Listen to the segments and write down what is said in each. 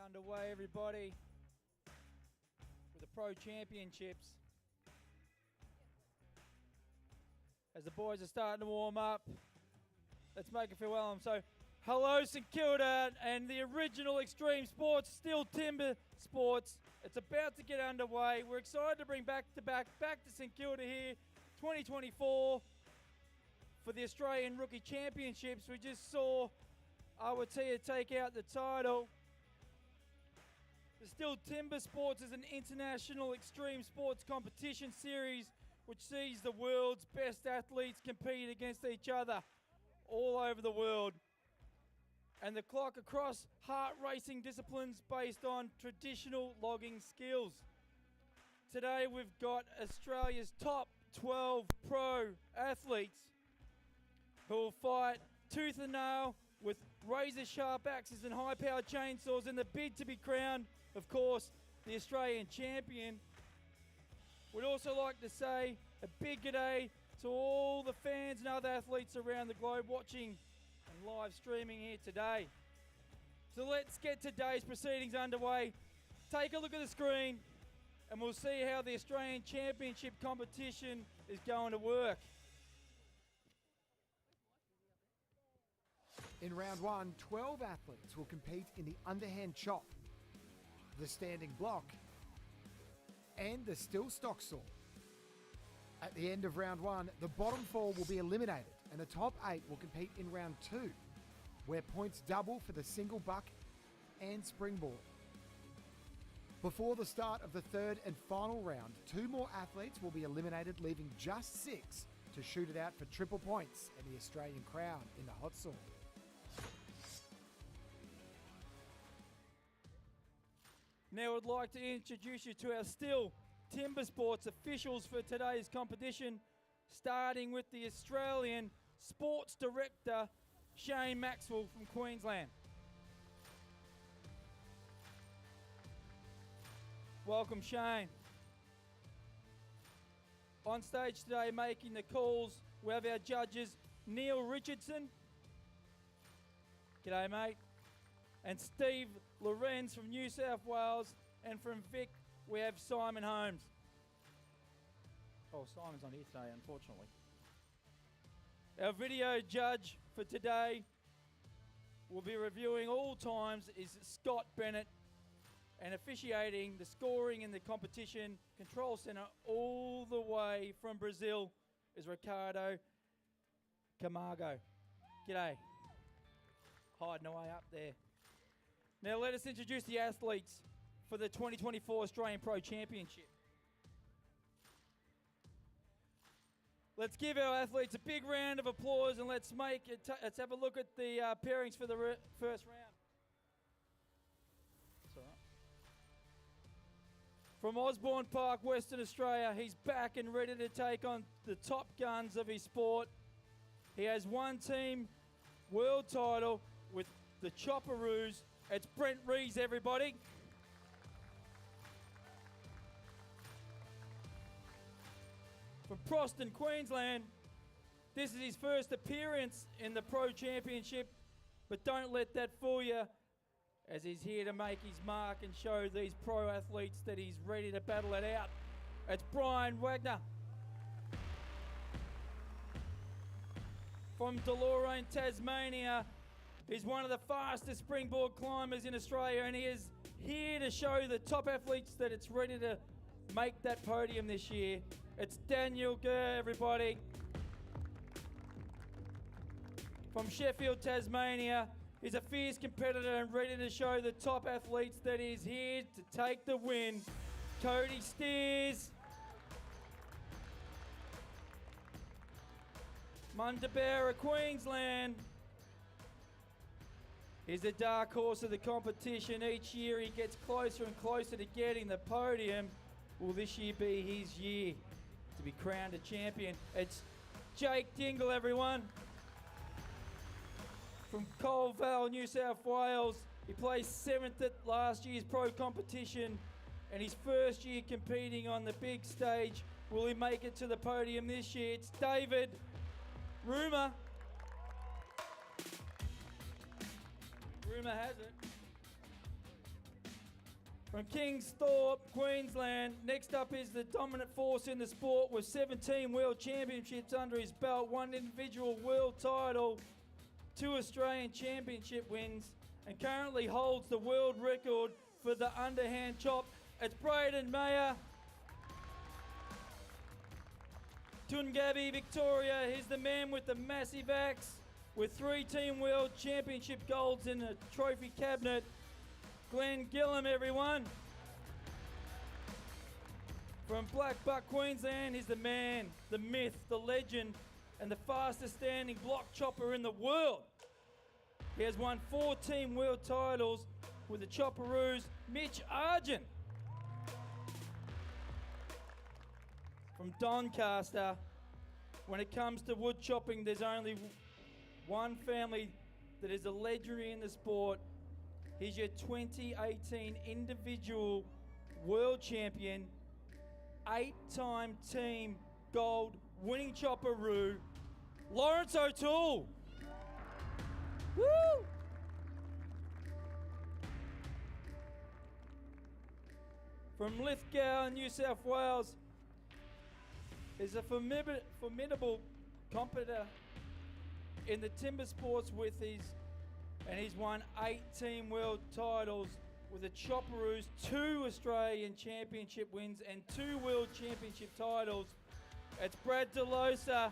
Underway, everybody, with the Pro Championships. As the boys are starting to warm up, let's make it feel welcome. So, hello St Kilda and the original Extreme Sports, STIHL Timbersports. It's about to get underway. We're excited to bring back to St Kilda here, 2024, for the Australian Rookie Championships. We just saw Awatea take out the title. The STIHL Timbersports is an international extreme sports competition series which sees the world's best athletes compete against each other all over the world. And the clock across heart racing disciplines based on traditional logging skills. Today we've got Australia's top 12 pro athletes who will fight tooth and nail with razor sharp axes and high powered chainsaws in the bid to be crowned, of course, the Australian champion. We'd also like to say a big g'day to all the fans and other athletes around the globe watching and live streaming here today. So let's get today's proceedings underway. Take a look at the screen and we'll see how the Australian Championship competition is going to work. In round one, 12 athletes will compete in the underhand chop, the standing block, and the STIHL stock saw. At the end of round one, the bottom four will be eliminated and the top 8 will compete in round two, where points double for the single buck and springboard. Before the start of the third and final round, 2 more athletes will be eliminated, leaving just 6 to shoot it out for triple points and the Australian crown in the hot saw. Now I'd like to introduce you to our STIHL Timbersports officials for today's competition, starting with the Australian Sports Director, Shane Maxwell from Queensland. Welcome, Shane. On stage today making the calls, we have our judges, Neil Richardson. G'day, mate. And Steve Lorenz from New South Wales, and from Vic we have Simon Holmes. Oh, Simon's on here today, unfortunately. Our video judge for today will be reviewing all times is Scott Bennett, and officiating the scoring in the competition control centre all the way from Brazil is Ricardo Camargo. G'day. Hiding away up there. Now let us introduce the athletes for the 2024 Australian Pro Championship. Let's give our athletes a big round of applause and let's let's have a look at the pairings for the first round. That's all right. From Osborne Park, Western Australia, he's back and ready to take on the top guns of his sport. He has one team world title with the Chopperoos. It's Brent Rees, everybody. From Proston, Queensland, this is his first appearance in the Pro Championship, but don't let that fool you, as he's here to make his mark and show these pro athletes that he's ready to battle it out. It's Brian Wagner. From Deloraine, Tasmania, he's one of the fastest springboard climbers in Australia, and he is here to show the top athletes that it's ready to make that podium this year. It's Daniel Gurr, everybody. From Sheffield, Tasmania, he's a fierce competitor and ready to show the top athletes that he's here to take the win. Cody Steers. Mundabera, Queensland. He's the dark horse of the competition. Each year he gets closer and closer to getting the podium. Will this year be his year to be crowned a champion? It's Jake Dingle, everyone. From Colville, New South Wales. He placed 7th at last year's pro competition and his first year competing on the big stage. Will he make it to the podium this year? It's David Rumour. Rumour has it. From Kingsthorpe, Queensland. Next up is the dominant force in the sport with 17 world championships under his belt, 1 individual world title, 2 Australian championship wins, and currently holds the world record for the underhand chop. It's Braden Mayer. Tungabi, Victoria. He's the man with the massive axe with 3 Team World Championship golds in a trophy cabinet. Glenn Gillam, everyone. From Blackbuck, Queensland, he's the man, the myth, the legend, and the fastest standing block chopper in the world. He has won 4 Team World titles with the Chopperoos, Mitch Argent. From Doncaster, when it comes to wood chopping, there's only one family that is a legendary in the sport. He's your 2018 individual world champion, 8-time team gold winning chopperoo, Lawrence O'Toole. Woo! From Lithgow, New South Wales, is a formidable competitor in the timber sports and he's won 8 Team World titles with the Chopperoos, 2 Australian championship wins and 2 World Championship titles. It's Brad DeLosa.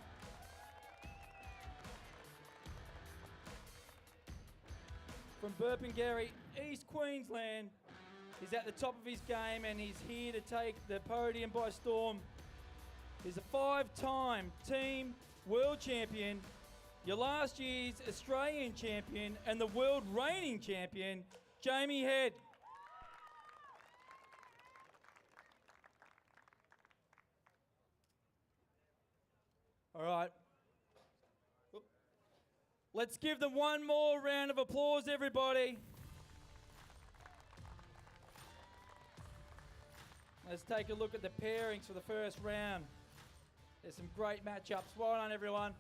From Burpengary, East Queensland. He's at the top of his game and he's here to take the podium by storm. He's a 5-time Team World Champion, your last year's Australian champion and the world reigning champion, Jamie Head. All right. Let's give them one more round of applause, everybody. Let's take a look at the pairings for the first round. There's some great matchups. Well done, everyone.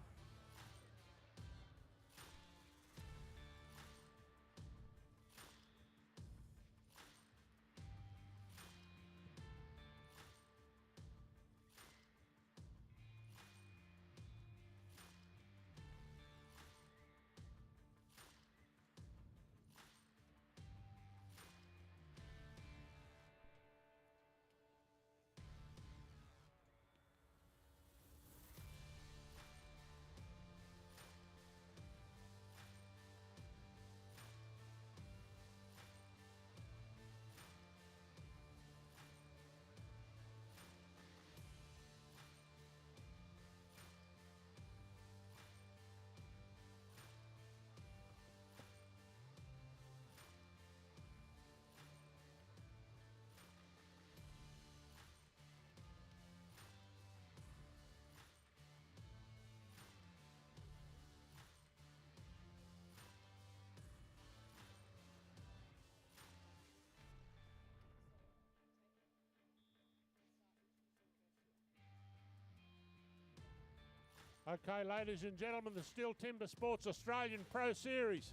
Okay, ladies and gentlemen, the STIHL Timbersports Australian Pro Series.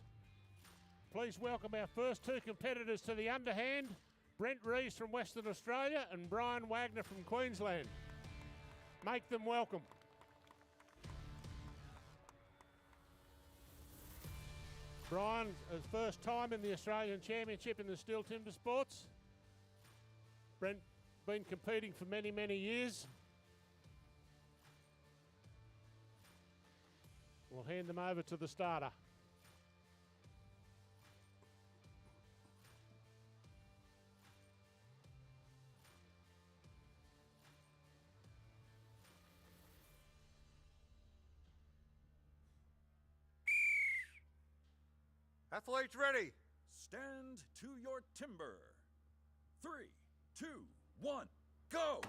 Please welcome our first 2 competitors to the underhand, Brent Reeves from Western Australia and Brian Wagner from Queensland. Make them welcome. Brian, his first time in the Australian Championship in the STIHL Timbersports. Brent, been competing for many, many years. We'll hand them over to the starter. Athletes ready. Stand to your timber. 3, 2, 1, go!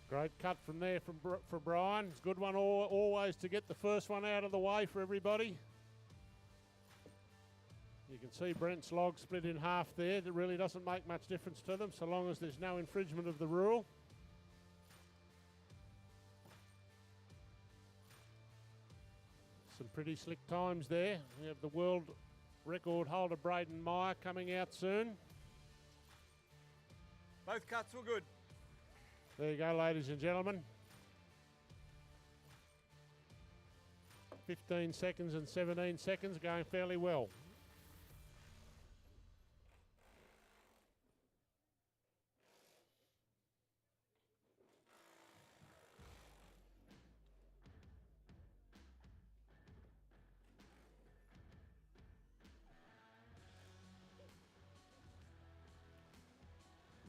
Great cut from there for Brian. It's a good one always to get the first one out of the way for everybody. You can see Brent's log split in half there. That really doesn't make much difference to them so long as there's no infringement of the rule. Some pretty slick times there. We have the world record holder Braden Meyer coming out soon. Both cuts were good. There you go, ladies and gentlemen. 15 seconds and 17 seconds, going fairly well.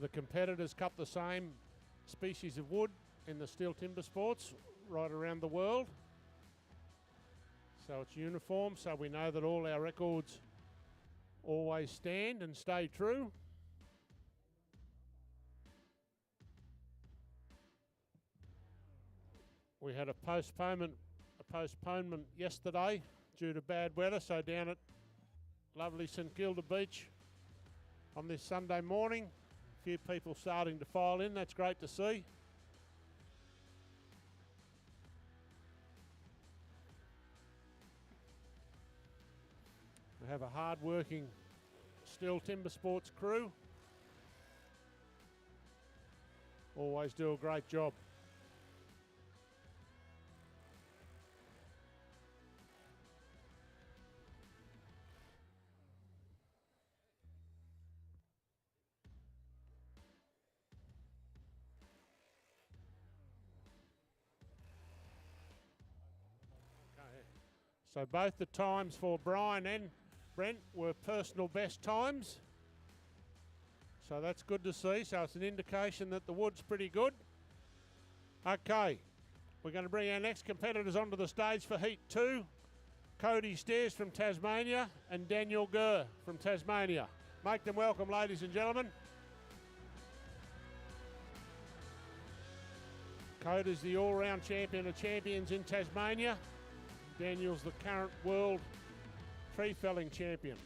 The competitors cut the same species of wood in the steel timber sports right around the world. So it's uniform, so we know that all our records always stand and stay true. We had a postponement yesterday due to bad weather, so down at lovely St Kilda Beach on this Sunday morning, a few people starting to file in. That's great to see. We have a hard-working Steel Timber Sports crew. Always do a great job. So both the times for Brian and Brent were personal best times. So that's good to see. So it's an indication that the wood's pretty good. Okay, we're going to bring our next competitors onto the stage for Heat 2. Cody Stairs from Tasmania and Daniel Gurr from Tasmania. Make them welcome, ladies and gentlemen. Cody's the all-round champion of champions in Tasmania. Daniel's the current world tree felling champion.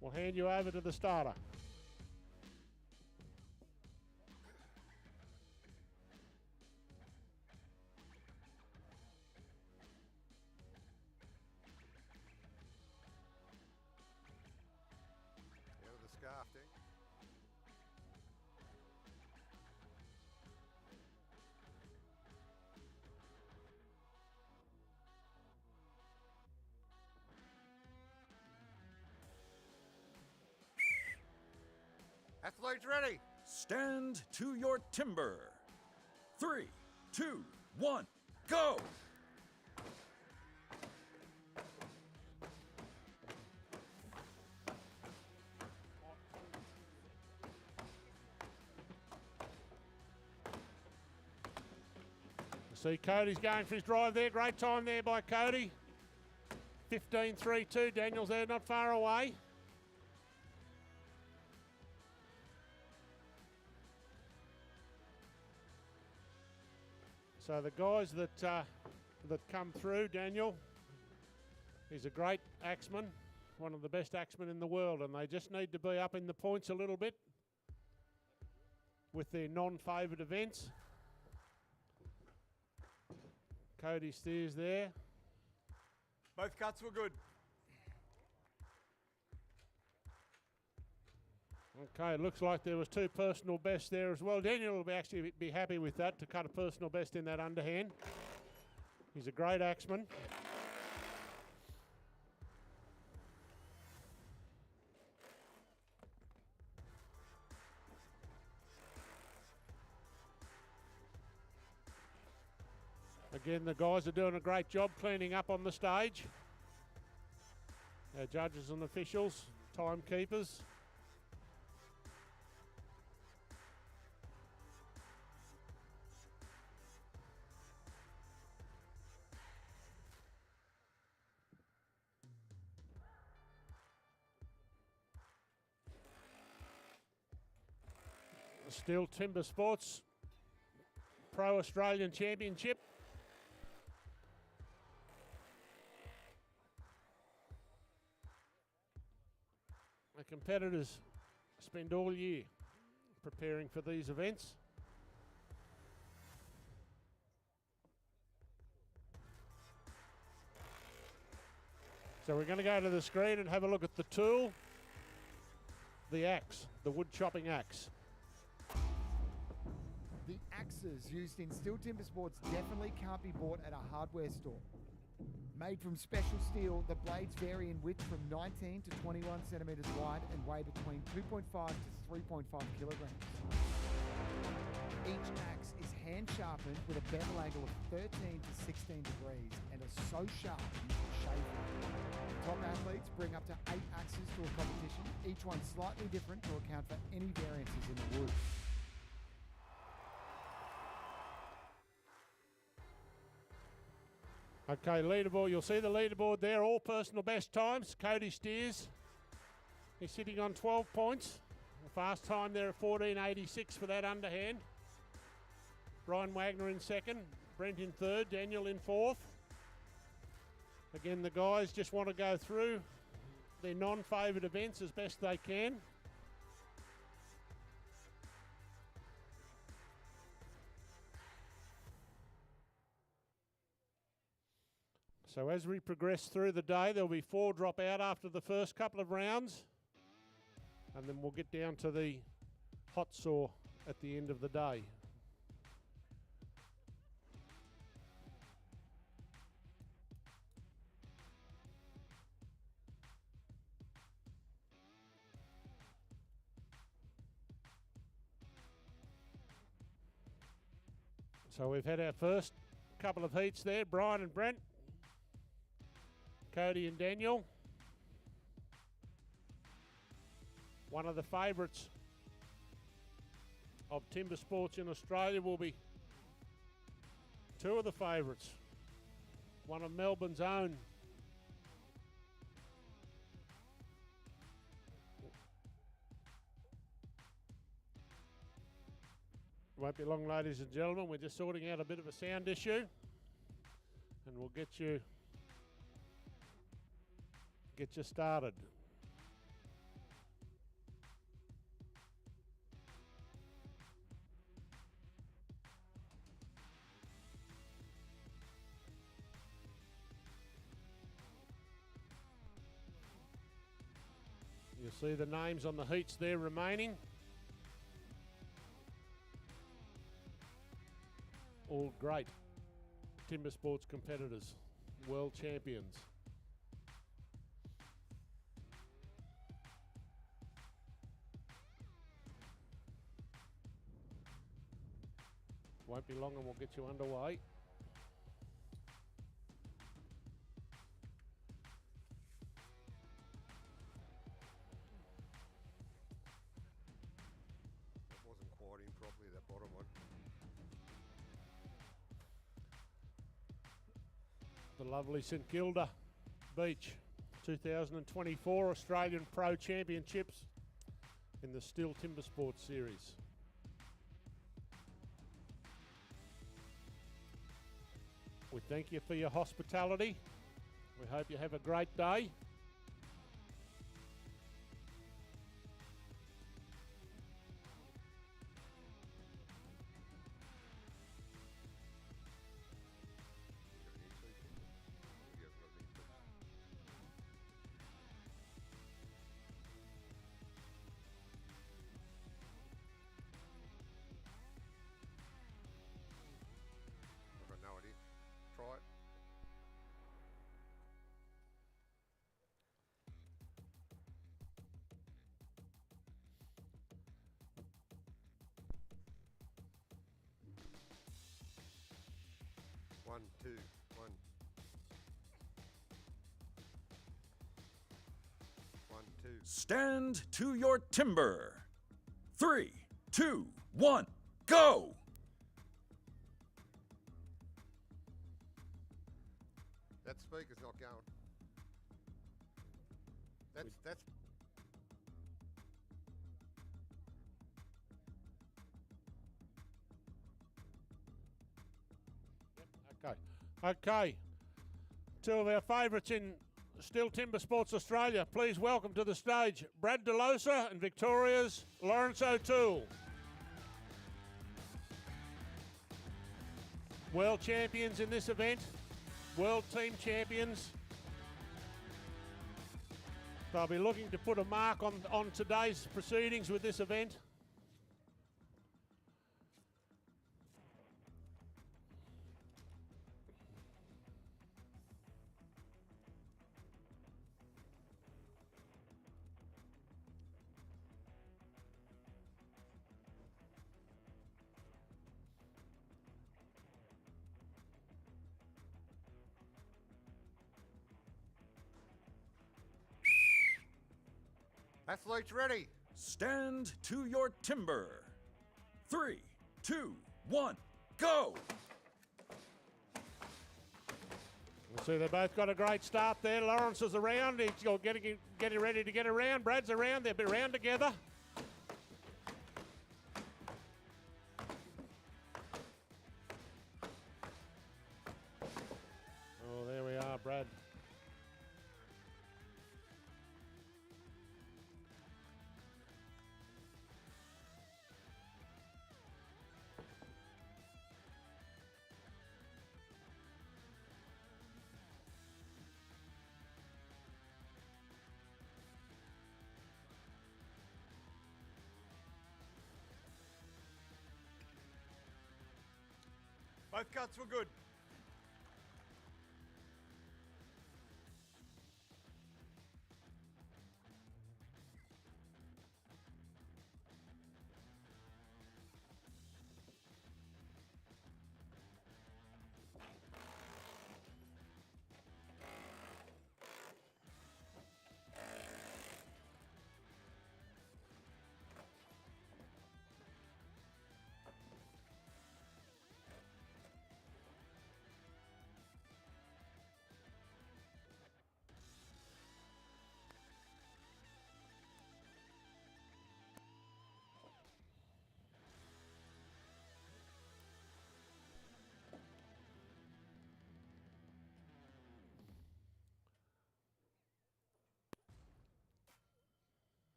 We'll hand you over to the starter. Out of the scarfing. Athletes ready. Stand to your timber. 3, 2, 1, go! See Cody's going for his drive there. Great time there by Cody. 15.32. Daniel's there, not far away. So the guys that come through, Daniel, he's a great axeman, one of the best axemen in the world, and they just need to be up in the points a little bit with their non-favoured events. Cody Steers there. Both cuts were good. Okay, it looks like there was 2 personal bests there as well. Daniel will actually be happy with that, to cut a personal best in that underhand. He's a great axeman. Again, the guys are doing a great job cleaning up on the stage. Our judges and officials, timekeepers. Steel Timber Sports Pro Australian Championship. competitors spend all year preparing for these events. So we're going to go to the screen and have a look at the tool, the axe, the wood chopping axe. The axes used in Stihl Timbersports definitely can't be bought at a hardware store. Made from special steel, the blades vary in width from 19 to 21 centimetres wide and weigh between 2.5 to 3.5 kilograms. Each axe is hand sharpened with a bevel angle of 13 to 16 degrees and are so sharp you can shave them. Top athletes bring up to 8 axes to a competition, each one slightly different to account for any variances in the wood. Okay, leaderboard, you'll see the leaderboard there, all personal best times. Cody Steers, he's sitting on 12 points. The fast time there at 14.86 for that underhand. Brian Wagner in second, Brent in third, Daniel in fourth. Again, the guys just want to go through their non-favoured events as best they can. So as we progress through the day, there'll be 4 drop out after the first couple of rounds. And then we'll get down to the hot saw at the end of the day. So we've had our first couple of heats there, Brian and Brent. Cody and Daniel. One of the favourites of timber sports in Australia will be 2 of the favourites. One of Melbourne's own. Won't be long, ladies and gentlemen. We're just sorting out a bit of a sound issue, and we'll get you started. You'll see the names on the heats there remaining. All great timber sports competitors, world champions. Won't be long and we'll get you underway. That wasn't quite in properly, that bottom one. The lovely St Kilda Beach 2024 Australian Pro Championships in the STIHL Timbersports Series. We thank you for your hospitality. We hope you have a great day. I've got no idea. Try it. One, two, one. 1, 2. Stand to your timber. 3, 2, 1, go! That speaker's not going. That's Okay. 2 of our favourites in STIHL Timbersports Australia, please welcome to the stage Brad DeLosa and Victoria's Lawrence O'Toole. World champions in this event, world team champions. They'll be looking to put a mark on today's proceedings with this event. Athletes ready. Stand to your timber. 3, 2, 1, go! We'll see they both got a great start there. Lawrence is around. He's getting ready to get around. Brad's around. They'll be around together. Oh, there we are, Brad. Both cuts were good.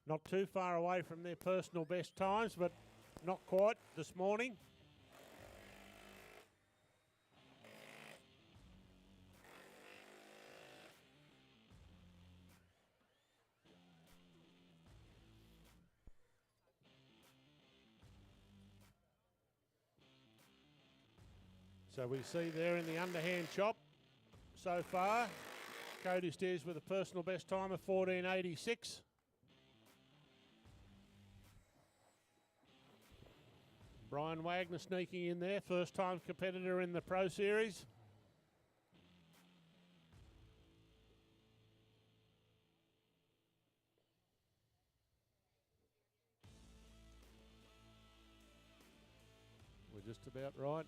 Not too far away from their personal best times, but not quite this morning. So we see there in the underhand chop so far, Cody Steers with a personal best time of 14.86. Brian Wagner sneaking in there, first time competitor in the Pro Series. We're just about right.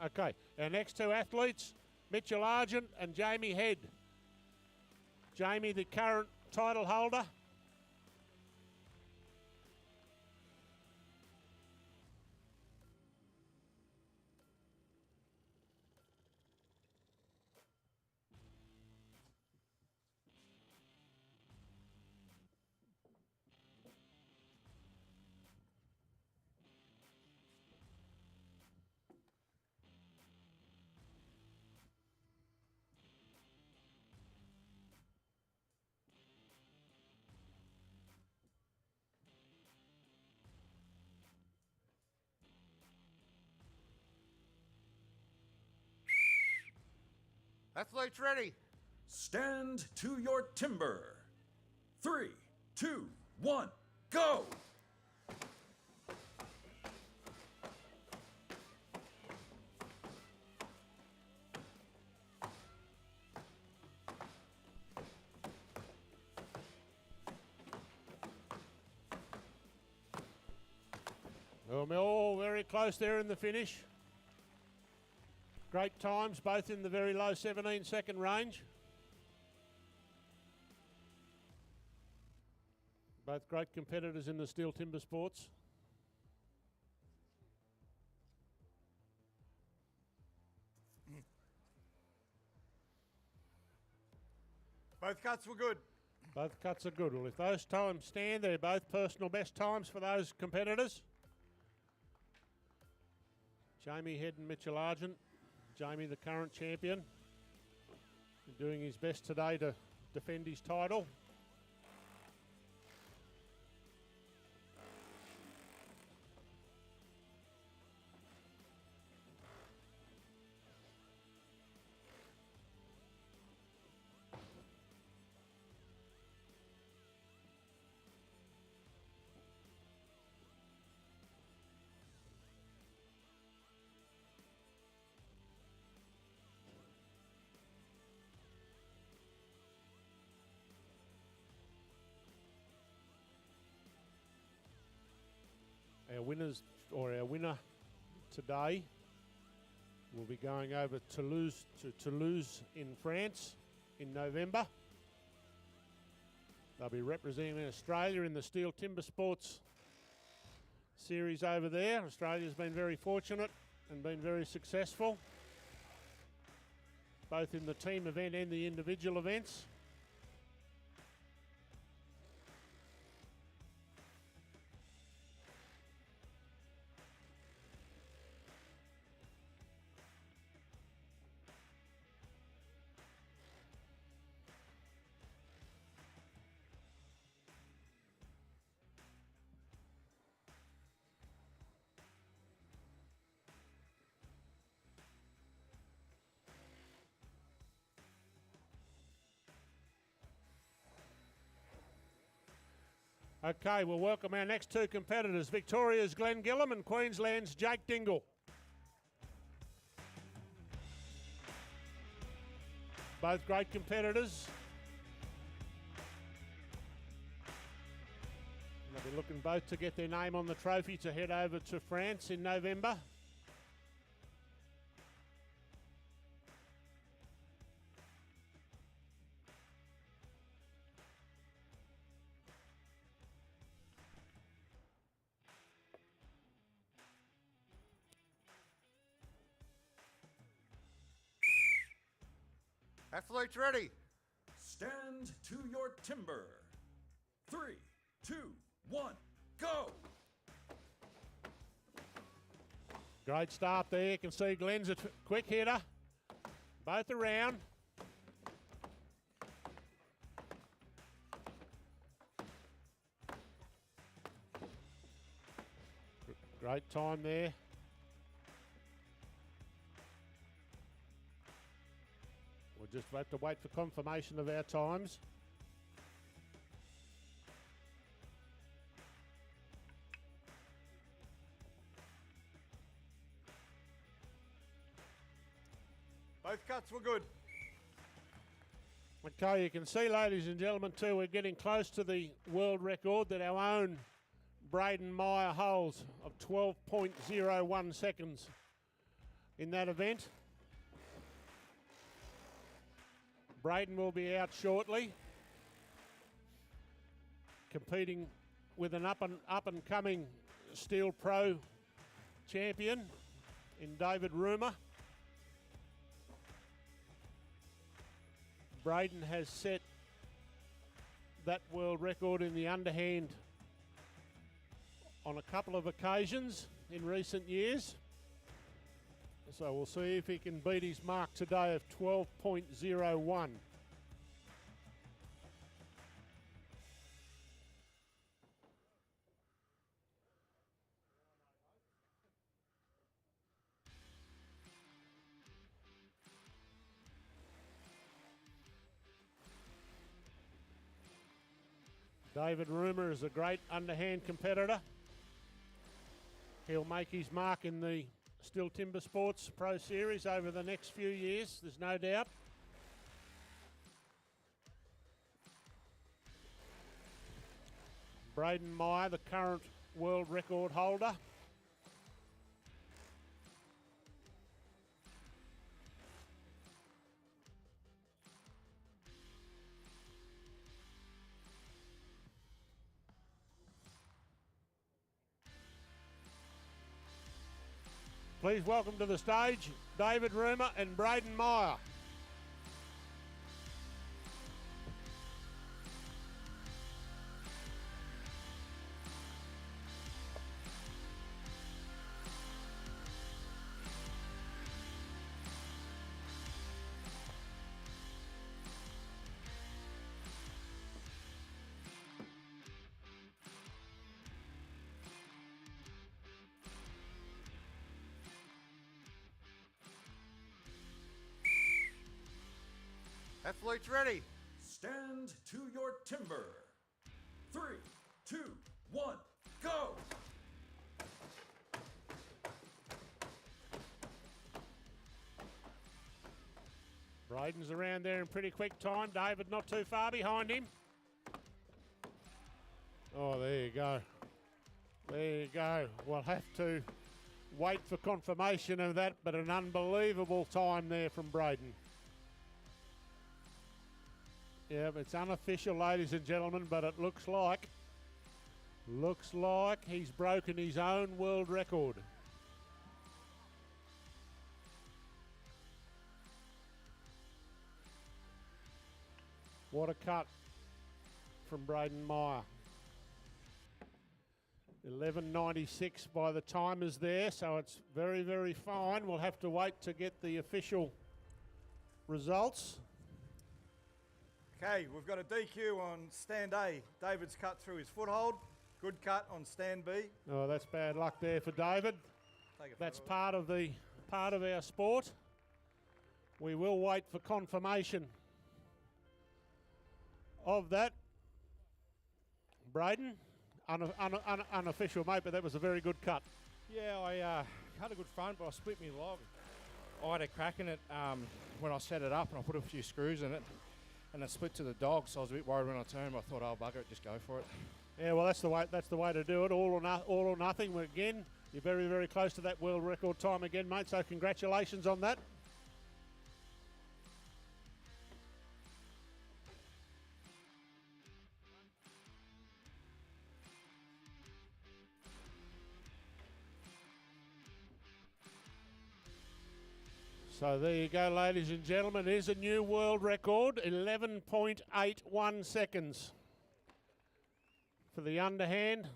Okay, our next two athletes, Mitchell Argent and Jamie Head. Jamie, the current title holder. Athletes ready. Stand to your timber. 3, 2, 1, go! Well, we're all very close there in the finish. Great times, both in the very low 17-second range. Both great competitors in the steel timber sports. Both cuts were good. Both cuts are good. Well, if those times stand, they're both personal best times for those competitors. Jamie Head and Mitchell Argent. Jamie, the current champion, doing his best today to defend his title. Our winners, or our winner today, will be going over to Toulouse in France in November. They'll be representing Australia in the Steel Timber Sports series over there. Australia's been very fortunate and been very successful, both in the team event and the individual events. Okay, we'll welcome our next two competitors, Victoria's Glenn Gillam and Queensland's Jake Dingle. Both great competitors. They'll be looking both to get their name on the trophy to head over to France in November. Athletes ready. Stand to your timber. 3, 2, 1, go! Great start there. You can see Glenn's a quick hitter. Both around. Great time there. We'll just have to wait for confirmation of our times. Both cuts were good. Okay, you can see, ladies and gentlemen, too, we're getting close to the world record that our own Braden Meyer holds of 12.01 seconds in that event. Braden will be out shortly, competing with an up and coming Steel Pro champion in David Rumer. Braden has set that world record in the underhand on a couple of occasions in recent years. So we'll see if he can beat his mark today of 12.01. David Rumer is a great underhand competitor. He'll make his mark in the Steel Timber Sports Pro Series over the next few years, there's no doubt. Braden Meyer, the current world record holder. Please welcome to the stage David Rumer and Braden Meyer. Athletes ready. Stand to your timber. 3, 2, 1, go! Braden's around there in pretty quick time. David not too far behind him. Oh, there you go. There you go. We'll have to wait for confirmation of that, but an unbelievable time there from Braden. Yeah, it's unofficial, ladies and gentlemen, but it looks like he's broken his own world record. What a cut from Braden Meyer. 11.96 by the timers there, so it's very, very fine. We'll have to wait to get the official results. Okay, we've got a DQ on stand A. David's cut through his foothold. Good cut on stand B. Oh, that's bad luck there for David. Take it That's forward. part of our sport. We will wait for confirmation of that. Braden, unofficial, mate, but that was a very good cut. Yeah, I had a good front, but I split my log. I had a crack in it when I set it up, and I put a few screws in it, and it split to the dog. So I was a bit worried when I turned. But I thought, oh bugger it, just go for it. Yeah, well, that's the way to do it. All or nothing. Again, you're very, very close to that world record time again, mate. So congratulations on that. So there you go, ladies and gentlemen. It is a new world record, 11.81 seconds for the underhand.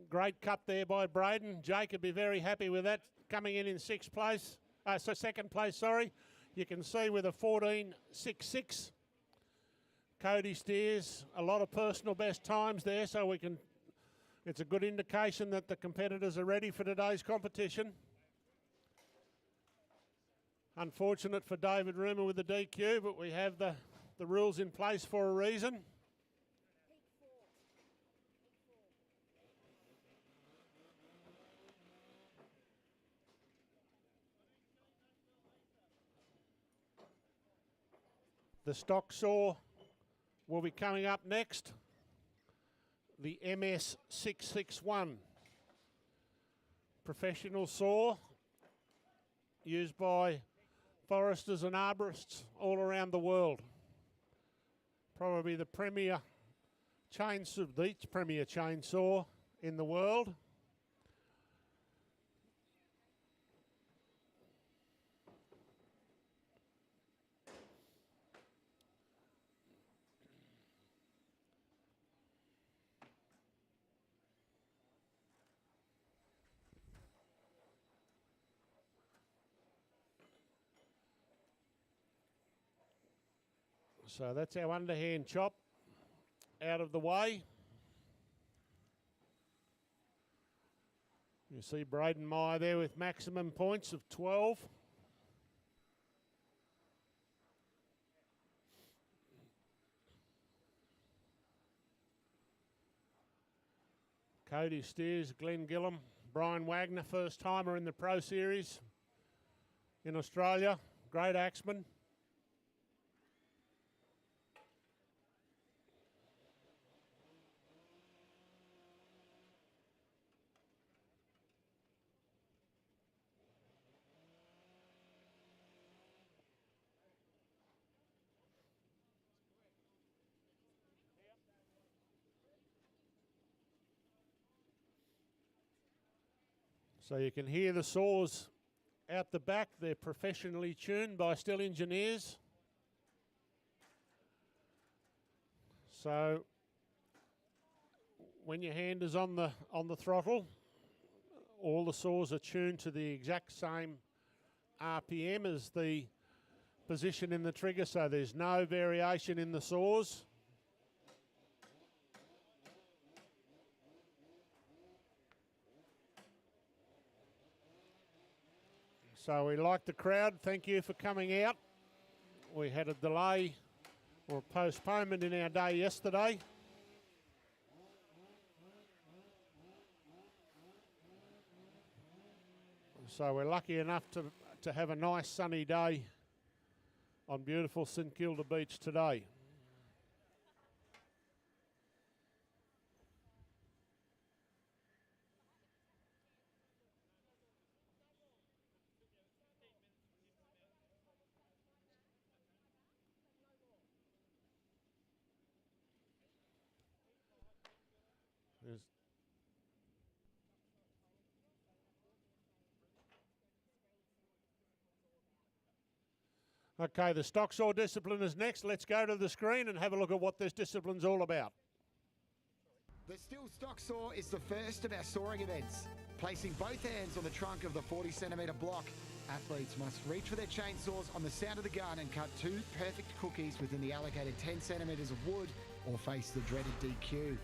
Great cut there by Braden. Jake would be very happy with that, coming in second place, sorry. You can see with a 14.66. Cody Steers, a lot of personal best times there, so it's a good indication that the competitors are ready for today's competition. Unfortunate for David Rumer with the DQ, but we have the rules in place for a reason. The stock saw will be coming up next. The MS661 professional saw used by foresters and arborists all around the world. Probably the premier chainsaw in the world. So that's our underhand chop out of the way. You see Braden Meyer there with maximum points of 12. Cody Steers, Glenn Gillum, Brian Wagner, first timer in the Pro Series in Australia. Great axeman. So you can hear the saws out the back, they're professionally tuned by STIHL engineers. So when your hand is on the throttle, all the saws are tuned to the exact same RPM as the position in the trigger, so there's no variation in the saws. So we like the crowd. Thank you for coming out. We had a delay or a postponement in our day yesterday. So we're lucky enough to have a nice sunny day on beautiful St Kilda Beach today. Okay, the stock saw discipline is next. Let's go to the screen and have a look at what this discipline's all about. The STIHL stock saw is the first of our sawing events. Placing both hands on the trunk of the 40-centimetre block, athletes must reach for their chainsaws on the sound of the gun and cut 2 perfect cookies within the allocated 10 centimetres of wood or face the dreaded DQ.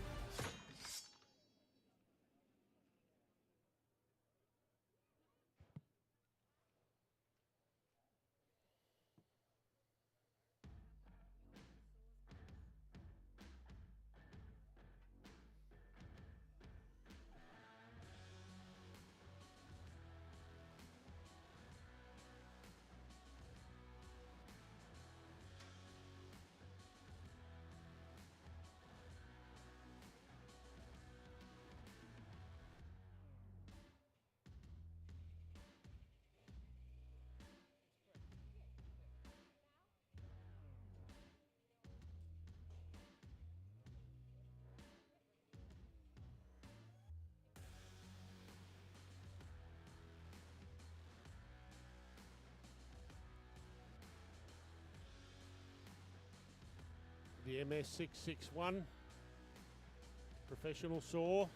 The MS661 professional saw.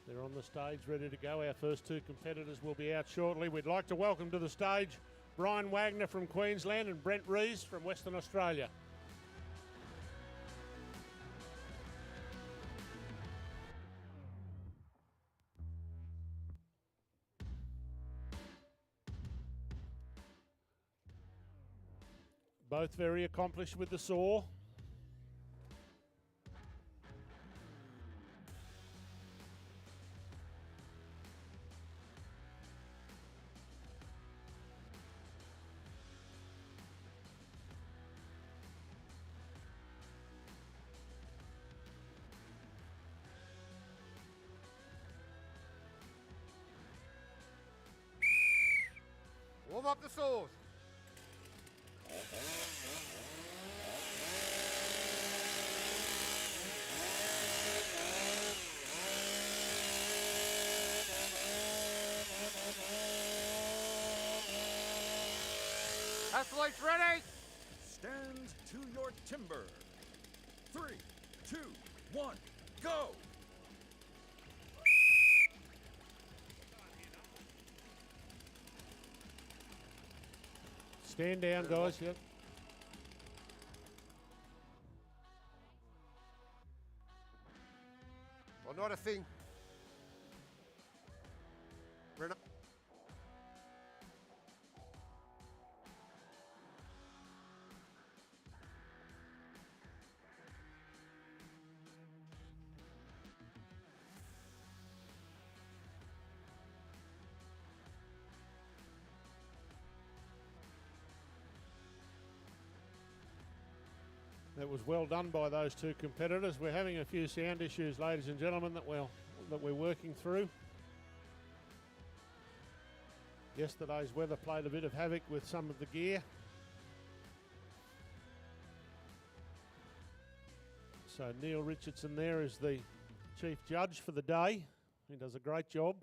They're on the stage ready to go. Our first 2 competitors will be out shortly. We'd like to welcome to the stage Brian Wagner from Queensland and Brent Rees from Western Australia. Both very accomplished with the saw. Warm up the saws. Athletes ready? Stand to your timber. 3, 2, 1, go! Stand down, guys. Yep. Well, not a thing. We're not. That was well done by those 2 competitors. We're having a few sound issues, ladies and gentlemen, that we're working through. Yesterday's weather played a bit of havoc with some of the gear. So Neil Richardson there is the chief judge for the day. He does a great job.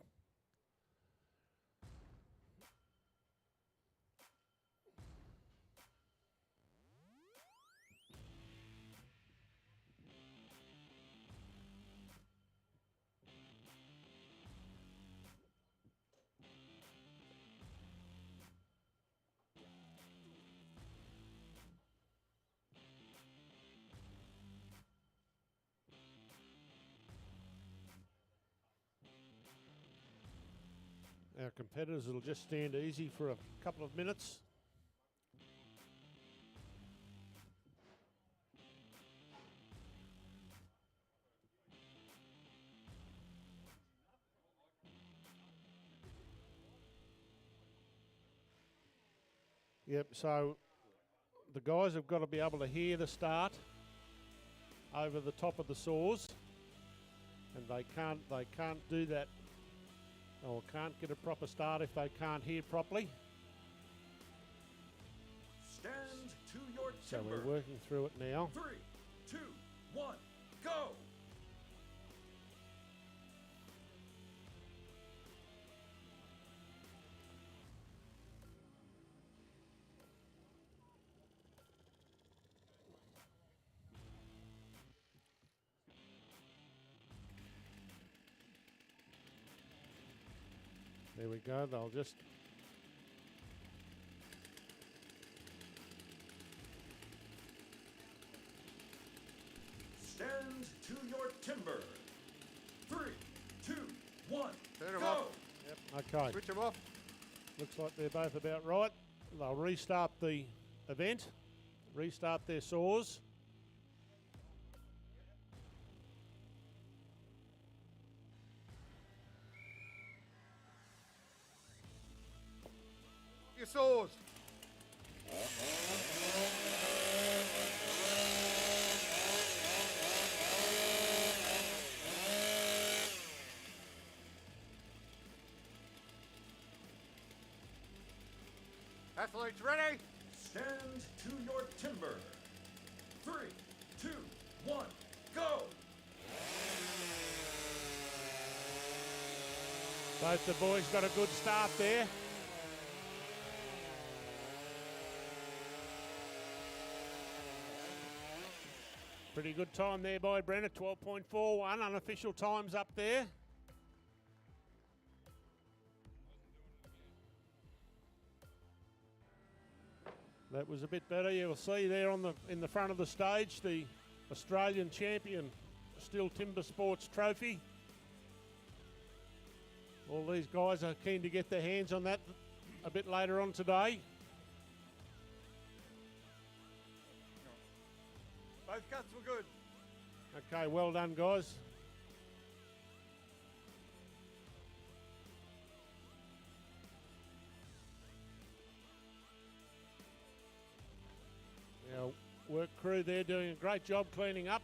Our competitors will just stand easy for a couple of minutes. Yep, so the guys have got to be able to hear the start over the top of the saws, and they can't do that, or can't get a proper start if they can't hear properly. Stand to your So timber. we're working through it now. 3, 2, 1, go! There we go, they'll just... Stand to your timber. 3, 2, 1, Turn 'em go! off. Okay, Switch them off. looks like they're both about right. They'll restart the event, restart their saws. Your saws. Athletes ready? Stand to your timber. 3, 2, 1, go! Both the boys got a good start there. Pretty good time there by Brenner, 12.41, unofficial times up there. That was a bit better. You'll see there on in the front of the stage the Australian champion STIHL Timbersports trophy. All these guys are keen to get their hands on that a bit later on today. Both cuts were good. Okay, well done, guys. Our work crew there doing a great job cleaning up.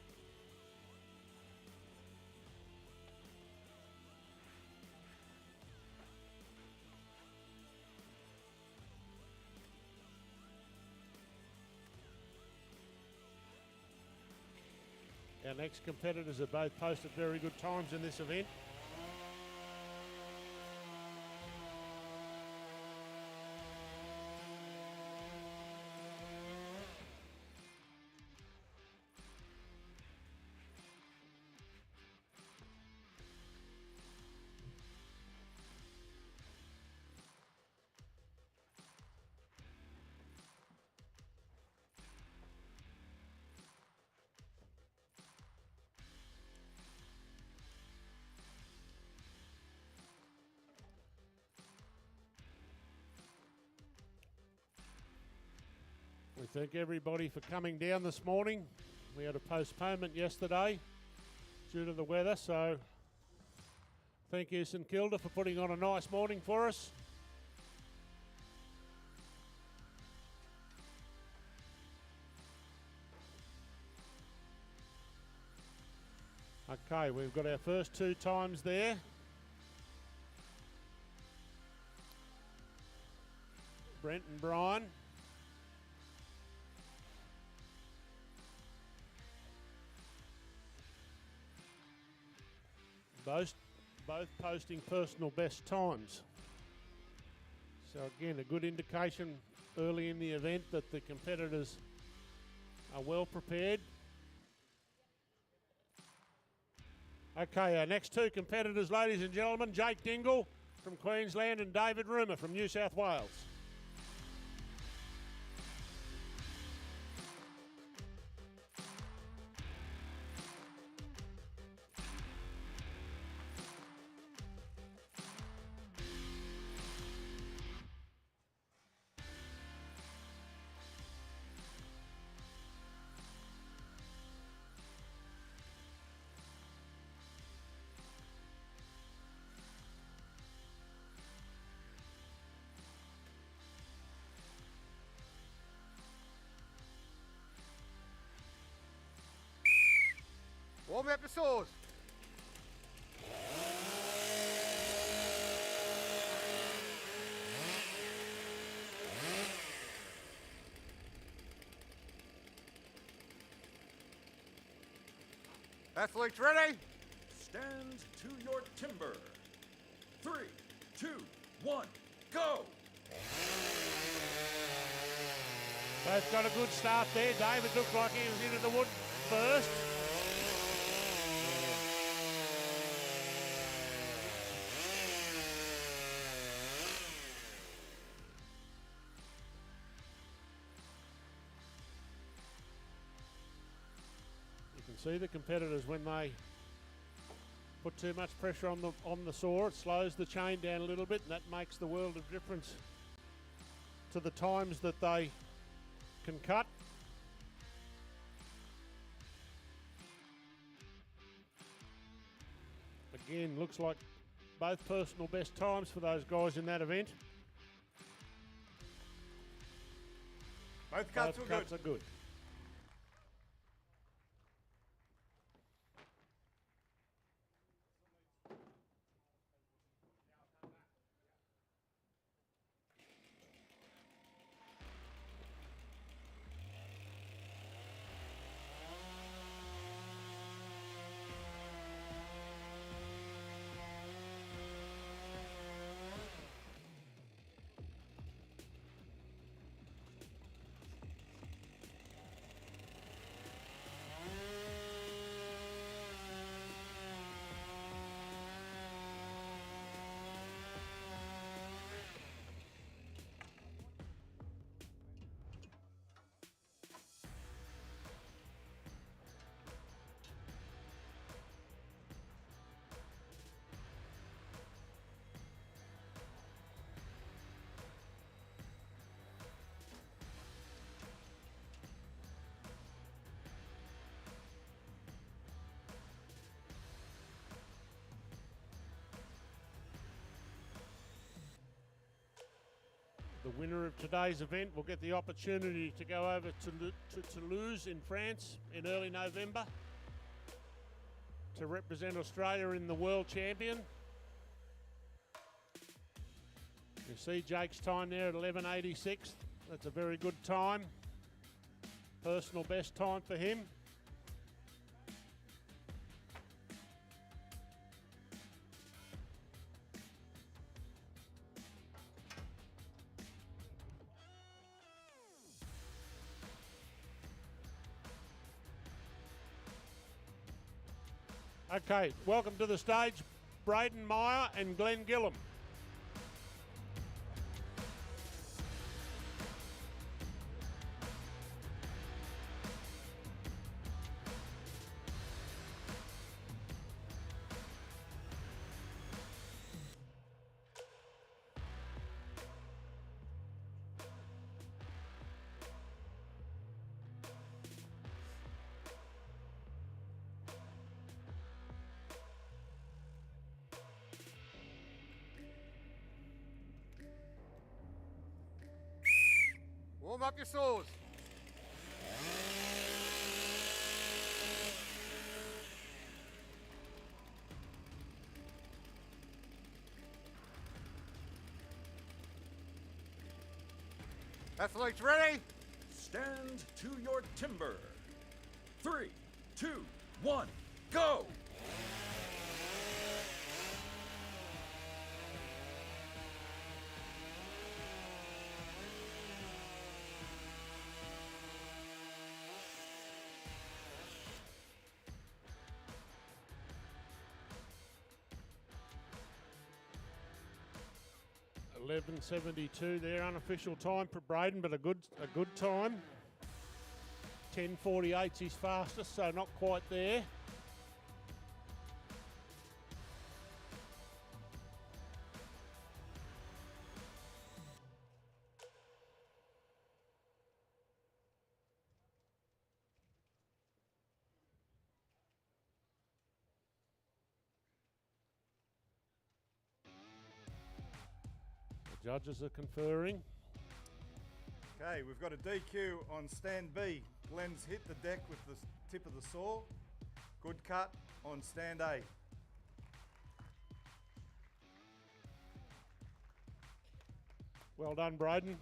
Our next competitors have both posted very good times in this event. We thank everybody for coming down this morning. We had a postponement yesterday due to the weather, so thank you, St Kilda, for putting on a nice morning for us. Okay, we've got our first two times there. Brent and Brian. Both posting personal best times. So again, a good indication early in the event that the competitors are well prepared. Okay, our next two competitors, ladies and gentlemen, Jake Dingle from Queensland and David Rumer from New South Wales. Warm up your saws. Athletes ready? Stand to your timber. 3, 2, 1, go! Both got a good start there. David looked like he was into the wood first. You can see the competitors when they put too much pressure on the saw, it slows the chain down a little bit, and that makes the world of difference to the times that they can cut. Again, looks like both personal best times for those guys in that event. Both cuts Both were cuts good. are good. The winner of today's event will get the opportunity to go over to Toulouse in France in early November to represent Australia in the World Champion. You see Jake's time there at 11:86. That's a very good time. Personal best time for him. Okay, welcome to the stage, Braden Meyer and Glenn Gillum. Warm up your saws. Athletes ready? Stand to your timber. 3, 2, 1, go! .11:72 there, unofficial time for Braden, but a good time. 10:48's his fastest, so not quite there. Judges are conferring. Okay, we've got a DQ on stand B. Glenn's hit the deck with the tip of the saw. Good cut on stand A. Well done, Braden.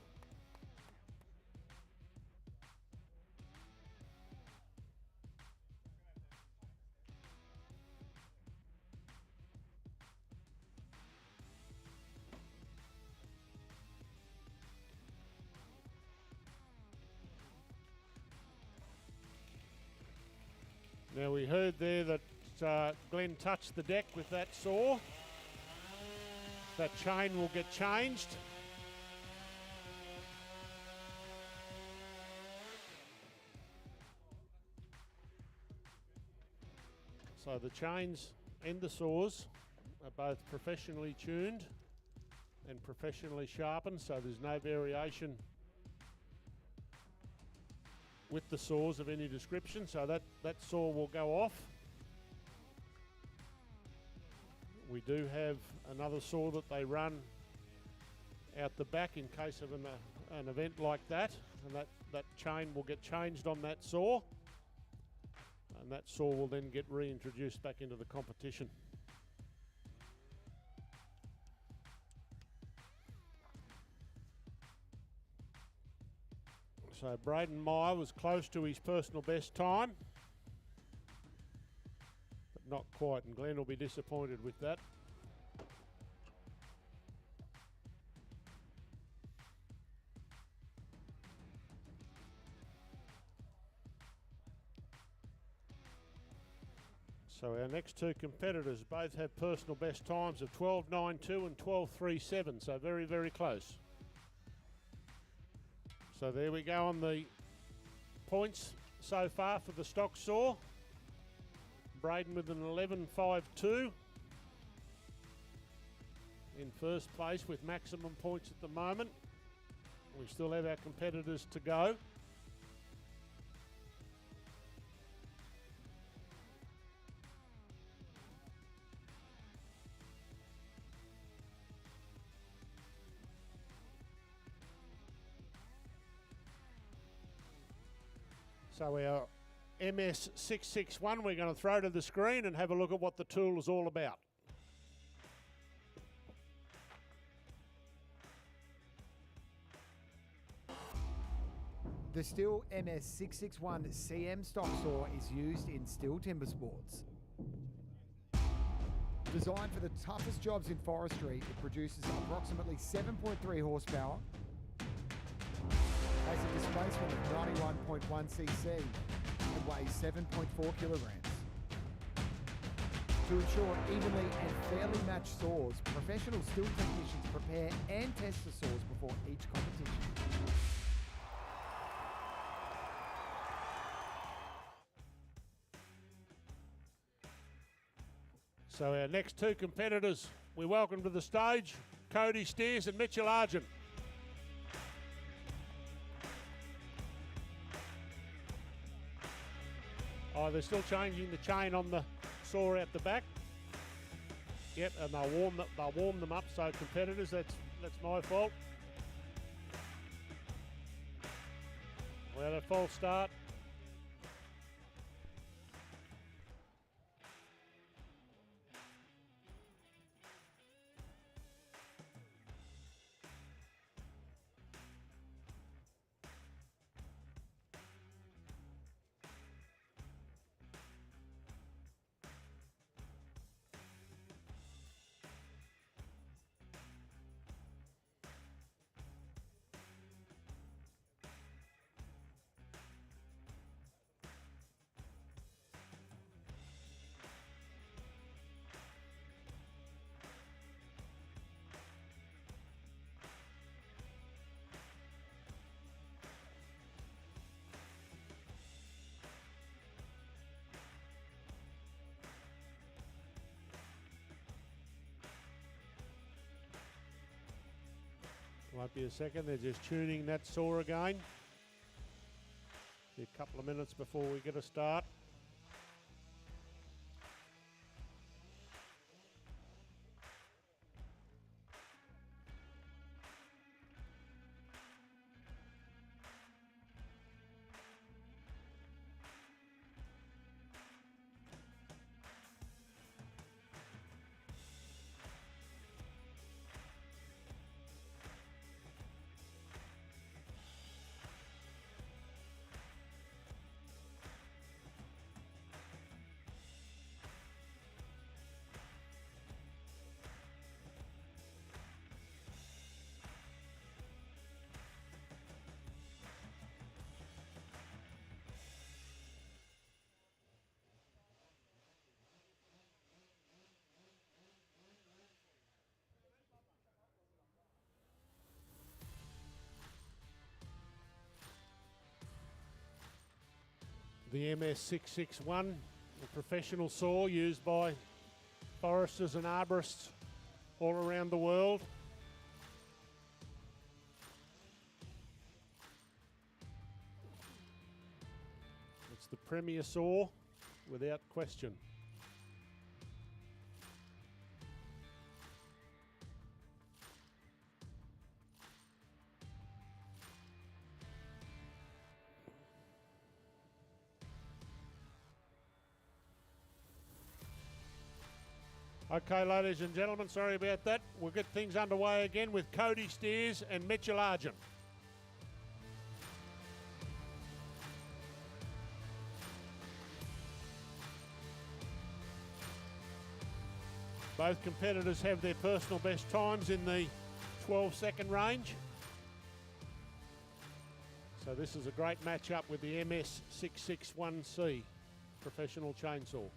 Now we heard there that Glenn touched the deck with that saw. That chain will get changed. So the chains and the saws are both professionally tuned and professionally sharpened, so there's no variation with the saws of any description, so that saw will go off. We do have another saw that they run out the back in case of an event like that, and that chain will get changed on that saw, and that saw will then get reintroduced back into the competition. So Braden Meyer was close to his personal best time, but not quite, and Glenn will be disappointed with that. So our next two competitors both have personal best times of 12.92 and 12.37, so very, very close. So there we go on the points so far for the stock saw. Braden with an 11.52 in first place with maximum points at the moment. We still have our competitors to go. So our MS661 we're going to throw to the screen and have a look at what the tool is all about. The STIHL MS661 CM stock saw is used in STIHL Timbersports. Designed for the toughest jobs in forestry, it produces approximately 7.3 horsepower, has a displacement of 91.1 cc and weighs 7.4 kilograms. To ensure evenly and fairly matched saws, professional STIHL technicians prepare and test the saws before each competition. So our next two competitors, we welcome to the stage Cody Steers and Mitchell Argent. Oh, they're still changing the chain on the saw out the back. Yep, and they'll warm them up. So competitors, that's my fault. We had a false start. Won't be a second, they're just tuning that saw again. Be a couple of minutes before we get a start. The MS661, a professional saw used by foresters and arborists all around the world. It's the premier saw, without question. Okay, ladies and gentlemen, sorry about that. We'll get things underway again with Cody Steers and Mitchell Argent. Both competitors have their personal best times in the 12-second range. So this is a great matchup with the MS661C professional chainsaw.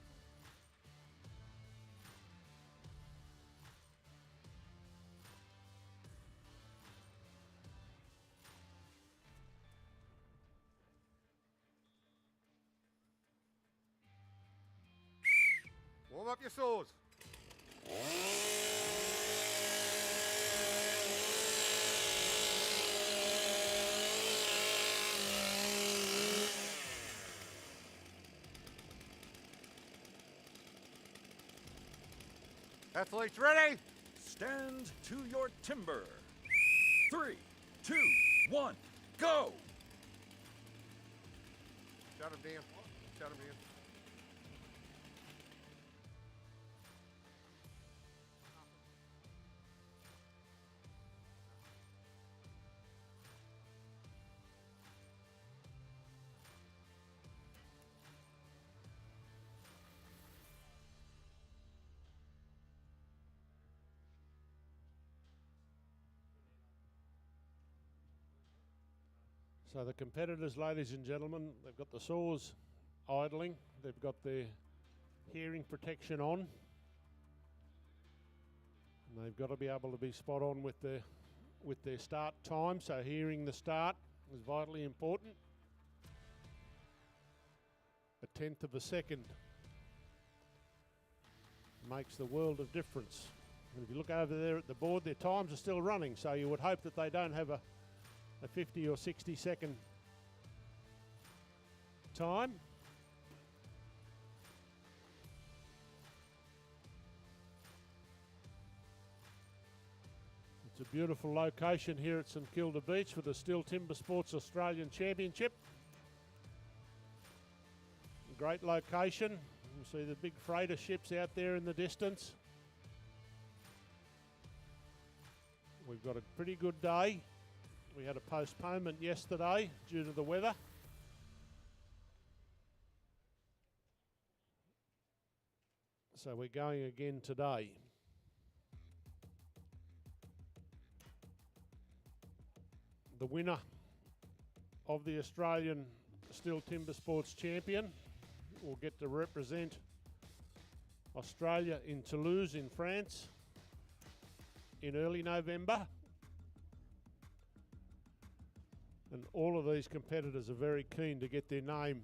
Warm up your saws. Athletes ready? Stand to your timber. 3, 2, 1, go! Shut him down. Shut him down. So the competitors, ladies and gentlemen, they've got the saws idling, they've got their hearing protection on, and they've got to be able to be spot on with their start time, so hearing the start is vitally important. A 1/10 of a second makes the world of difference. And if you look over there at the board, their times are still running, so you would hope that they don't have a 50 or 60 second time. It's a beautiful location here at St Kilda Beach for the STIHL Timbersports Australian Championship. Great location. You see the big freighter ships out there in the distance. We've got a pretty good day. We had a postponement yesterday due to the weather. So we're going again today. The winner of the Australian STIHL Timbersports Champion will get to represent Australia in Toulouse in France in early November. And all of these competitors are very keen to get their name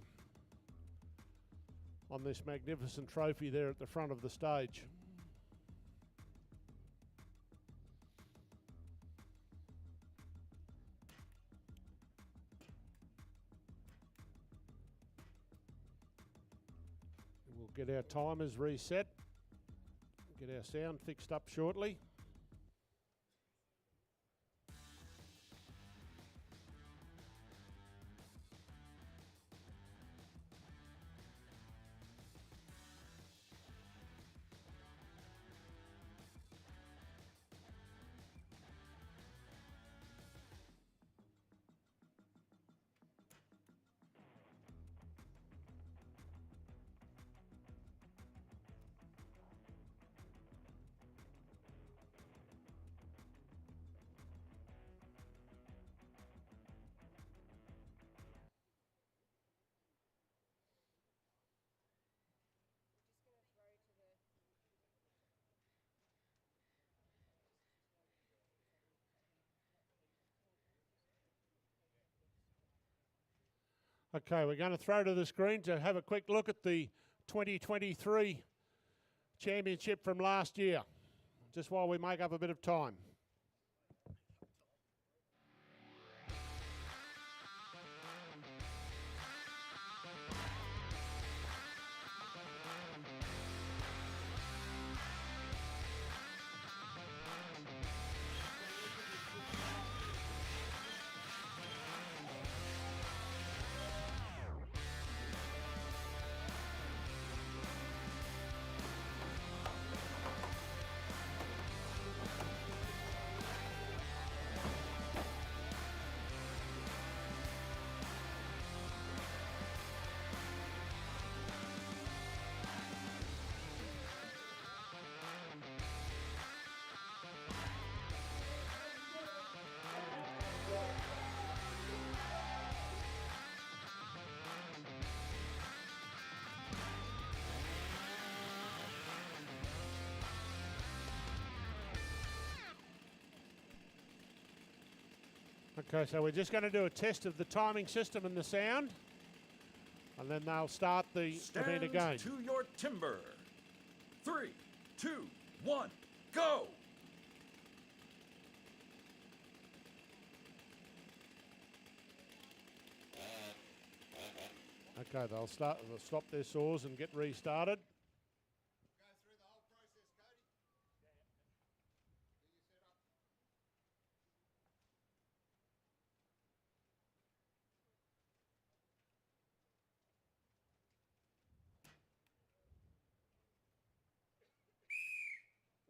on this magnificent trophy there at the front of the stage. We'll get our timers reset, get our sound fixed up shortly. Okay, we're going to throw to the screen to have a quick look at the 2023 championship from last year, just while we make up a bit of time. Okay, so we're just going to do a test of the timing system and the sound, and then they'll start the event again. Stand to your timber. 3, 2, 1, go! Okay, they'll stop their saws and get restarted.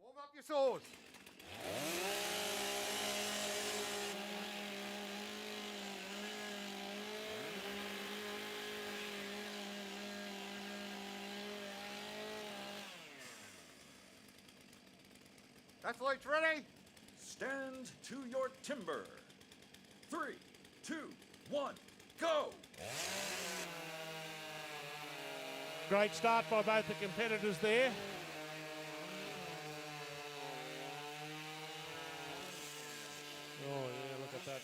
Warm up your saws. Athletes ready? Stand to your timber. 3, 2, 1, go! Great start by both the competitors there. Oh yeah, look at that.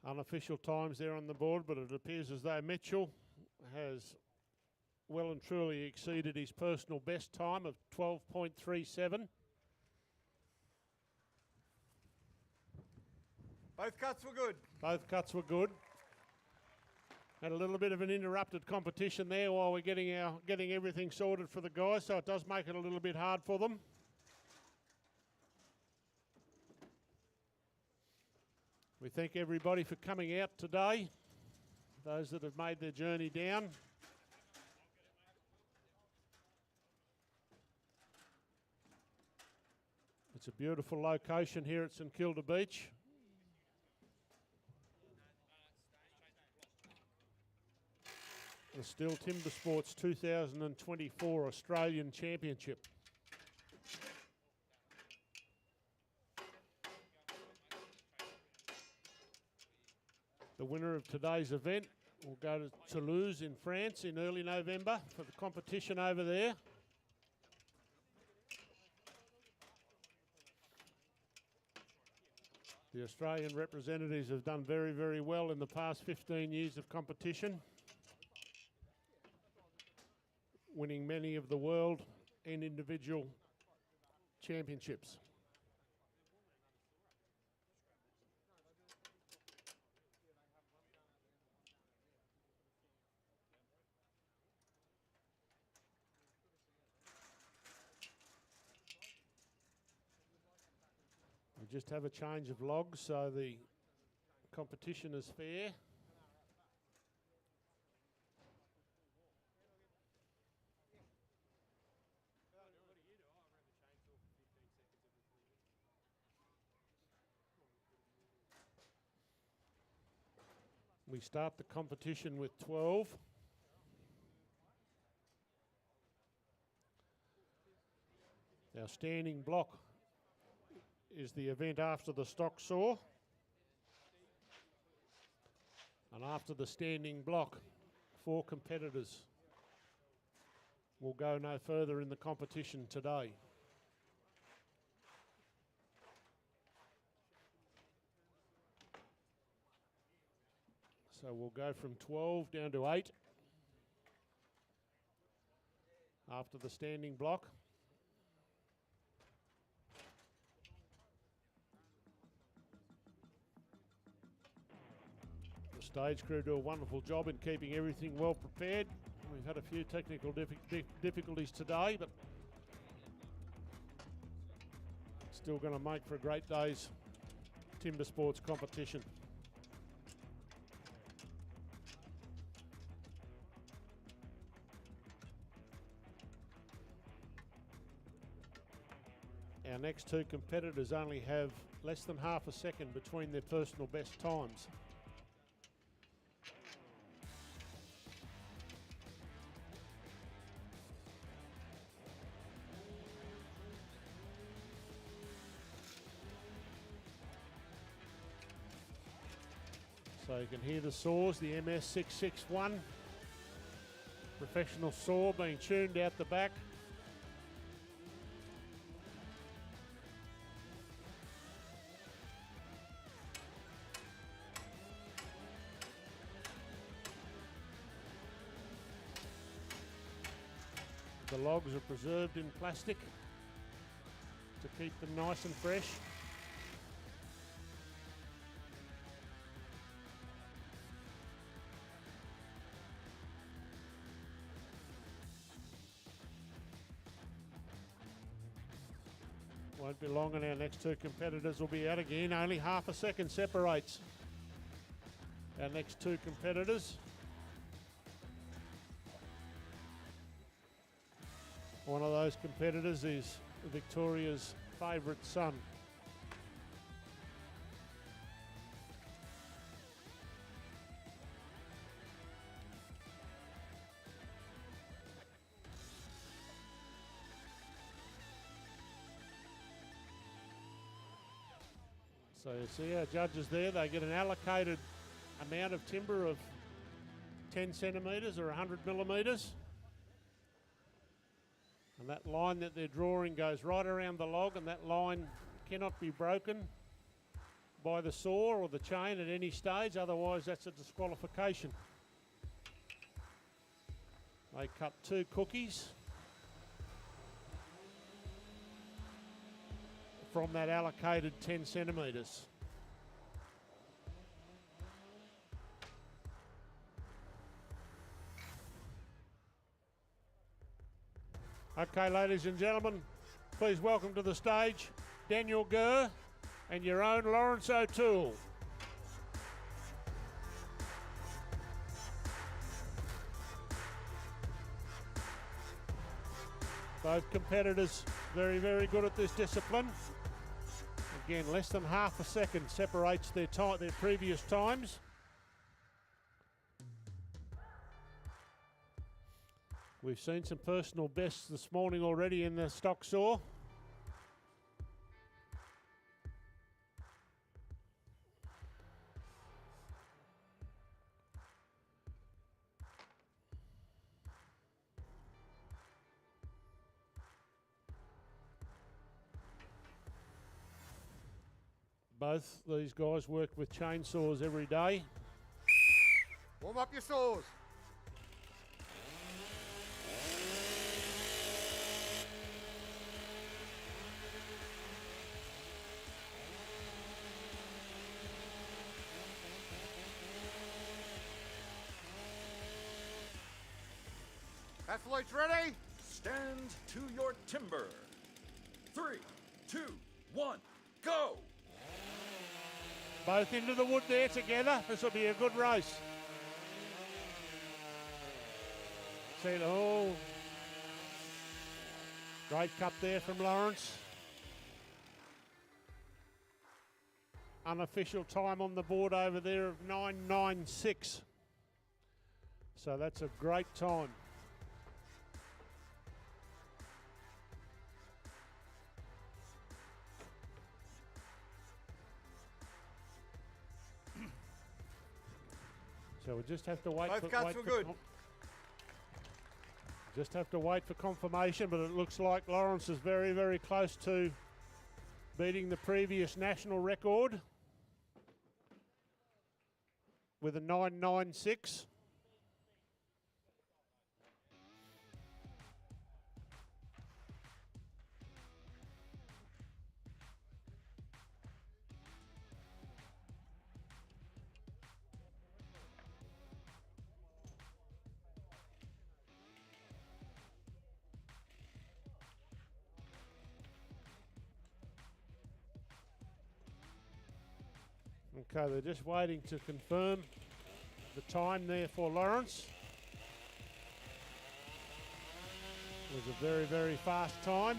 Unofficial times there on the board, but it appears as though Mitchell has well and truly exceeded his personal best time of 12.37. Both cuts were good. Both cuts were good. Had a little bit of an interrupted competition there while we're getting everything sorted for the guys, so it does make it a little bit hard for them. We thank everybody for coming out today, those that have made their journey down. It's a beautiful location here at St Kilda Beach. The STIHL Timbersports 2024 Australian Championship. The winner of today's event will go to Toulouse in France in early November for the competition over there. The Australian representatives have done very, very well in the past 15 years of competition, winning many of the world and individual championships. We just have a change of logs so the competition is fair. We start the competition with 12. Our standing block is the event after the stock saw. And after the standing block, 4 competitors will go no further in the competition today. So we'll go from 12 down to 8 after the standing block. The stage crew do a wonderful job in keeping everything well prepared. We've had a few technical difficulties today, but still going to make for a great day's timber sports competition. Our next two competitors only have less than half a second between their personal best times. So you can hear the saws, the MS661 professional saw being tuned out the back. The logs are preserved in plastic to keep them nice and fresh. Won't be long and our next two competitors will be out again. Only half a second separates our next two competitors. One of those competitors is Victoria's favourite son. So you see our judges there, they get an allocated amount of timber of 10 centimetres or 100 millimetres. And that line that they're drawing goes right around the log, and that line cannot be broken by the saw or the chain at any stage, otherwise that's a disqualification. They cut 2 cookies from that allocated 10 centimetres. Okay, ladies and gentlemen, please welcome to the stage Daniel Gurr and your own Lawrence O'Toole. Both competitors very, very good at this discipline. Again, less than half a second separates their previous times. We've seen some personal bests this morning already in the stock saw. Both these guys work with chainsaws every day. Warm up your saws. Athletes ready? Stand to your timber. 3, 2, 1, go! Both into the wood there together. This will be a good race. See it all. Great cut there from Lawrence. Unofficial time on the board over there of 9:96. So that's a great time. So we just have to wait. Both cuts were good. Just have to wait for confirmation, but it looks like Lawrence is very, very close to beating the previous national record. with a 9.96. Okay, they're just waiting to confirm the time there for Lawrence. It was a very, very fast time.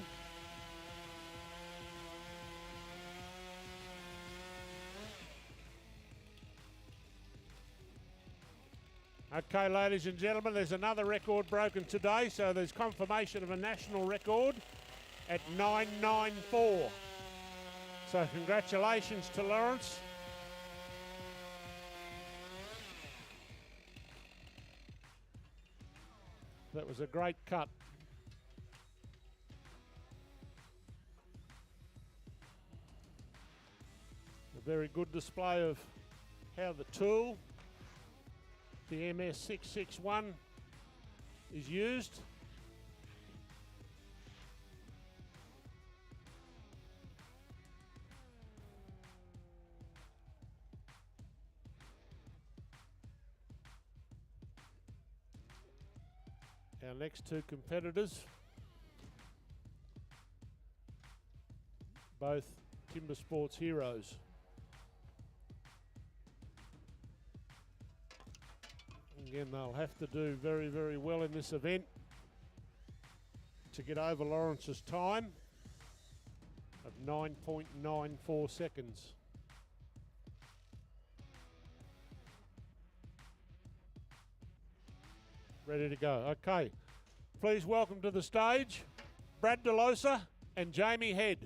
Okay, ladies and gentlemen, there's another record broken today, so there's confirmation of a national record at 9.94. So congratulations to Lawrence. That was a great cut. A very good display of how the tool, the MS661, is used. Our next two competitors, both Timber Sports heroes. Again, they'll have to do very, very well in this event to get over Lawrence's time of 9.94 seconds. Ready to go. Okay, please welcome to the stage Brad DeLosa and Jamie Head.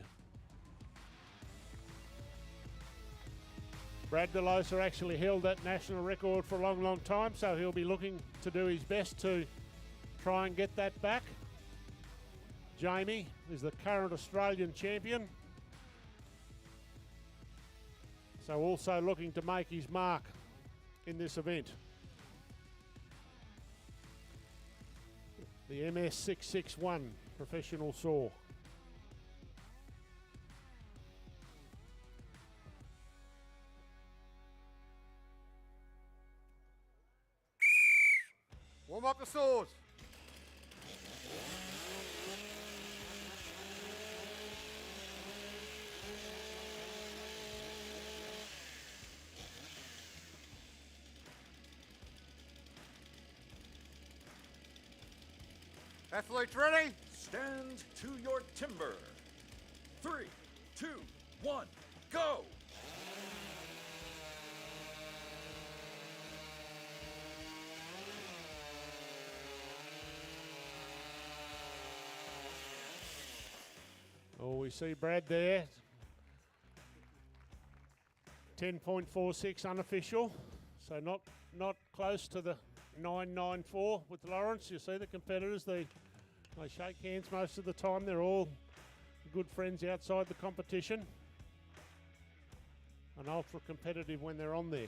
Brad DeLosa actually held that national record for a long, long time, so he'll be looking to do his best to try and get that back. Jamie is the current Australian champion, so also looking to make his mark in this event. The MS661 professional saw. Warm up the saws. Athletes ready? Stand to your timber. 3, 2, 1, go! Oh, we see Brad there. 10.46 unofficial, so not close to the 9.94 with Lawrence. You see the competitors, they shake hands most of the time. They're all good friends outside the competition and ultra competitive when they're on there.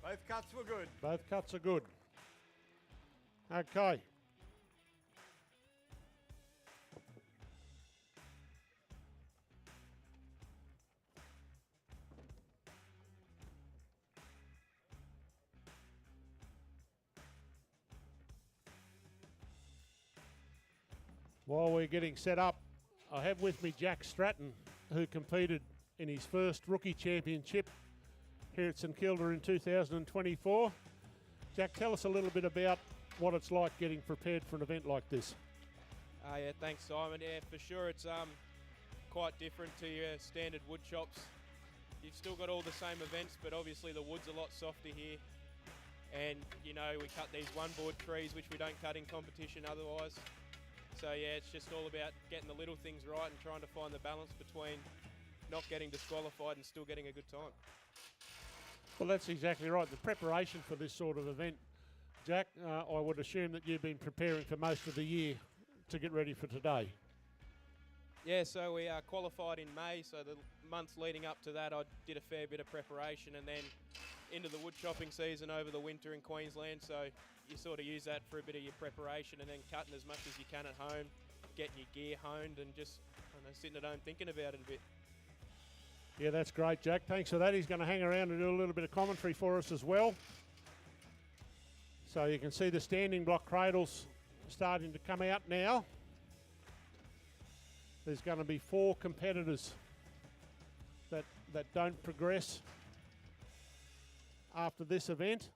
Both cuts were good. Both cuts are good. Okay. While we're getting set up, I have with me Jack Stratton, who competed in his first rookie championship here at St Kilda in 2024. Jack, tell us a little bit about what it's like getting prepared for an event like this. Yeah, thanks, Simon. Yeah, for sure, it's quite different to your standard wood shops. You've still got all the same events, but obviously the wood's a lot softer here. And, you know, we cut these one-board trees, which we don't cut in competition otherwise. So, yeah, it's just all about getting the little things right and trying to find the balance between not getting disqualified and still getting a good time. Well, that's exactly right. The preparation for this sort of event Jack, I would assume that you've been preparing for most of the year to get ready for today. Yeah, so we qualified in May, so the months leading up to that I did a fair bit of preparation, and then into the wood chopping season over the winter in Queensland, so you sort of use that for a bit of your preparation, and then cutting as much as you can at home, getting your gear honed, and just sitting at home thinking about it a bit. Yeah, that's great, Jack. Thanks for that. He's going to hang around and do a little bit of commentary for us as well. So you can see the standing block cradles starting to come out now. There's going to be 4 competitors that don't progress after this event.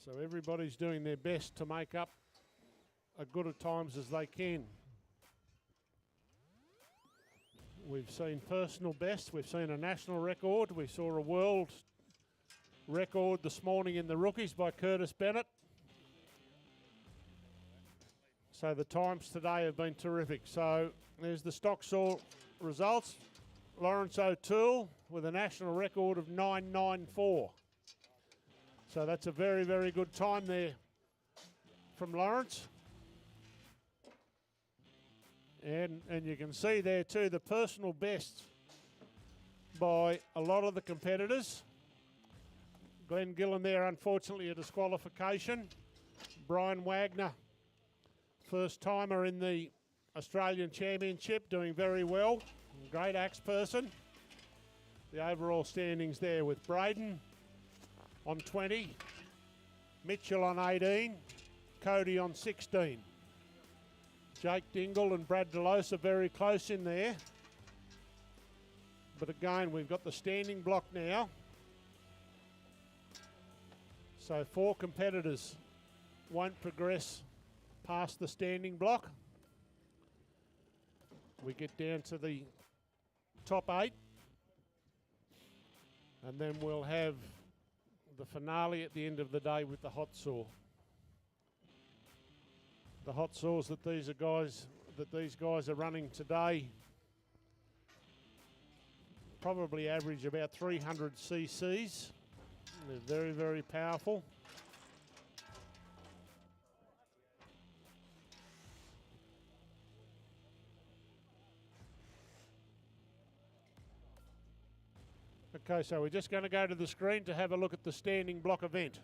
So everybody's doing their best to make up as good at times as they can. We've seen personal best, we've seen a national record, we saw a world record this morning in the rookies by Curtis Bennett. So the times today have been terrific. So there's the stock saw results. Lawrence O'Toole with a national record of 9.94. So that's a very, very good time there from Lawrence. And you can see there too the personal best by a lot of the competitors. Glenn Gillan there, unfortunately a disqualification. Brian Wagner, first timer in the Australian Championship, doing very well. Great axe person. The overall standings there with Braden on 20, Mitchell on 18, Cody on 16. Jake Dingle and Brad Delos are very close in there. But again, we've got the standing block now. So 4 competitors won't progress past the standing block. We get down to the top 8. And then we'll have the finale at the end of the day with the hot saw. The hot saws that these guys are running today probably average about 300 cc's. They're very, very powerful. Okay, so we're just going to go to the screen to have a look at the standing block event.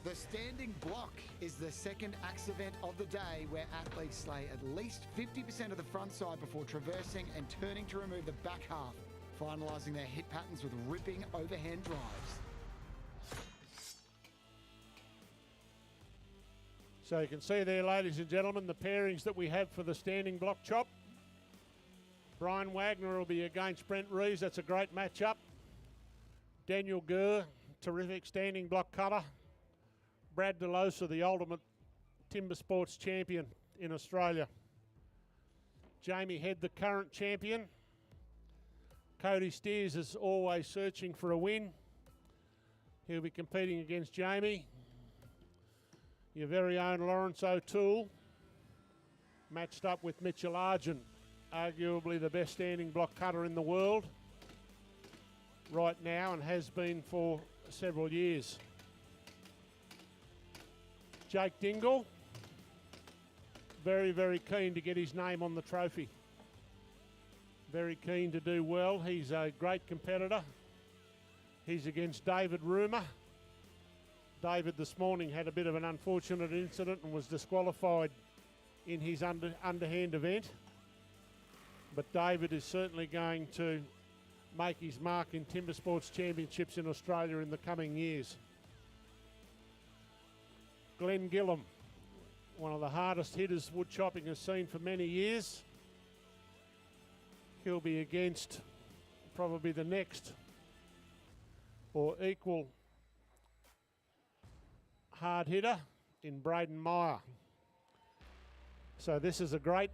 The standing block is the second axe event of the day where athletes slay at least 50% of the front side before traversing and turning to remove the back half, finalising their hit patterns with ripping overhand drives. So you can see there, ladies and gentlemen, the pairings that we have for the standing block chop. Brian Wagner will be against Brent Reeves. That's a great matchup. Daniel Gurr, terrific standing block cutter. Brad Delosa, the ultimate timber sports champion in Australia. Jamie Head, the current champion. Cody Steers is always searching for a win. He'll be competing against Jamie. Your very own Lawrence O'Toole, matched up with Mitchell Argent, arguably the best standing block cutter in the world right now and has been for several years. Jake Dingle, very, very keen to get his name on the trophy. Very keen to do well. He's a great competitor. He's against David Rumer. David this morning had a bit of an unfortunate incident and was disqualified in his underhand event. But David is certainly going to make his mark in Timber Sports Championships in Australia in the coming years. Glenn Gillam, one of the hardest hitters wood chopping has seen for many years. He'll be against probably the next or equal hard hitter in Braden Meyer. So this is a great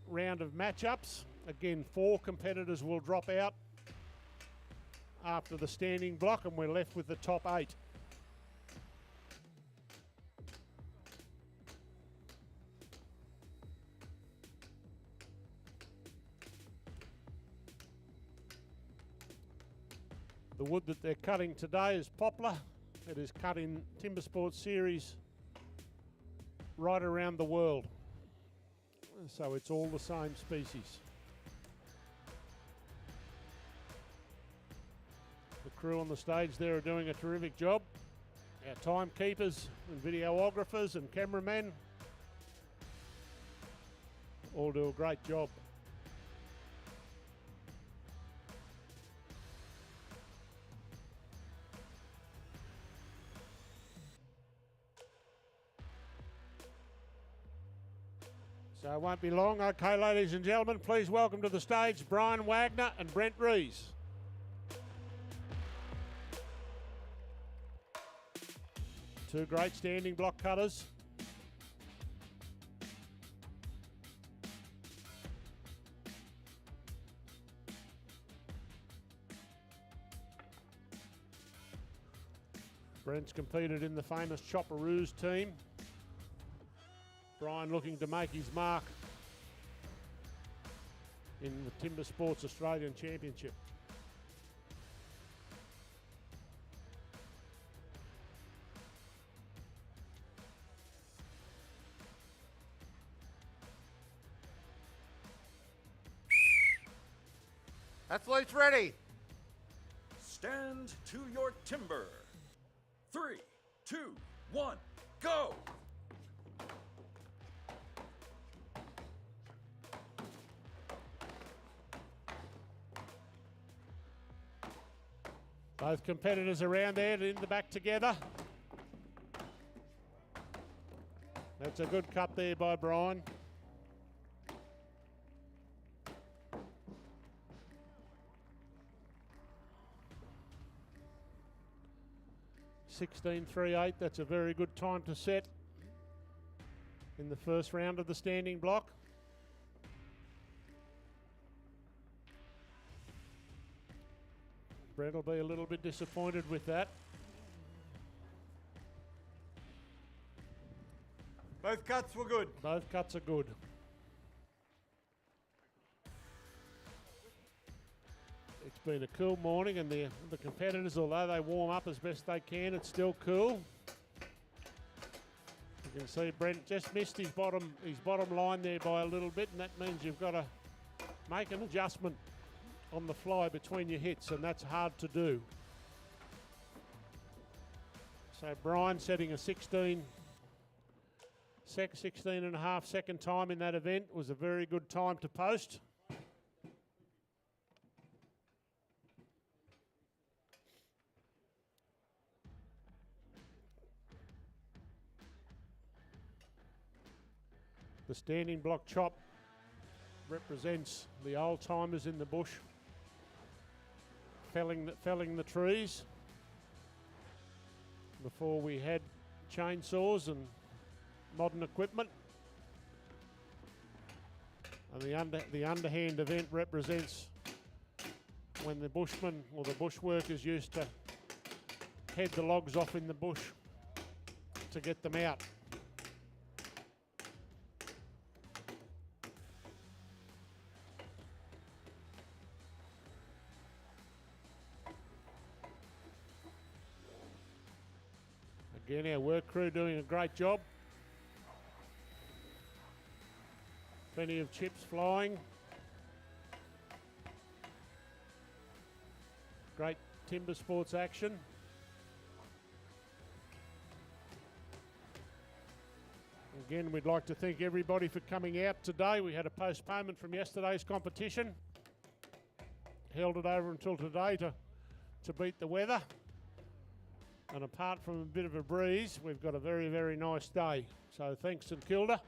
round of matchups. Again, 4 competitors will drop out after the standing block and we're left with the top 8. The wood that they're cutting today is poplar. It is cut in Timber Sports series right around the world. So it's all the same species. The crew on the stage there are doing a terrific job. Our timekeepers and videographers and cameramen all do a great job. So it won't be long. Okay, ladies and gentlemen, please welcome to the stage Brian Wagner and Brent Rees. Two great standing block cutters. Brent's competed in the famous Chopperoos team. Brian looking to make his mark in the Timber Sports Australian Championship. Athletes ready. Stand to your timber. 3, 2, 1, go! Both competitors around there in the back together. That's a good cut there by Brian. (16.38). That's a very good time to set in the first round of the standing block. Brett will be a little bit disappointed with that. Both cuts were good. Both cuts are good. It's been a cool morning, and the competitors, although they warm up as best they can, it's still cool. You can see Brent just missed his bottom line there by a little bit, and that means you've got to make an adjustment on the fly between your hits, and that's hard to do. So Brian setting a 16 and a half second time in that event was a very good time to post. The standing block chop represents the old timers in the bush felling the trees before we had chainsaws and modern equipment. And the underhand event represents when the bushmen or the bushworkers used to head the logs off in the bush to get them out. Again, our work crew doing a great job. Plenty of chips flying. Great Timber Sports action. Again, we'd like to thank everybody for coming out today. We had a postponement from yesterday's competition. Held it over until today to beat the weather. And apart from a bit of a breeze, we've got a very, very nice day. So thanks, St Kilda.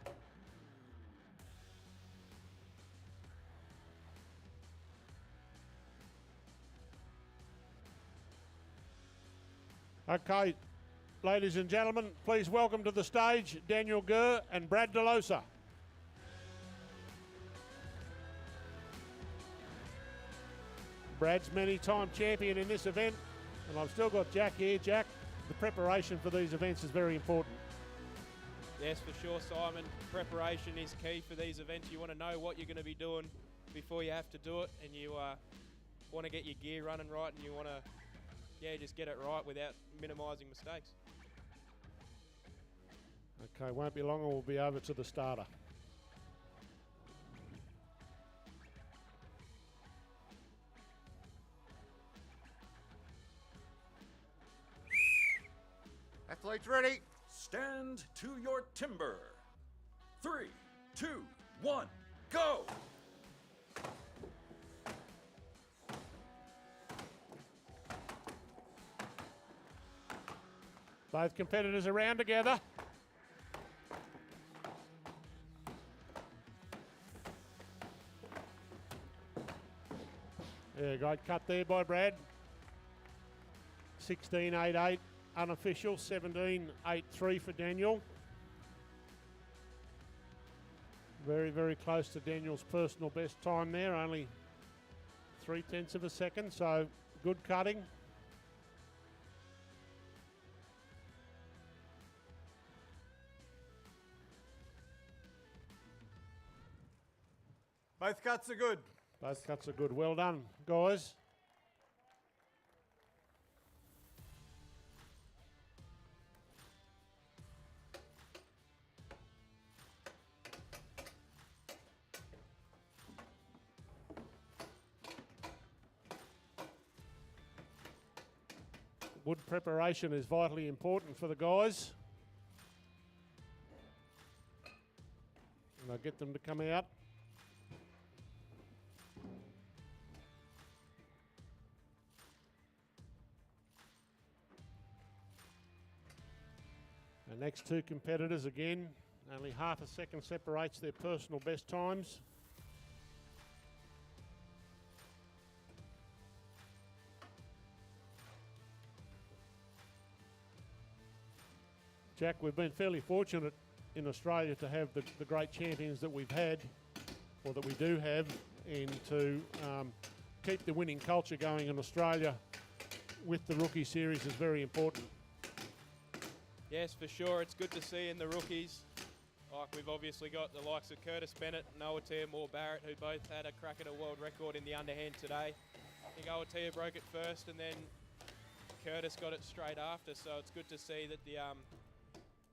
Okay, ladies and gentlemen, please welcome to the stage Daniel Gurr and Brad DeLosa. Brad's many-time champion in this event, and I've still got Jack here. Jack, the preparation for these events is very important. Yes, for sure, Simon. Preparation is key for these events. You want to know what you're going to be doing before you have to do it, and you want to get your gear running right, and you want to yeah, just get it right without minimising mistakes. Okay, won't be long and we'll be over to the starter. Athletes ready. Stand to your timber. 3, 2, 1, go! Both competitors around together. Yeah, great cut there by Brad. 16.88 unofficial, 17.83 for Daniel. Very, very close to Daniel's personal best time there, only 0.3 of a second, so good cutting. Both cuts are good. Both cuts are good. Well done, guys. Wood preparation is vitally important for the guys. And I'll get them to come out. The next two competitors, again, only half a second separates their personal best times. Jack, we've been fairly fortunate in Australia to have the great champions that we've had, or that we do have, and to keep the winning culture going in Australia with the rookie series is very important. Yes, for sure. It's good to see in the rookies. Like, we've obviously got the likes of Curtis Bennett and Awatea Moore-Barrett, who both had a crack at a world record in the underhand today. I think Awatea broke it first and then Curtis got it straight after, so it's good to see that the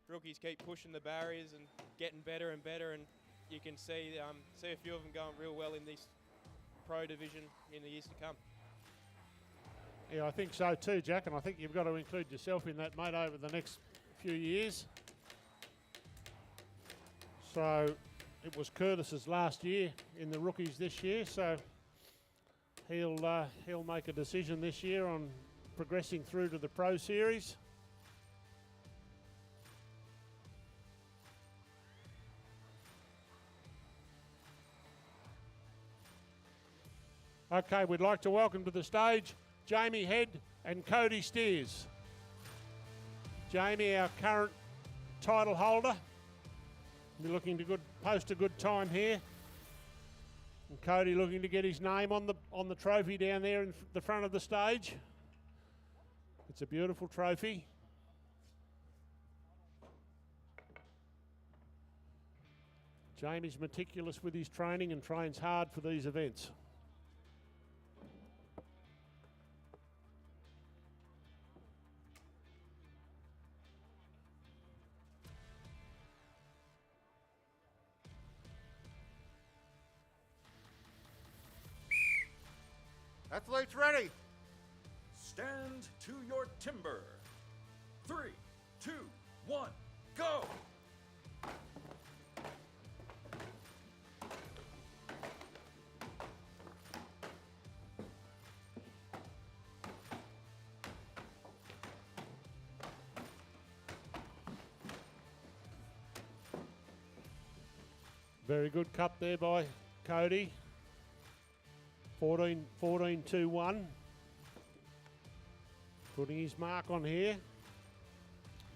rookies keep pushing the barriers and getting better and better, and you can see a few of them going real well in this pro division in the years to come. Yeah, I think so too, Jack, and I think you've got to include yourself in that, mate, over the next few years. So it was Curtis's last year in the rookies this year, so he'll make a decision this year on progressing through to the Pro Series. Okay, we'd like to welcome to the stage Jamie Head and Cody Steers. Jamie, our current title holder, we're looking to post a good time here. And Cody looking to get his name on the trophy down there in the front of the stage. It's a beautiful trophy. Jamie's meticulous with his training and trains hard for these events. Athletes ready. Stand to your timber. 3, 2, 1, go! Very good cut there by Cody. 14-2-1. Putting his mark on here.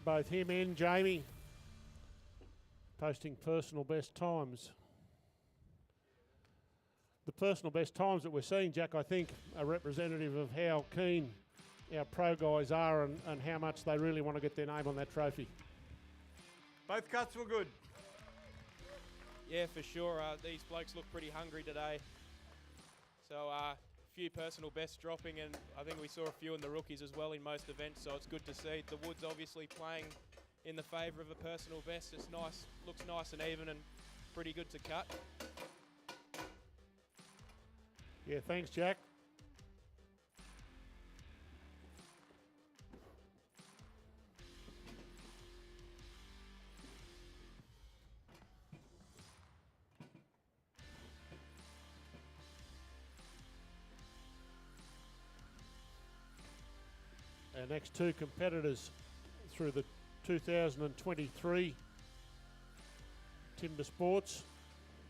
Both him and Jamie posting personal best times. The personal best times that we're seeing, Jack, I think are representative of how keen our pro guys are and how much they really want to get their name on that trophy. Both cuts were good. Yeah, for sure. These blokes look pretty hungry today. So few personal bests dropping, and I think we saw a few in the rookies as well in most events, so it's good to see. The Woods obviously playing in the favour of a personal best. It's nice, looks nice and even and pretty good to cut. Yeah, thanks, Jack. Our next two competitors through the 2023 Timber Sports.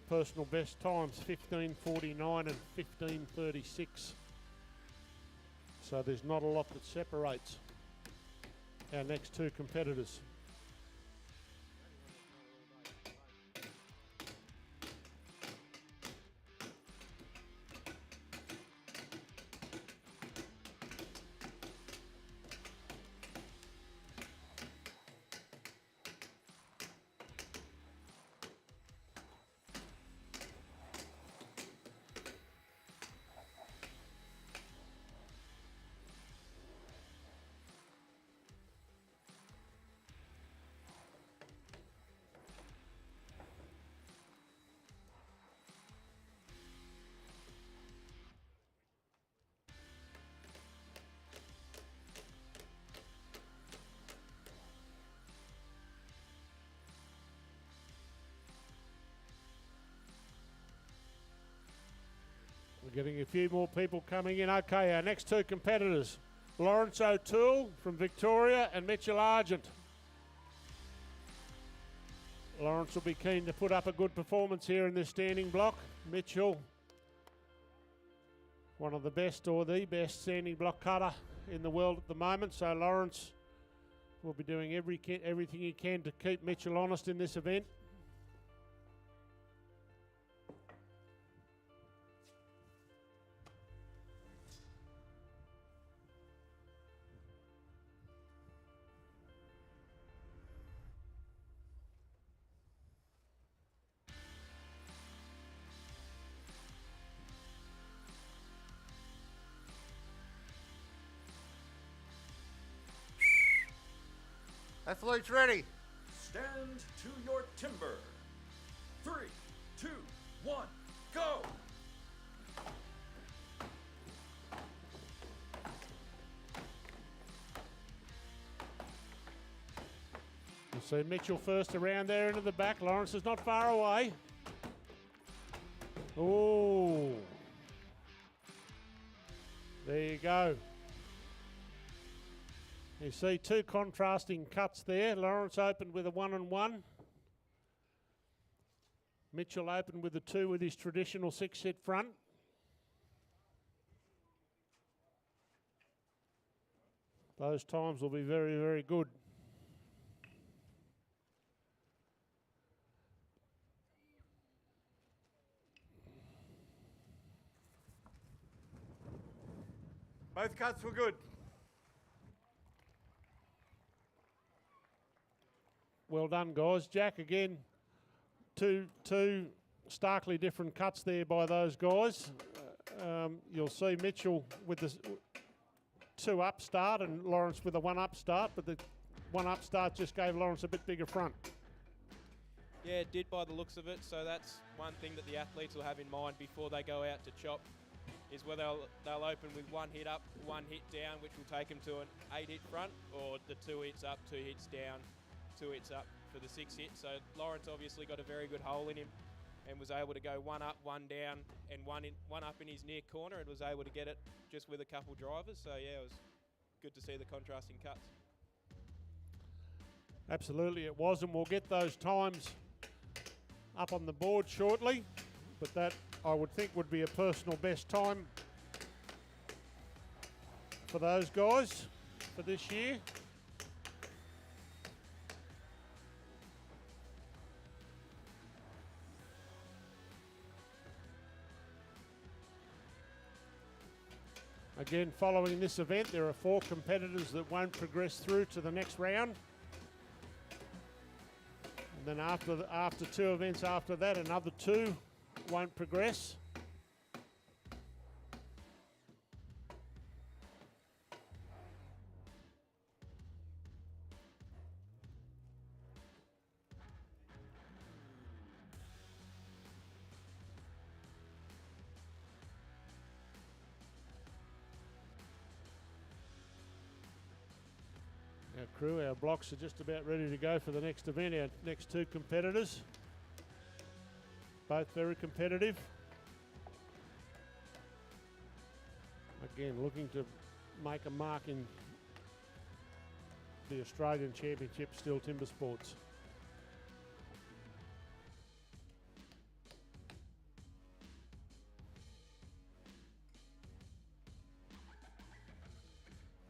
Personal best times 15:49 and 15:36. So there's not a lot that separates our next two competitors. We're getting a few more people coming in. Okay, our next two competitors, Lawrence O'Toole from Victoria and Mitchell Argent. Lawrence will be keen to put up a good performance here in this standing block. Mitchell, one of the best or the best standing block cutter in the world at the moment. So Lawrence will be doing everything he can to keep Mitchell honest in this event. Athletes ready. Stand to your timber. 3, 2, 1, go! You'll see Mitchell first around there into the back. Lawrence is not far away. Oh. There you go. You see two contrasting cuts there. Lawrence opened with a 1 and 1. Mitchell opened with a 2 with his traditional 6-hit front. Those times will be very, very good. Both cuts were good. Well done, guys. Jack, again, two starkly different cuts there by those guys. You'll see Mitchell with the 2 up start and Lawrence with a 1 up start, but the 1 up start just gave Lawrence a bit bigger front. Yeah, it did by the looks of it, so that's one thing that the athletes will have in mind before they go out to chop, is whether they'll open with 1 hit up, 1 hit down, which will take them to an 8-hit front, or the 2 hits up, 2 hits down, 2 hits up for the 6 hit. So Lawrence obviously got a very good hole in him and was able to go 1 up, 1 down, and 1 up in his near corner, and was able to get it just with a couple drivers. So yeah, it was good to see the contrasting cuts. Absolutely it was, and we'll get those times up on the board shortly, but that I would think would be a personal best time for those guys for this year. Again, following this event, there are 4 competitors that won't progress through to the next round. And then after 2 events after that, another 2 won't progress. Our crew, our blocks are just about ready to go for the next event. Our next two competitors, both very competitive. Again, looking to make a mark in the Australian Championship Stihl Timber Sports.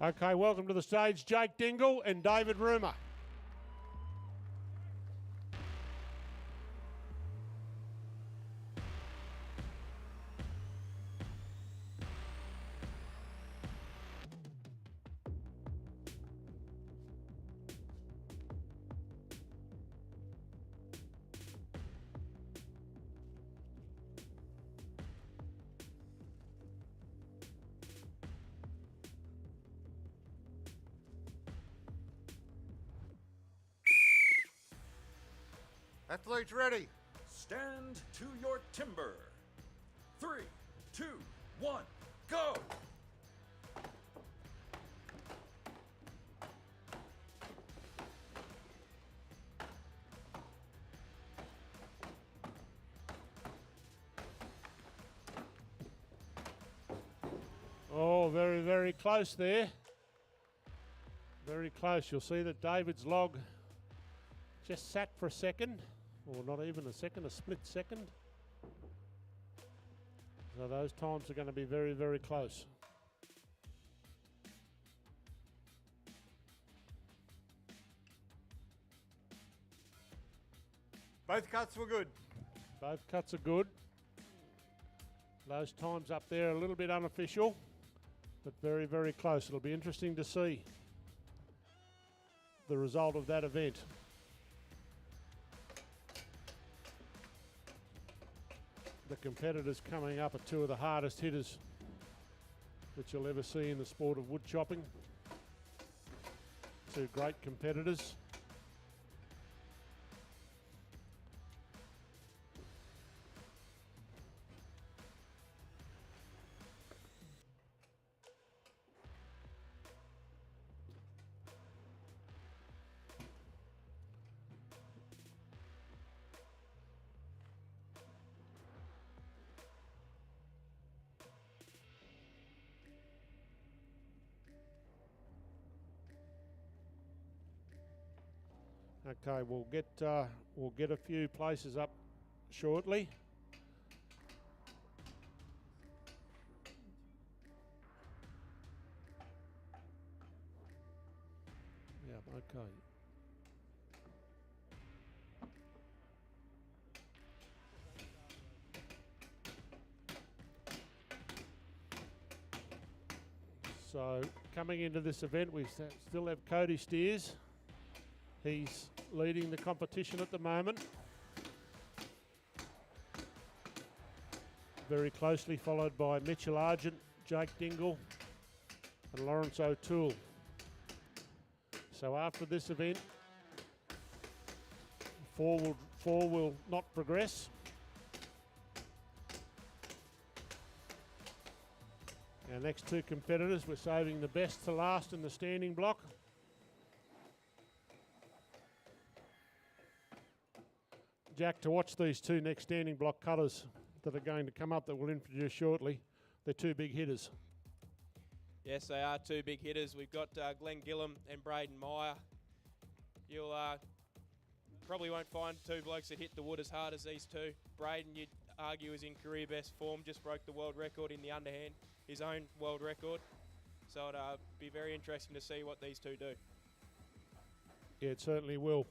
Okay, welcome to the stage, Jake Dingle and David Rumer. Athletes ready. Stand to your timber. 3, 2, 1, go! Oh, very, very close there. Very close. You'll see that David's log just sat for a second, or not even a second, a split second. So those times are going to be very, very close. Both cuts were good. Both cuts are good. Those times up there are a little bit unofficial, but very, very close. It'll be interesting to see the result of that event. The competitors coming up are two of the hardest hitters that you'll ever see in the sport of wood chopping. Two great competitors. Okay, we'll get a few places up shortly. Yeah, okay. So coming into this event, we still have Cody Steers. He's leading the competition at the moment. Very closely followed by Mitchell Argent, Jake Dingle and Lawrence O'Toole. So after this event, four will not progress. Our next two competitors, we're saving the best to last in the standing block. Jack, to watch these two next standing block cutters that are going to come up that we'll introduce shortly. They're two big hitters. Yes, they are two big hitters. We've got Glenn Gillum and Braden Meyer. You'll probably won't find two blokes that hit the wood as hard as these two. Braden, you'd argue, is in career best form, just broke the world record in the underhand, his own world record. So it'll be very interesting to see what these two do. Yeah, it certainly will.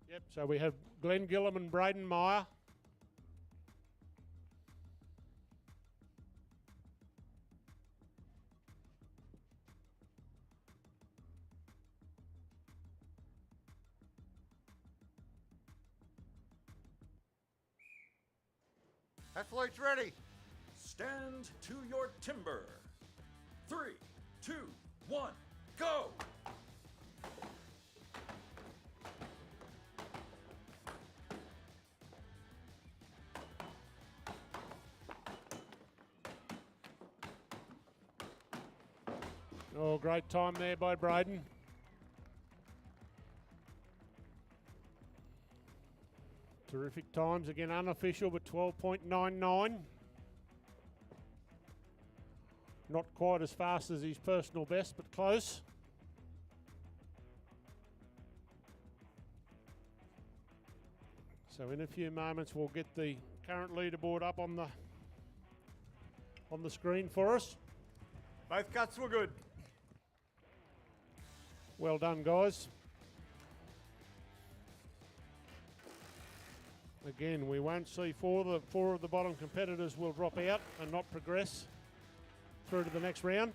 Yep, so we have Glenn Gillum and Braden Meyer. Athletes ready. Stand to your timber. 3, 2, 1, go! Oh, great time there by Braden. Terrific times, again unofficial, but 12.99. Not quite as fast as his personal best, but close. So in a few moments we'll get the current leaderboard up on the screen for us. Both cuts were good. Well done, guys. Again, we won't see four of the bottom competitors will drop out and not progress through to the next round.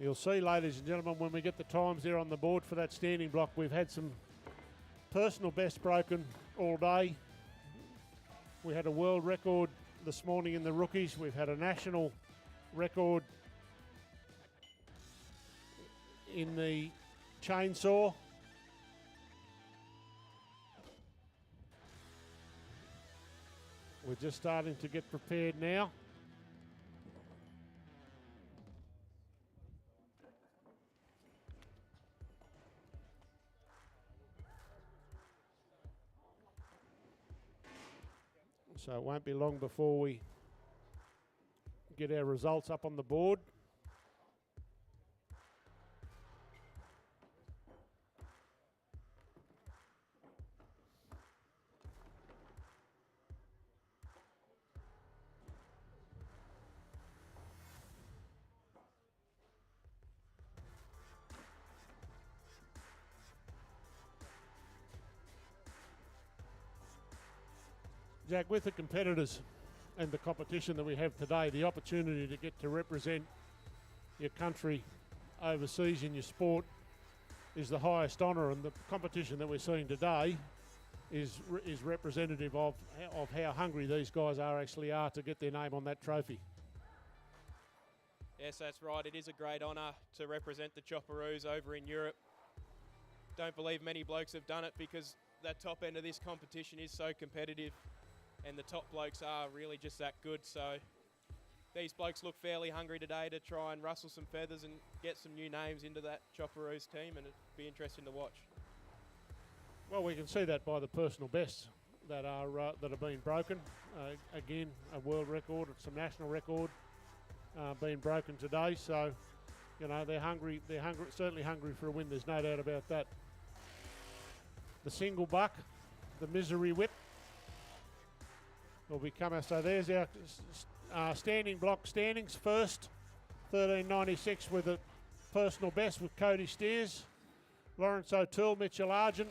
You'll see, ladies and gentlemen, when we get the times there on the board for that standing block, we've had some personal best broken all day. We had a world record this morning in the rookies. We've had a national record in the chainsaw. We're just starting to get prepared now. So it won't be long before we get our results up on the board. Jack, with the competitors and the competition that we have today, the opportunity to get to represent your country overseas in your sport is the highest honour, and the competition that we're seeing today is representative of how hungry these guys actually are to get their name on that trophy. Yes, that's right. It is a great honour to represent the Chopperoos over in Europe. Don't believe many blokes have done it because that top end of this competition is so competitive. And the top blokes are really just that good. So these blokes look fairly hungry today to try and rustle some feathers and get some new names into that Chopperoos team, and it'd be interesting to watch. Well, we can see that by the personal bests that have been broken. Again, a world record, some national record being broken today. So, you know, they're hungry. They're hungry, certainly hungry for a win. There's no doubt about that. The single buck, the misery whip, will be coming. So there's our standing block standings. First, 13.96 with a personal best with Cody Steers, Lawrence O'Toole, Mitchell Argent.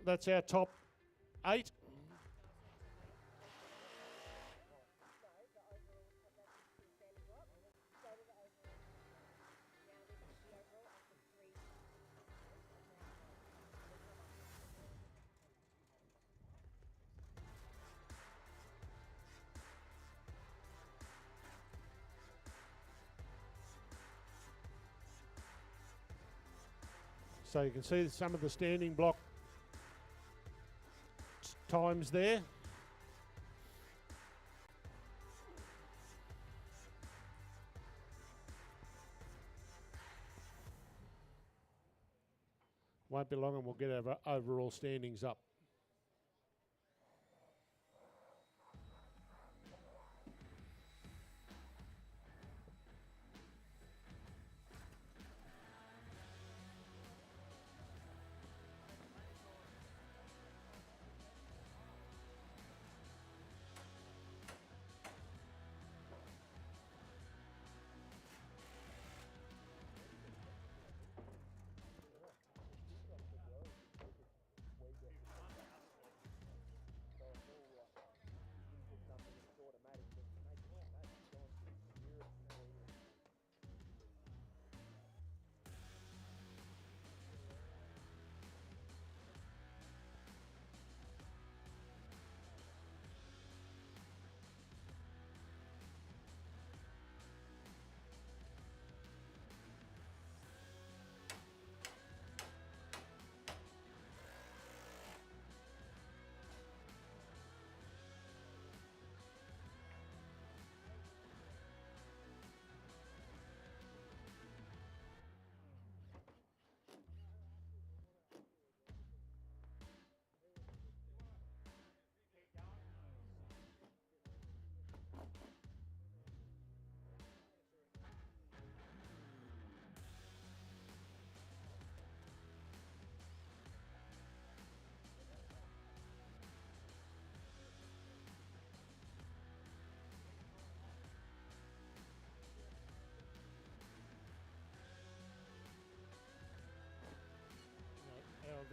That's our top 8. So you can see some of the standing block times there. Won't be long and we'll get our overall standings up.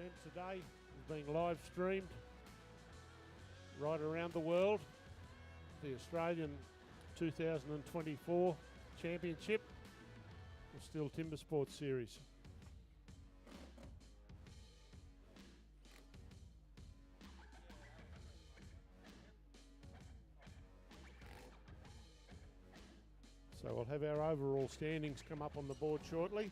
event today is being live streamed right around the world. The Australian 2024 Championship of STIHL Timbersports Series. So we'll have our overall standings come up on the board shortly.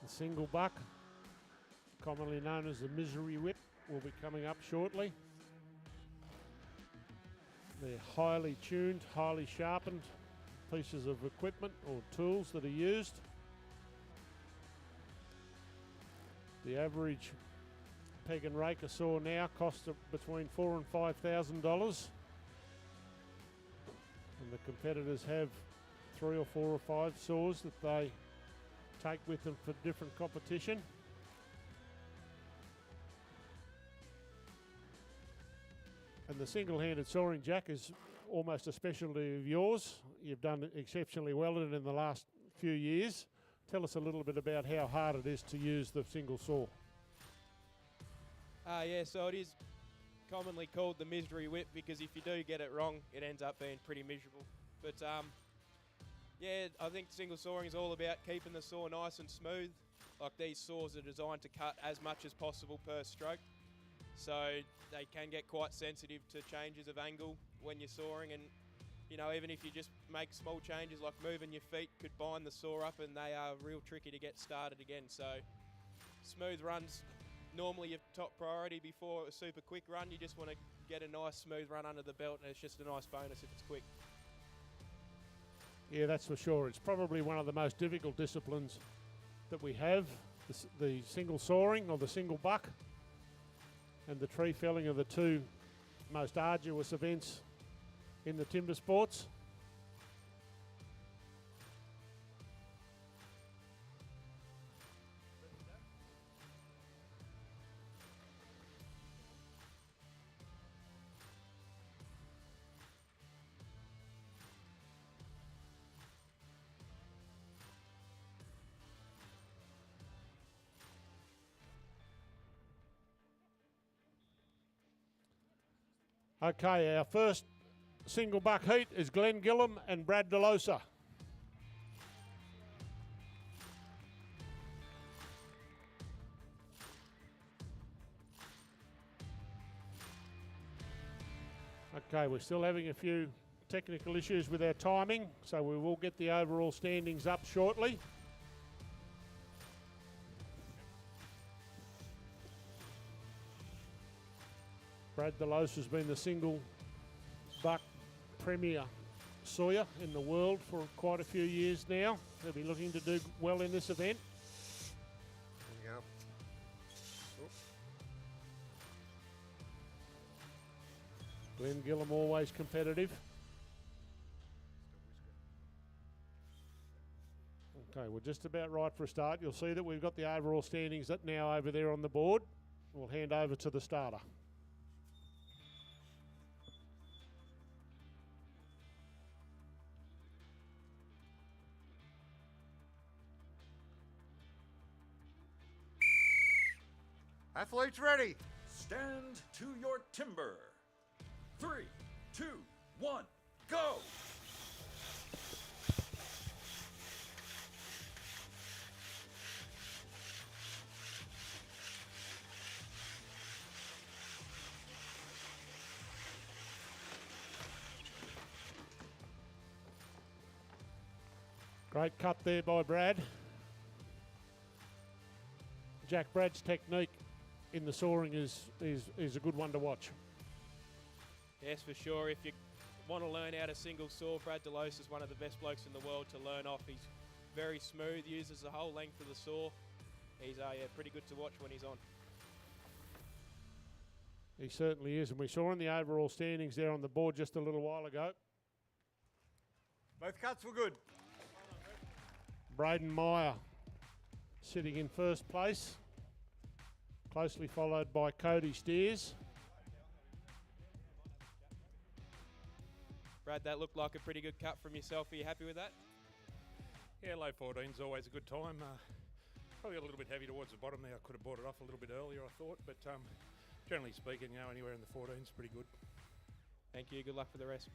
The single buck, commonly known as the misery whip, will be coming up shortly. They're highly tuned, highly sharpened pieces of equipment or tools that are used. The average peg and raker saw now costs between $4,000 and $5,000, and the competitors have 3 or 4 or 5 saws that they take with them for different competition. And the single-handed sawing jack is almost a specialty of yours. You've done exceptionally well in it in the last few years. Tell us a little bit about how hard it is to use the single saw. Yeah, so it is commonly called the misery whip because if you do get it wrong, it ends up being pretty miserable. But yeah, I think single sawing is all about keeping the saw nice and smooth. Like these saws are designed to cut as much as possible per stroke. So they can get quite sensitive to changes of angle when you're sawing, and you know, even if you just make small changes like moving your feet could bind the saw up, and they are real tricky to get started again. So smooth runs normally your top priority before a super quick run. You just want to get a nice smooth run under the belt, and it's just a nice bonus if it's quick. Yeah, that's for sure. It's probably one of the most difficult disciplines that we have, the single sawing or the single buck. And the tree felling are the two most arduous events in the timber sports. Okay, our first single buck heat is Glenn Gillum and Brad DeLosa. Okay, we're still having a few technical issues with our timing, so we will get the overall standings up shortly. Brad DeLosa has been the single buck premier sawyer in the world for quite a few years now. He'll be looking to do well in this event. There you go. Glenn Gillum always competitive. Okay, we're just about right for a start. You'll see that we've got the overall standings now over there on the board. We'll hand over to the starter. Athletes ready. Stand to your timber. 3, 2, 1, go! Great cut there by Brad. Jack Brad's technique in the sawing is a good one to watch. Yes, for sure. If you want to learn how to single saw, Brad DeLosa is one of the best blokes in the world to learn off. He's very smooth, uses the whole length of the saw. He's yeah, pretty good to watch when he's on. He certainly is, and we saw in the overall standings there on the board just a little while ago Both cuts were good. Braden Meyer sitting in first place, closely followed by Cody Steers. Brad, that looked like a pretty good cut from yourself. Are you happy with that? Yeah, low 14's always a good time. Probably a little bit heavy towards the bottom there. I could have brought it off a little bit earlier, I thought, but generally speaking, anywhere in the 14's pretty good. Thank you. Good luck for the rest.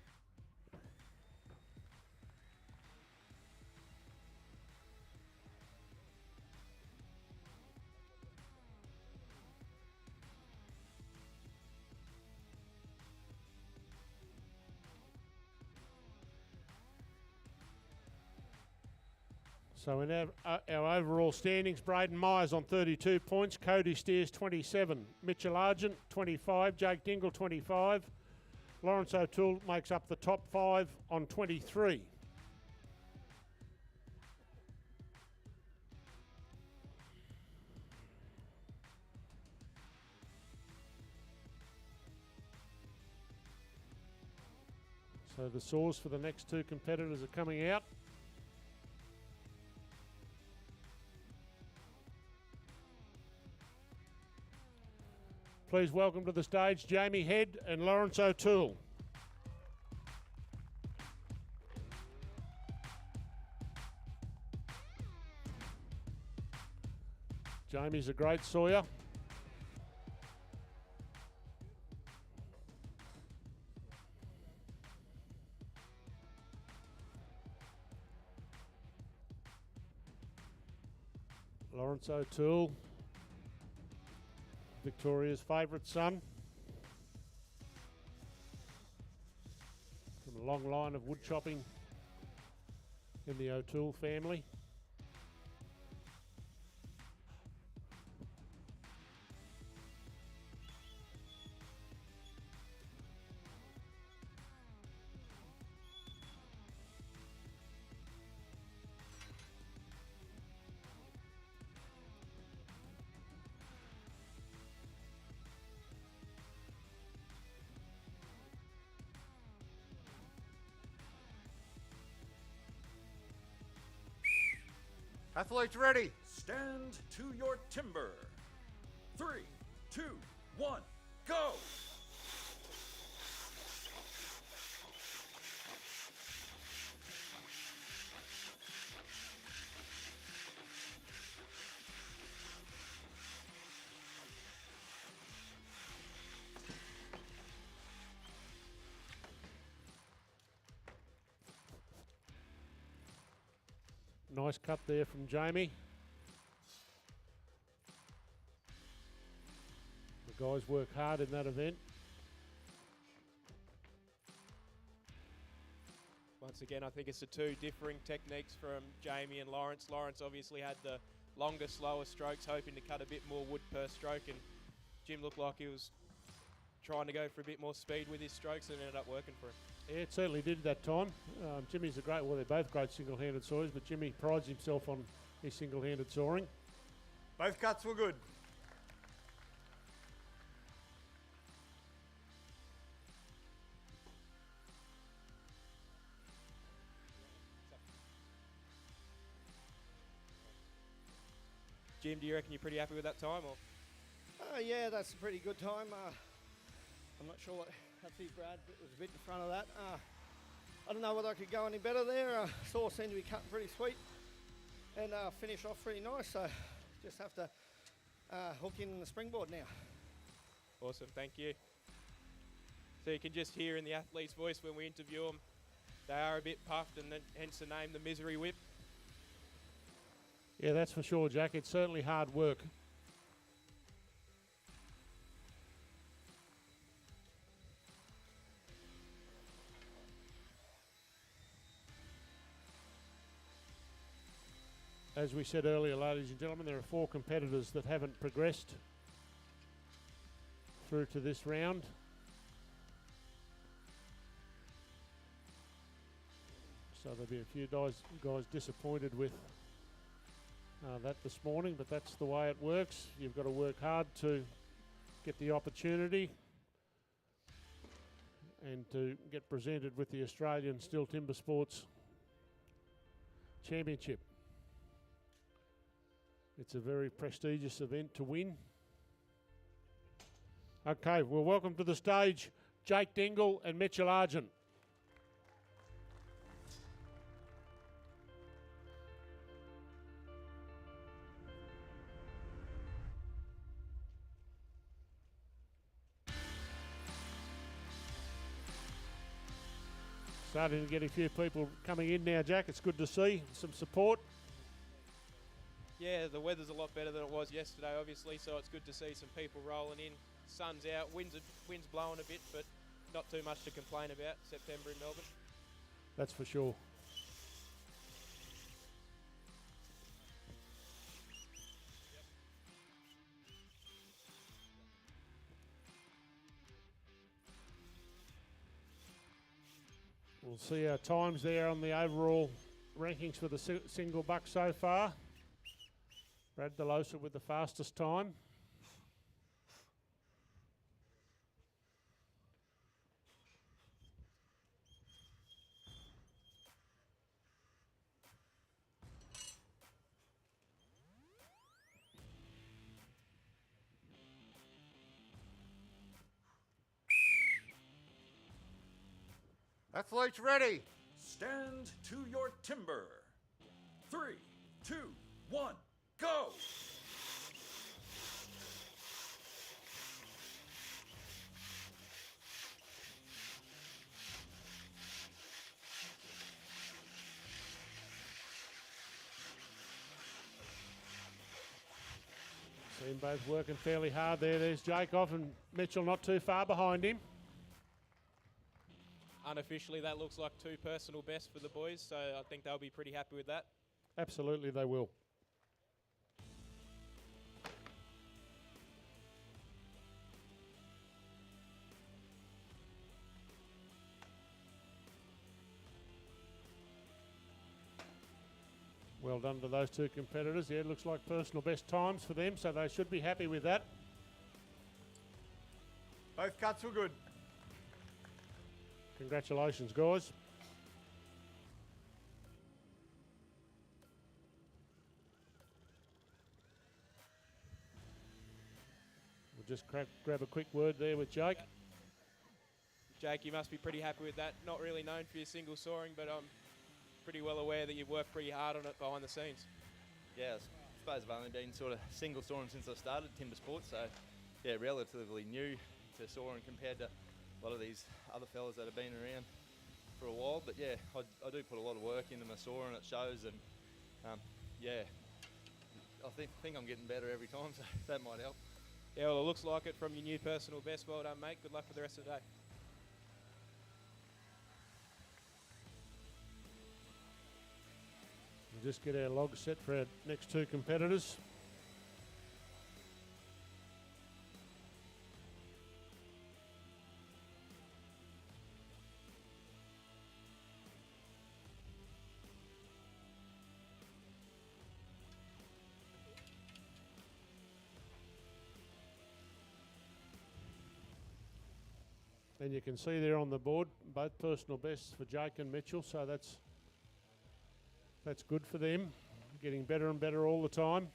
So in our overall standings, Braden Myers on 32 points, Cody Steers 27, Mitchell Argent 25, Jake Dingle 25, Lawrence O'Toole makes up the top 5 on 23. So the saws for the next two competitors are coming out. Please welcome to the stage Jamie Head and Lawrence O'Toole. Jamie's a great sawyer. Lawrence O'Toole, Victoria's favourite son, from a long line of wood chopping in the O'Toole family. Athletes ready. Stand to your timber. 3, 2, 1, go! Nice cut there from Jamie. The guys work hard in that event. Once again, I think it's the two differing techniques from Jamie and Lawrence. Lawrence obviously had the longer, slower strokes, hoping to cut a bit more wood per stroke, and Jim looked like he was trying to go for a bit more speed with his strokes, and it ended up working for him. Yeah, it certainly did that time. Jimmy's a great, well, they're both great single-handed sawyers, but Jimmy prides himself on his single-handed sawing. Both cuts were good. Jim, do you reckon you're pretty happy with that time? Or? Yeah, that's a pretty good time. I'm not sure what happened, Brad. It was a bit in front of that. I don't know whether I could go any better there. Saw seemed to be cutting pretty sweet and finish off pretty nice. So just have to hook in the springboard now. Awesome, thank you. So you can just hear in the athlete's voice when we interview them, they are a bit puffed, and then hence the name, the Misery Whip. Yeah, that's for sure, Jack. It's certainly hard work. As we said earlier, ladies and gentlemen, there are 4 competitors that haven't progressed through to this round. So there'll be a few guys disappointed with that this morning, but that's the way it works. You've got to work hard to get the opportunity and to get presented with the Australian STIHL Timbersports Championship. It's a very prestigious event to win. Okay, well, welcome to the stage, Jake Dingle and Mitchell Argent. Starting to get a few people coming in now, Jack. It's good to see some support. Yeah, the weather's a lot better than it was yesterday, obviously, so it's good to see some people rolling in. Sun's out, wind's blowing a bit, but not too much to complain about. September in Melbourne. That's for sure. We'll see our times there on the overall rankings for the single buck so far. Brad DeLosa with the fastest time. Athletes ready. Stand to your timber. 3, 2, 1, go! See them both working fairly hard there. There's Jake off and Mitchell not too far behind him. Unofficially, that looks like 2 personal bests for the boys, so I think they'll be pretty happy with that. Absolutely, they will. Well done to those 2 competitors. Yeah, it looks like personal best times for them, so they should be happy with that. Both cuts were good. Congratulations, guys. We'll just grab a quick word there with Jake. Jake, you must be pretty happy with that. Not really known for your single soaring, but I'm pretty well aware that you've worked pretty hard on it behind the scenes. Yeah, I suppose I've only been sort of single soaring since I started timber sports, so yeah, relatively new to soaring compared to a lot of these other fellas that have been around for a while. But yeah, I do put a lot of work into my soaring, it shows, and yeah, I think I'm getting better every time, so that might help. Yeah, well, it looks like it from your new personal best. Well done, mate. Good luck for the rest of the day. We'll just get our log set for our next 2 competitors. And you can see there on the board both personal bests for Jake and Mitchell, so that's good for them, getting better and better all the time.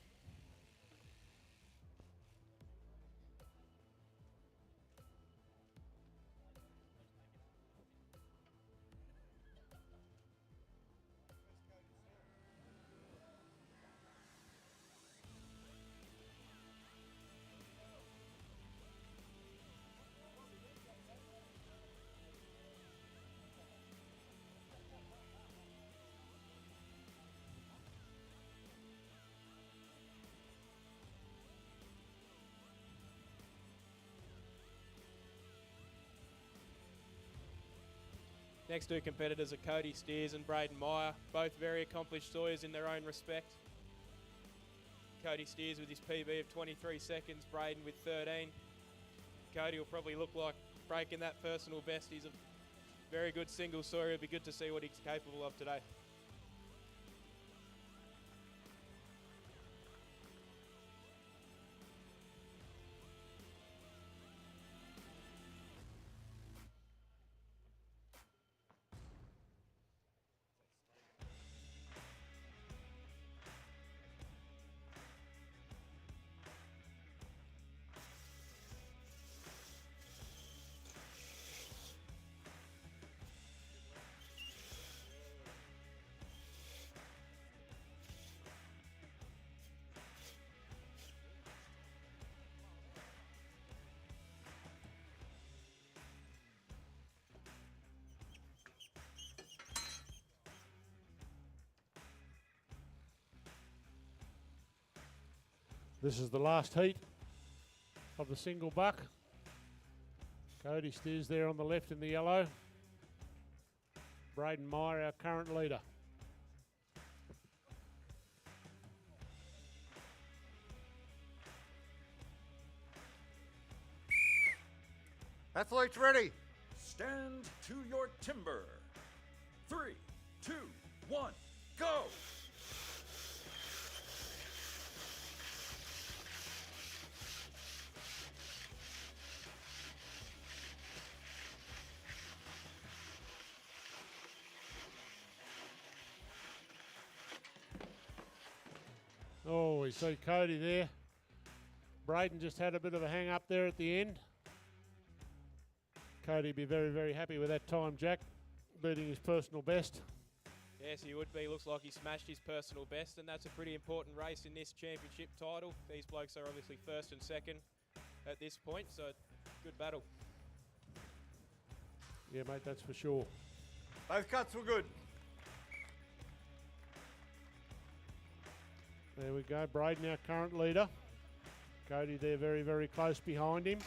Next 2 competitors are Cody Steers and Braden Meyer, both very accomplished sawyers in their own respect. Cody Steers with his PB of 23 seconds, Braden with 13. Cody will probably look like breaking that personal best. He's a very good single sawyer. It'll be good to see what he's capable of today. This is the last heat of the single buck. Cody steers there on the left in the yellow. Braden Meyer, our current leader. Athletes ready. Stand to your timber. 3, 2, 1, go! Oh, we see Cody there. Braden just had a bit of a hang up there at the end. Cody be very, very happy with that time, Jack, beating his personal best. Yes, he would be. Looks like he smashed his personal best, and that's a pretty important race in this championship title. These blokes are obviously first and second at this point, so good battle. Yeah, mate, that's for sure. Both cuts were good. There we go, Braden, our current leader. Cody there very, very close behind him.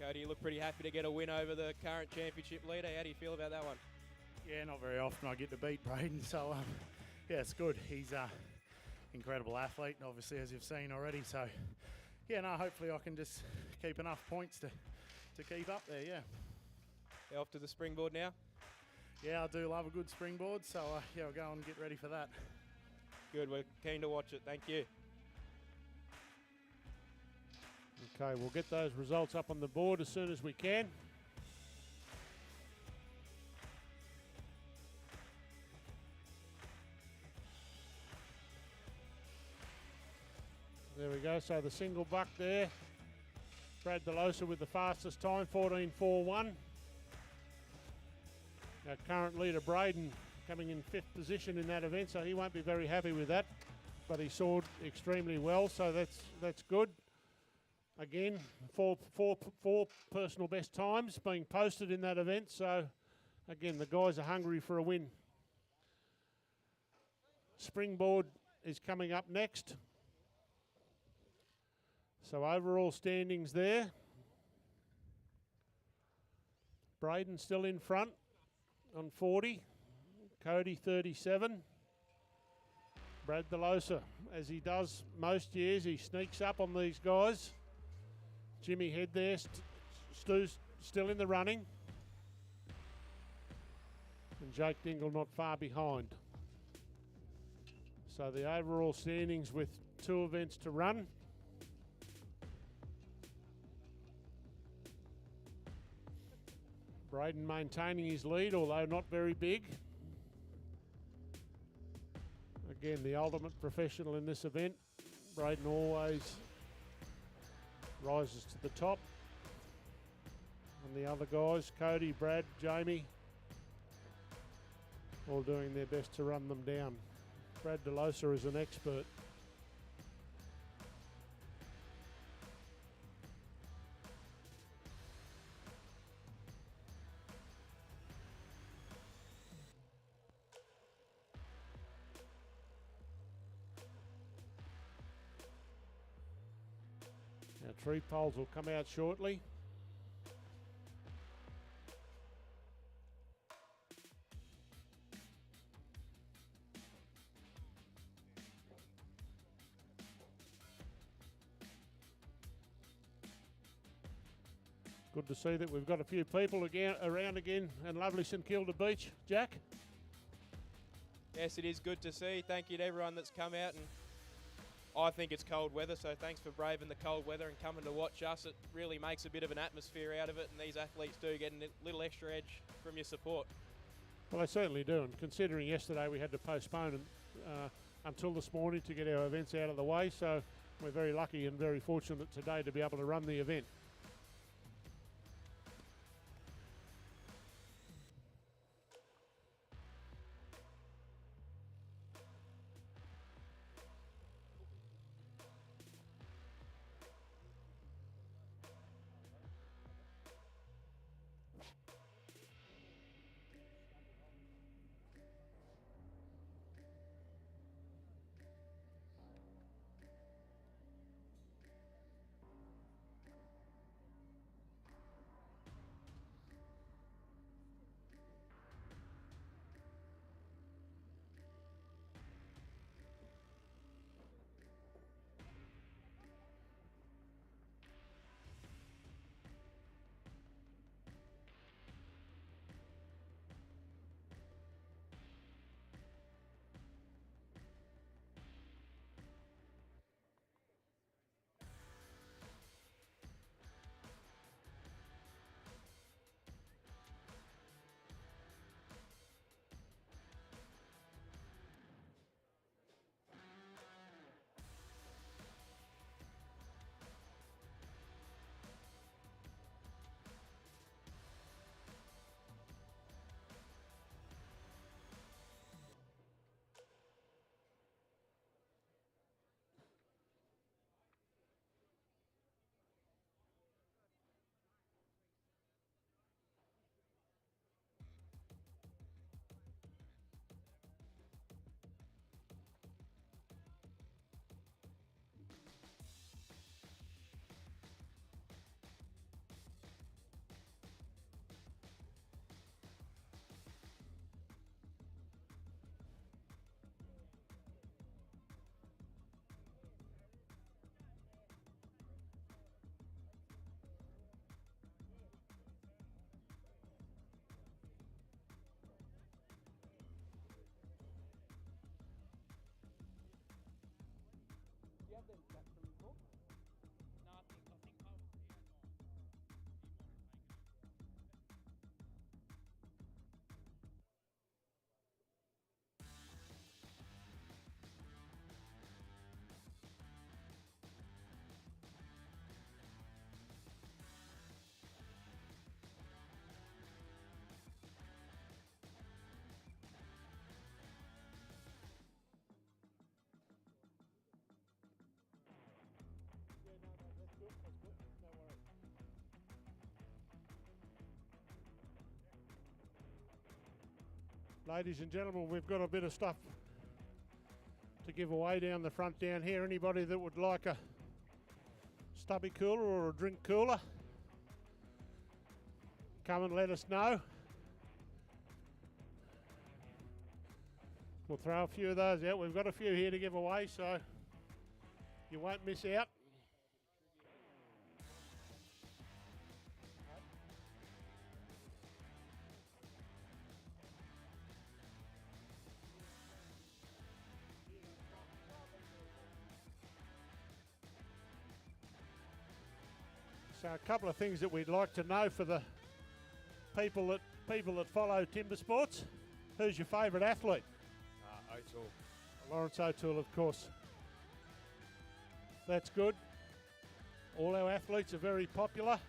Cody, you look pretty happy to get a win over the current championship leader. How do you feel about that one? Yeah, not very often I get to beat Braden, so yeah, it's good. He's an incredible athlete, obviously, as you've seen already. So yeah, no, hopefully I can just keep enough points to keep up there, yeah. You off to the Springboard now? Yeah, I do love a good springboard, so yeah, we'll go and get ready for that. Good, we're keen to watch it. Thank you. Okay, we'll get those results up on the board as soon as we can. There we go, so the single buck there. Brad DeLosa with the fastest time, 14.41. Our current leader, Braden, coming in 5th position in that event, so he won't be very happy with that. But he soared extremely well, so that's good. Again, four personal best times being posted in that event, so again, the guys are hungry for a win. Springboard is coming up next. So overall standings there. Braden still in front on 40. Cody 37. Brad DeLosa, as he does most years, he sneaks up on these guys. Jimmy Head there, Stu's still in the running. And Jake Dingle not far behind. So the overall standings with 2 events to run. Braden maintaining his lead, although not very big. Again, the ultimate professional in this event. Braden always rises to the top. And the other guys, Cody, Brad, Jamie, all doing their best to run them down. Brad DeLosa is an expert. Our tree poles will come out shortly. Good to see that we've got a few people around again in lovely St Kilda Beach. Jack? Yes, it is good to see. Thank you to everyone that's come out, and I think it's cold weather, so thanks for braving the cold weather and coming to watch us. It really makes a bit of an atmosphere out of it, and these athletes do get a little extra edge from your support. Well, they certainly do, and considering yesterday we had to postpone until this morning to get our events out of the way, so we're very lucky and very fortunate today to be able to run the event. Ladies and gentlemen, we've got a bit of stuff to give away down the front down here. Anybody that would like a stubby cooler or a drink cooler, come and let us know. We'll throw a few of those out. We've got a few here to give away, so you won't miss out. So a couple of things that we'd like to know for the people that follow timber sports. Who's your favourite athlete? O'Toole. Lawrence O'Toole, of course. That's good. All our athletes are very popular.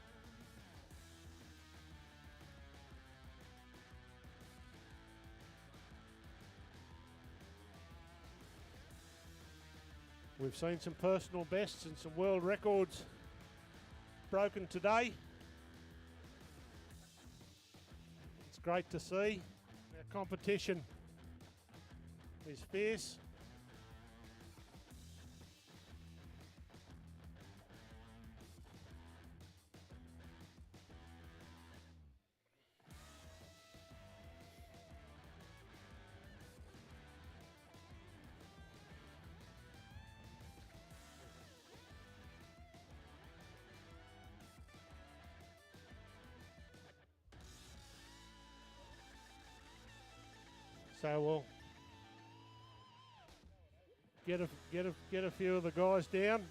We've seen some personal bests and some world records broken today. It's great to see. Our competition is fierce. So we'll get a few of the guys down.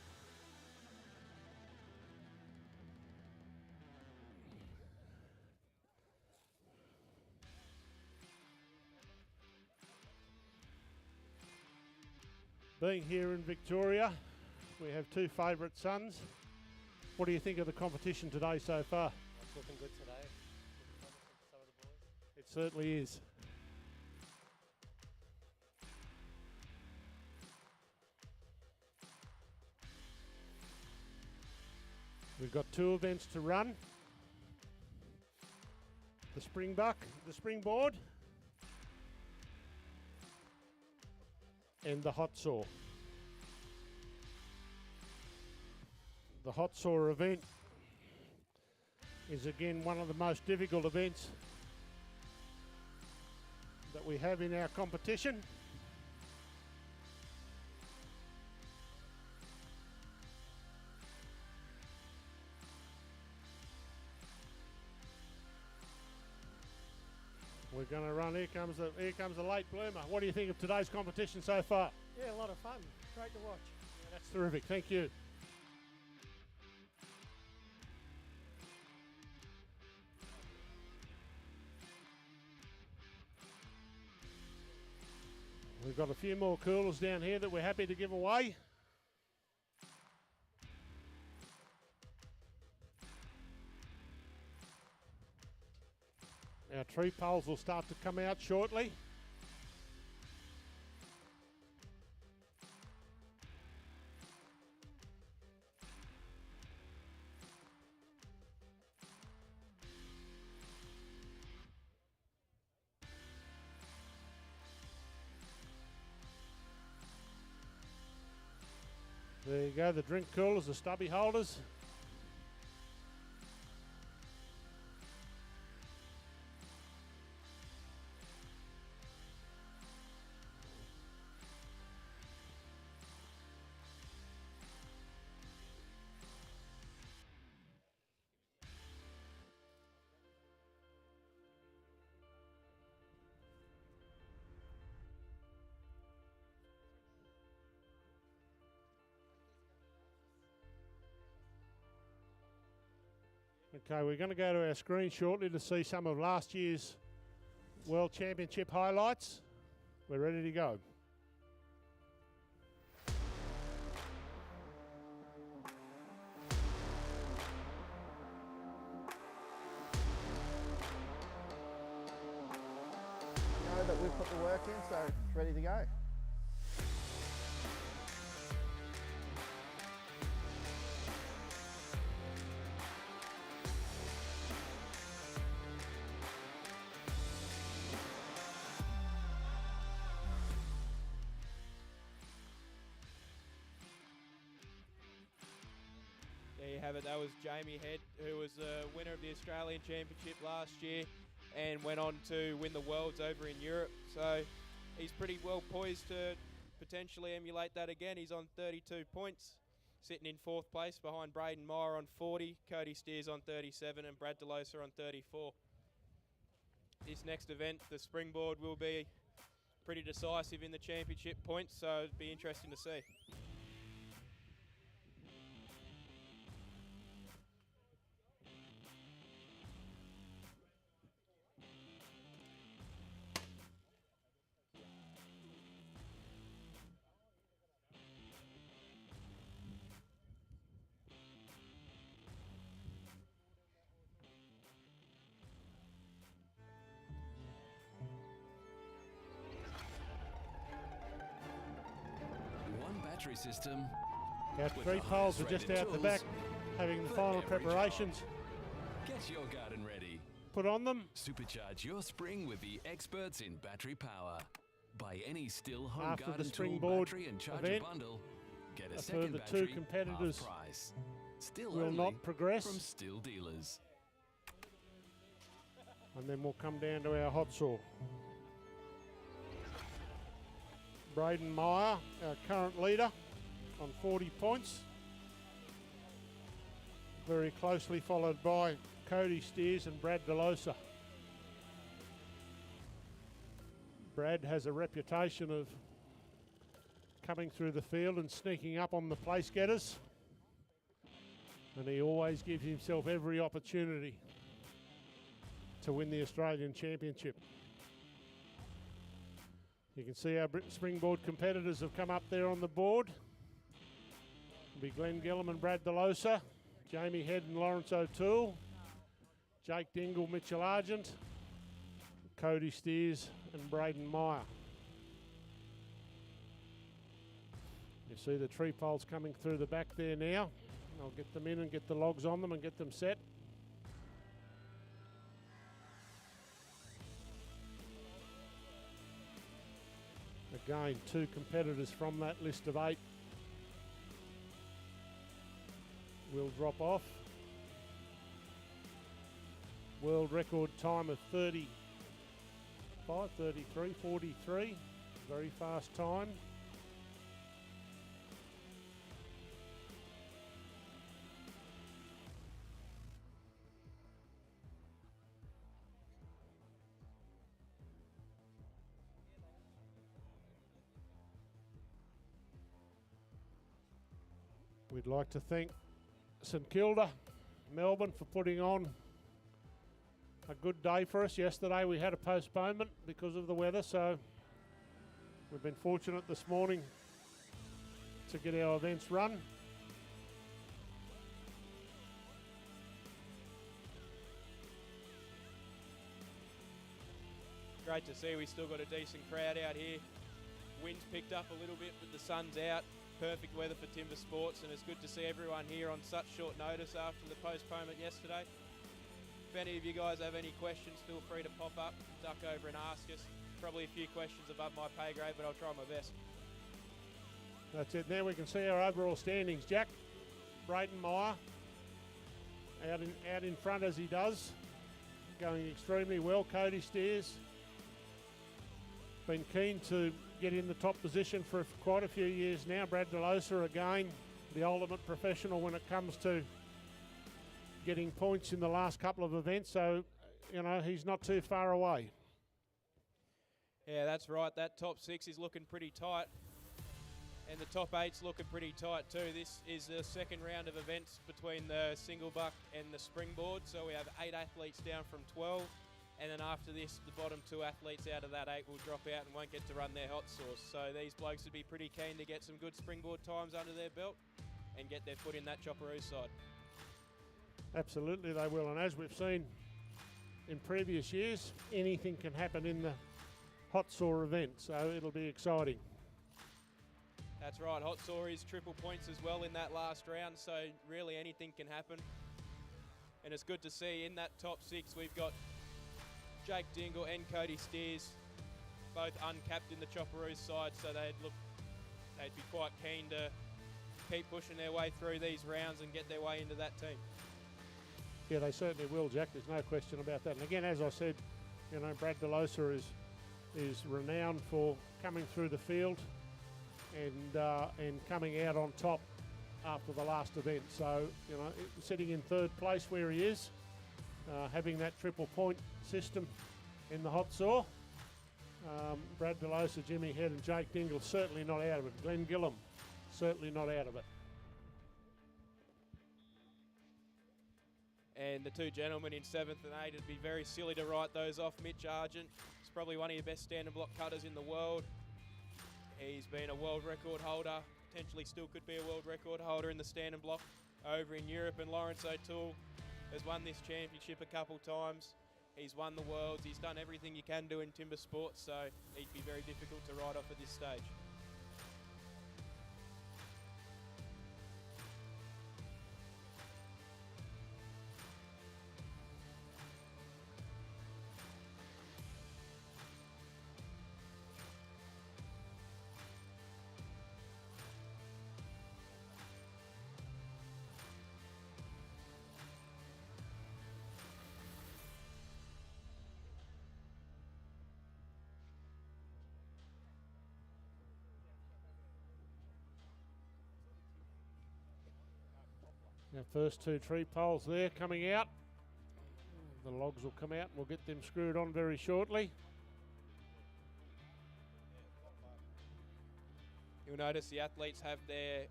Being here in Victoria, we have two favourite sons. What do you think of the competition today so far? It's looking good today. Some of the boys. It certainly is. We've got two events to run. The Springboard, and the hot saw. The hot saw event is again one of the most difficult events that we have in our competition. We're going to run. Here comes the late bloomer. What do you think of today's competition so far? Yeah, a lot of fun. Great to watch. Yeah, that's terrific. Thank you. We've got a few more coolers down here that we're happy to give away. Our tree poles will start to come out shortly. There you go, the drink coolers, the stubby holders. Okay, we're going to go to our screen shortly to see some of last year's World Championship highlights. We're ready to go. Know that we've put the work in, so it's ready to go. There you have it. That was Jamie Head, who was the winner of the Australian Championship last year and went on to win the Worlds over in Europe. So he's pretty well poised to potentially emulate that again. He's on 32 points, sitting in 4th place behind Braden Meyer on 40, Cody Steers on 37 and Brad DeLosa on 34. This next event, the Springboard, will be pretty decisive in the championship points, so it'll be interesting to see. System. Our 3 poles are just out the back having the final preparations. Get your garden ready. Put on them. Supercharge your spring with the experts in battery power. Buy any STIHL home After garden the tool Springboard battery and charger event, bundle. Get a a second further battery 2 competitors half price. STIHL will only not progress. from STIHL dealers. And then we'll come down to our hot saw. Braden Meyer, our current leader, on 40 points. Very closely followed by Cody Steers and Brad DeLosa. Brad has a reputation of coming through the field and sneaking up on the place getters. And he always gives himself every opportunity to win the Australian Championship. You can see our Springboard competitors have come up there on the board. It'll be Glenn Gillum and Brad DeLosa, Jamie Head and Lawrence O'Toole, Jake Dingle, Mitchell Argent, Cody Steers and Braden Meyer. You see the tree poles coming through the back there now. I'll get them in and get the logs on them and get them set. Again, 2 competitors from that list of 8 will drop off. World record time of 35, 33, 43. Very fast time. We'd like to thank St Kilda, Melbourne, for putting on a good day for us. Yesterday we had a postponement because of the weather, so we've been fortunate this morning to get our events run. Great to see we still got a decent crowd out here. Wind's picked up a little bit, but the sun's out. Perfect weather for timber sports, and it's good to see everyone here on such short notice after the postponement yesterday. If any of you guys have any questions, feel free to pop up, duck over and ask us. Probably a few questions above my pay grade, but I'll try my best. That's it. Now we can see our overall standings. Jack, Braden Meyer, out in front as he does, going extremely well. Cody Steers, been keen to get in the top position for quite a few years now. Brad DeLosa, again, the ultimate professional when it comes to getting points in the last couple of events, so, you know, he's not too far away. Yeah, that's right. That top 6 is looking pretty tight. And the top 8's looking pretty tight too. This is the second round of events between the single buck and the springboard. So we have 8 athletes down from 12. And then after this, the bottom 2 athletes out of that 8 will drop out and won't get to run their hot sauce. So these blokes would be pretty keen to get some good springboard times under their belt and get their foot in that Chopperoos side. Absolutely, they will. And as we've seen in previous years, anything can happen in the hot saw event. So it'll be exciting. That's right, hot saw is triple points as well in that last round, so really anything can happen. And it's good to see in that top 6 we've got Jake Dingle and Cody Steers, both uncapped in the Chopperoos side, so they'd be quite keen to keep pushing their way through these rounds and get their way into that team. Yeah, they certainly will, Jack. There's no question about that. And again, as I said, you know, Brad Delosa is renowned for coming through the field and coming out on top after the last event. So, you know, sitting in 3rd place where he is, having that triple point system in the hot saw. Brad Delosa, Jimmy Head and Jake Dingle certainly not out of it. Glenn Gillum certainly not out of it. And the 2 gentlemen in 7th and 8th, it'd be very silly to write those off. Mitch Argent is probably one of your best stand and block cutters in the world. He's been a world record holder, potentially still could be a world record holder in the stand and block over in Europe. And Lawrence O'Toole has won this championship a couple times. He's won the Worlds. He's done everything you can do in timber sports, so he'd be very difficult to write off at this stage. Our first 2 tree poles there coming out. The logs will come out and we'll get them screwed on very shortly. You'll notice the athletes have their,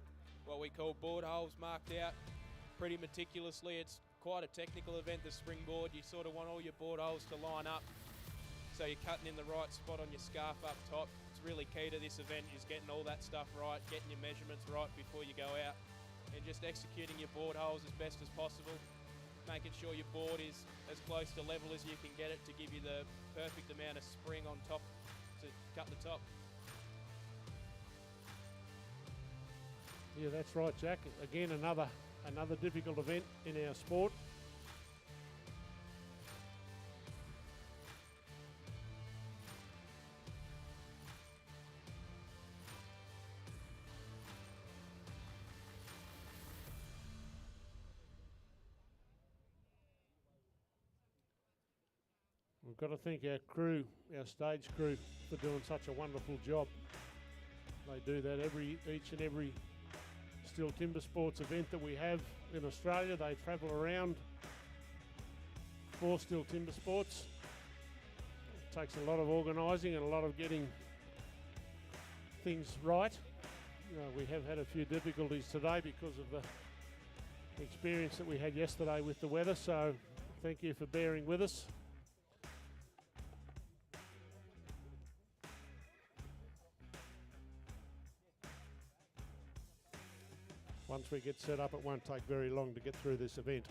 what we call board holes, marked out pretty meticulously. It's quite a technical event, the springboard. You sort of want all your board holes to line up so you're cutting in the right spot on your scarf up top. It's really key to this event is getting all that stuff right, getting your measurements right before you go out, and just executing your board holes as best as possible, making sure your board is as close to level as you can get it to give you the perfect amount of spring on top to cut the top. Yeah, that's right, Jack. Again, another difficult event in our sport. We've got to thank our crew, our stage crew, for doing such a wonderful job. They do that each and every STIHL Timbersports event that we have in Australia. They travel around for STIHL Timbersports. It takes a lot of organising and a lot of getting things right. We have had a few difficulties today because of the experience that we had yesterday with the weather, so thank you for bearing with us. Once we get set up, it won't take very long to get through this event.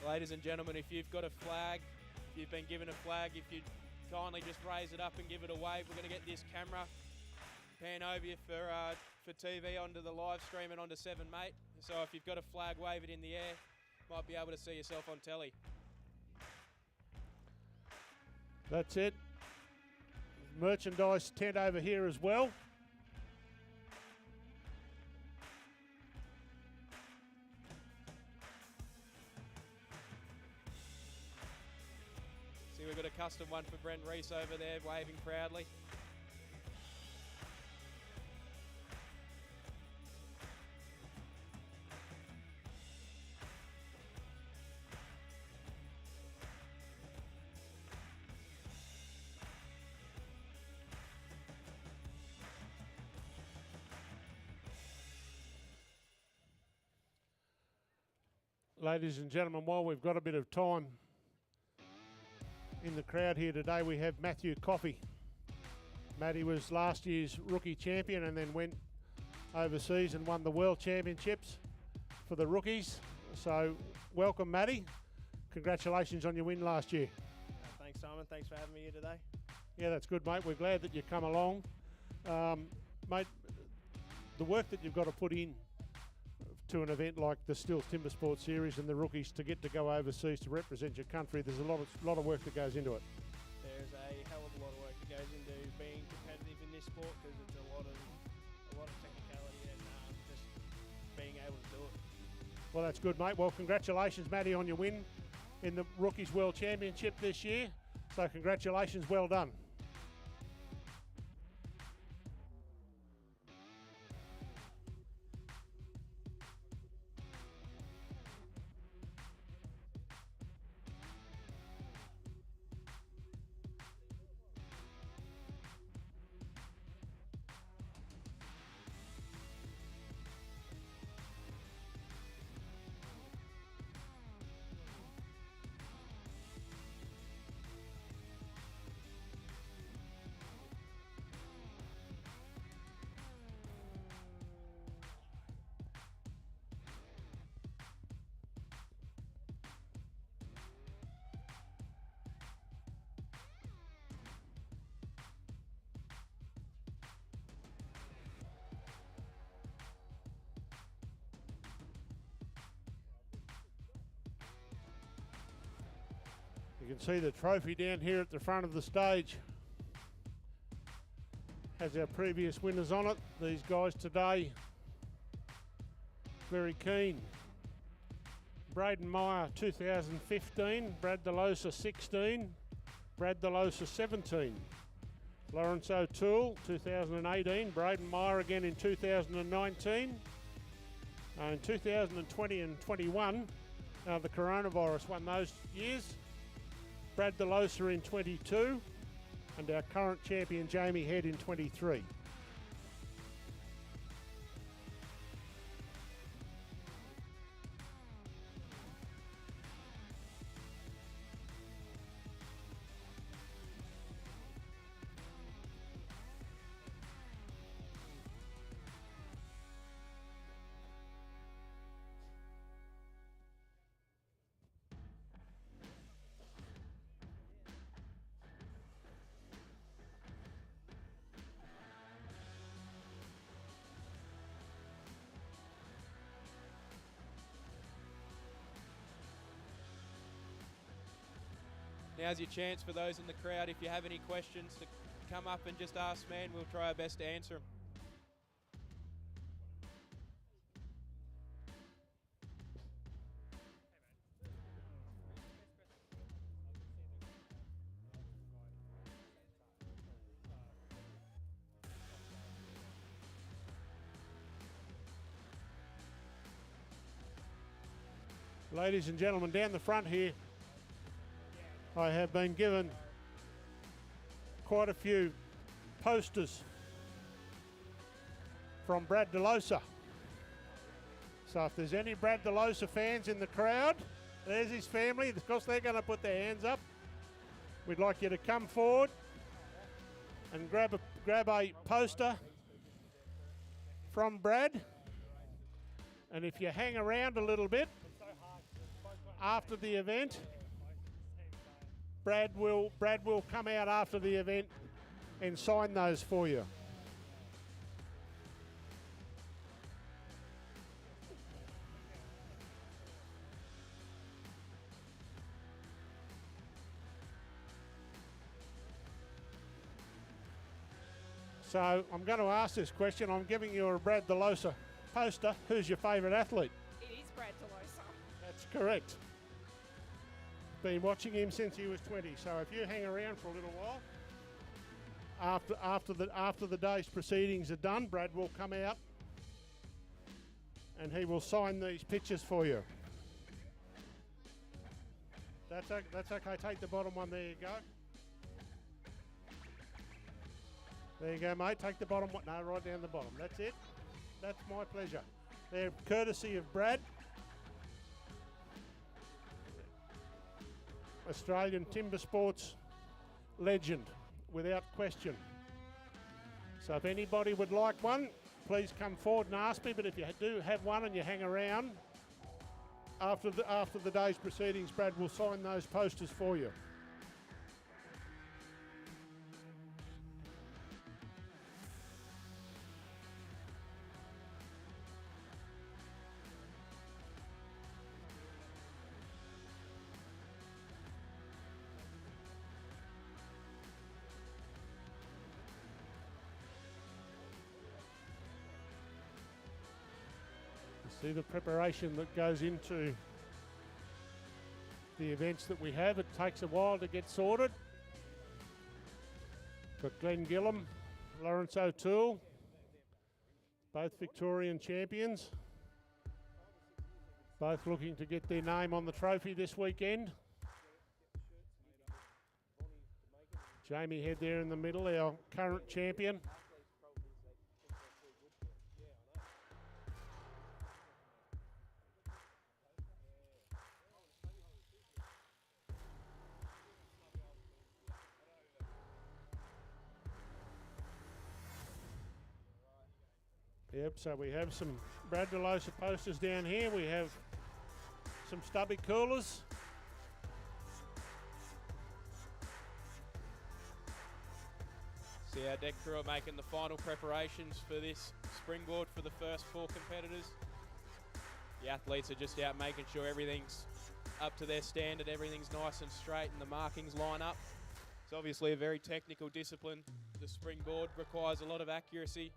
Ladies and gentlemen, if you've got a flag, if you've been given a flag, if you'd kindly just raise it up and give it a wave. We're going to get this camera pan over you for TV onto the live stream and onto 7 Mate. So if you've got a flag, wave it in the air. Might be able to see yourself on telly. That's it. Merchandise tent over here as well. See, we've got a custom one for Brent Reese over there, waving proudly. Ladies and gentlemen, while we've got a bit of time in the crowd here today, we have Matthew Coffey. Matty was last year's rookie champion and then went overseas and won the World Championships for the rookies. So welcome, Matty. Congratulations on your win last year. Thanks, Simon. Thanks for having me here today. Yeah, that's good, mate. We're glad that you come along. Mate, the work that you've got to put in to an event like the STIHL Timbersport Series and the rookies to get to go overseas to represent your country, there's a lot of work that goes into it. There's a hell of a lot of work that goes into being competitive in this sport because it's a lot of technicality and just being able to do it. Well, that's good, mate. Well, congratulations, Matty, on your win in the Rookies World Championship this year. So congratulations, well done. You can see the trophy down here at the front of the stage. Has our previous winners on it. These guys today, very keen. Braden Meyer, 2015. Brad DeLosa, 16. Brad DeLosa, 17. Lawrence O'Toole, 2018. Braden Meyer again in 2019. In 2020 and 21, the coronavirus won those years. Brad DeLosa in 22, and our current champion Jamie Head in 23. Now's your chance for those in the crowd, if you have any questions, to come up and just ask, man. We'll try our best to answer them. Ladies and gentlemen, down the front here, I have been given quite a few posters from Brad DeLosa. So if there's any Brad DeLosa fans in the crowd, there's his family. Of course, they're going to put their hands up. We'd like you to come forward and grab a poster from Brad. And if you hang around a little bit, after the event. Brad will come out after the event and sign those for you. So I'm going to ask this question. I'm giving you a Brad DeLosa poster. Who's your favourite athlete? It is Brad DeLosa. That's correct. Been watching him since he was 20. So if you hang around for a little while, after the day's proceedings are done, Brad will come out and he will sign these pictures for you. That's okay. Take the bottom one. There you go. There you go, mate. Take the bottom one. No, right down the bottom. That's it. That's my pleasure. They're courtesy of Brad. Australian timber sports legend, without question. So if anybody would like one, please come forward and ask me. But if you do have one and you hang around, after the day's proceedings, Brad will sign those posters for you. See the preparation that goes into the events that we have. It takes a while to get sorted. Got Glenn Gillum, Lawrence O'Toole, both Victorian champions. Both looking to get their name on the trophy this weekend. Jamie Head there in the middle, our current champion. Yep, so we have some Brad DeLosa posters down here. We have some stubby coolers. See our deck crew are making the final preparations for this springboard for the first 4 competitors. The athletes are just out making sure everything's up to their standard, everything's nice and straight and the markings line up. It's obviously a very technical discipline. The springboard requires a lot of accuracy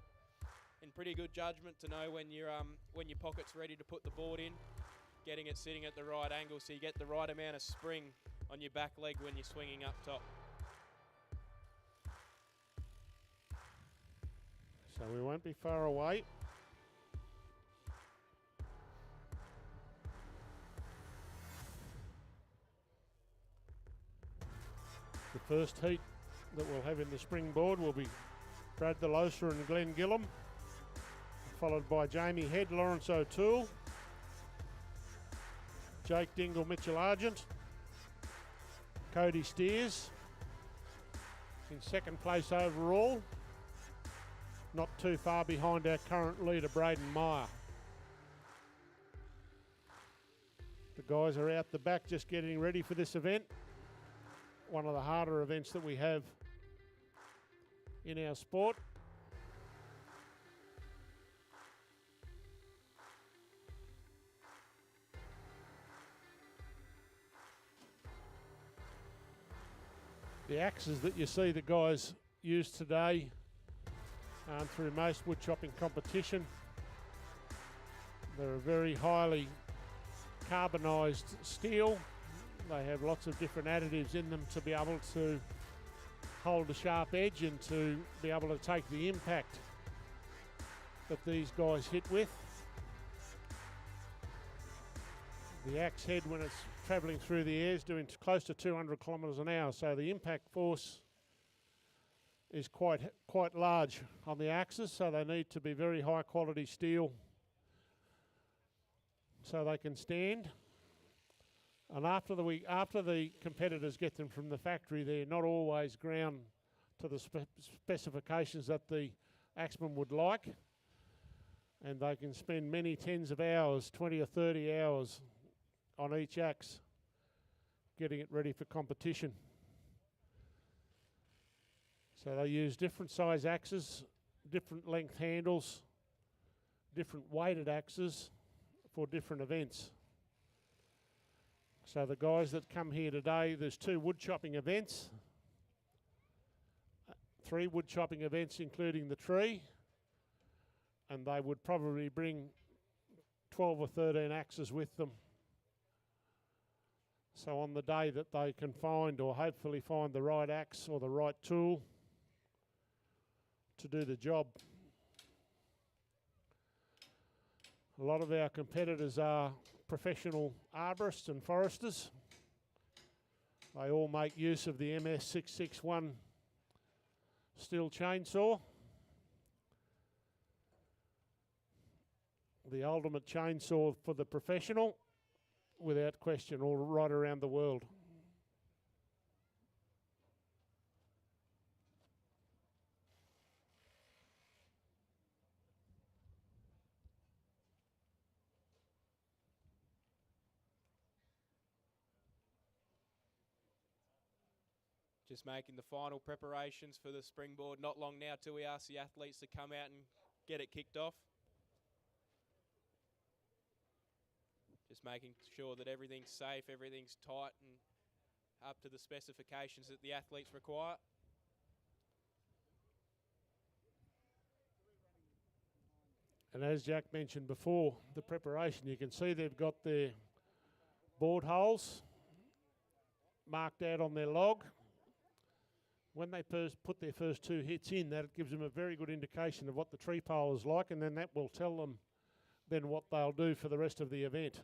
and pretty good judgment to know when your pocket's ready to put the board in, getting it sitting at the right angle so you get the right amount of spring on your back leg when you're swinging up top. So we won't be far away. The first heat that we'll have in the springboard will be Brad DeLosa and Glenn Gillum, followed by Jamie Head, Lawrence O'Toole, Jake Dingle, Mitchell Argent, Cody Steers in second place overall, not too far behind our current leader, Braden Meyer. The guys are out the back just getting ready for this event, one of the harder events that we have in our sport. The axes that you see the guys use today through most wood chopping competition, they're a very highly carbonised steel. They have lots of different additives in them to be able to hold a sharp edge and to be able to take the impact that these guys hit with. The axe head, when it's travelling through the air, is doing close to 200 kilometres an hour, so the impact force is quite large on the axes, so they need to be very high quality steel so they can stand. And after the competitors get them from the factory, they're not always ground to the specifications that the axeman would like, and they can spend many tens of hours, 20 or 30 hours, on each axe, getting it ready for competition. So they use different size axes, different length handles, different weighted axes for different events. So the guys that come here today, there's 2 wood chopping events, 3 wood chopping events including the tree, and they would probably bring 12 or 13 axes with them. So on the day that they can find, or hopefully find, the right axe or the right tool to do the job. A lot of our competitors are professional arborists and foresters. They all make use of the MS661 STIHL chainsaw. The ultimate chainsaw for the professional, without question, all right around the world. Just making the final preparations for the springboard. Not long now till we ask the athletes to come out and get it kicked off. Just making sure that everything's safe, everything's tight and up to the specifications that the athletes require. And as Jack mentioned before, the preparation, you can see they've got their board holes marked out on their log. When they first put their first 2 hits in, that gives them a very good indication of what the tree pole is like, and then that will tell them then what they'll do for the rest of the event.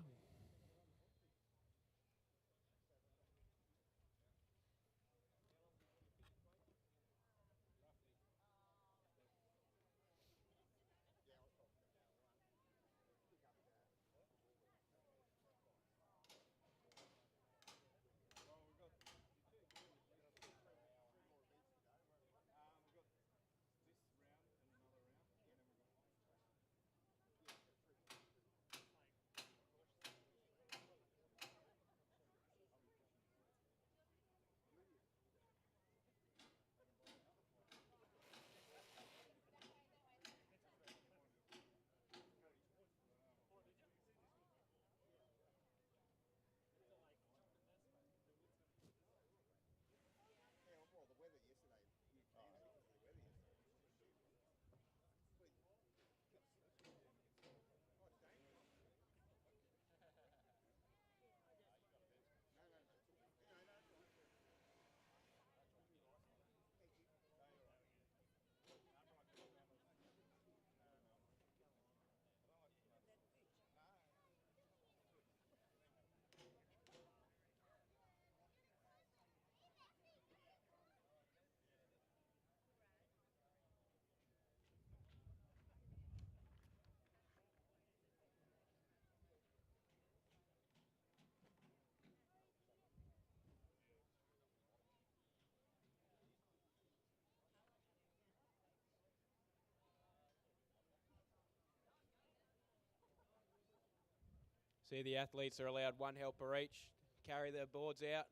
See, the athletes are allowed 1 helper each, carry their boards out.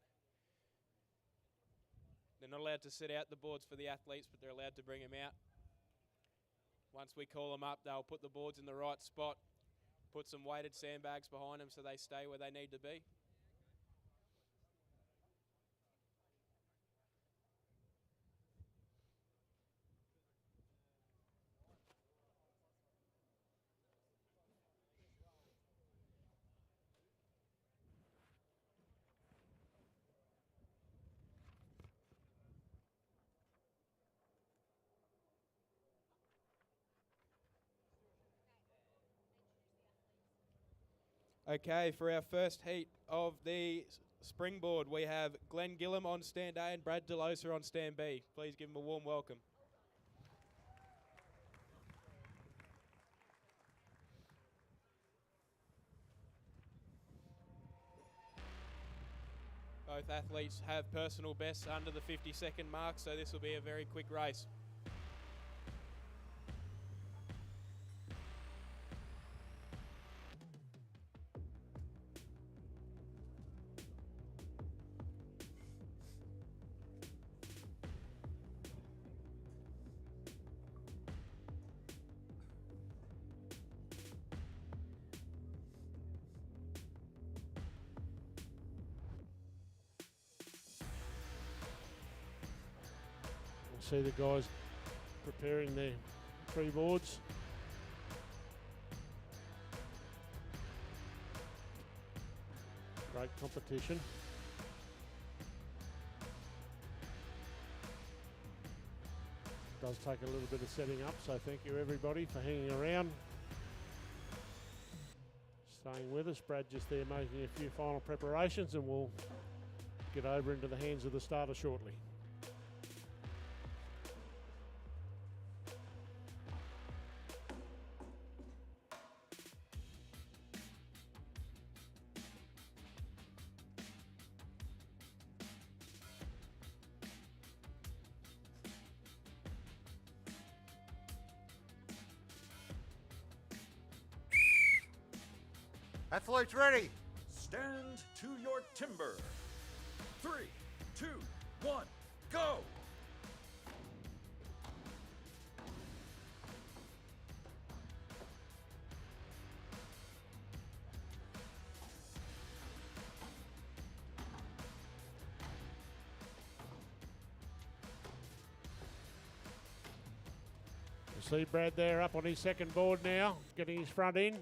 They're not allowed to sit out the boards for the athletes, but they're allowed to bring them out. Once we call them up, they'll put the boards in the right spot, put some weighted sandbags behind them so they stay where they need to be. Okay, for our first heat of the springboard, we have Glenn Gillum on stand A and Brad DeLosa on stand B. Please give them a warm welcome. Both athletes have personal bests under the 50-second mark, so this will be a very quick race. see the guys preparing their pre-boards. Great competition. Does take a little bit of setting up, so thank you everybody for hanging around. Staying with us. Brad just there making a few final preparations, and we'll get over into the hands of the starter shortly. Athletes ready. Stand to your timber. 3, 2, 1, go! You see Brad there up on his second board now, getting his front in.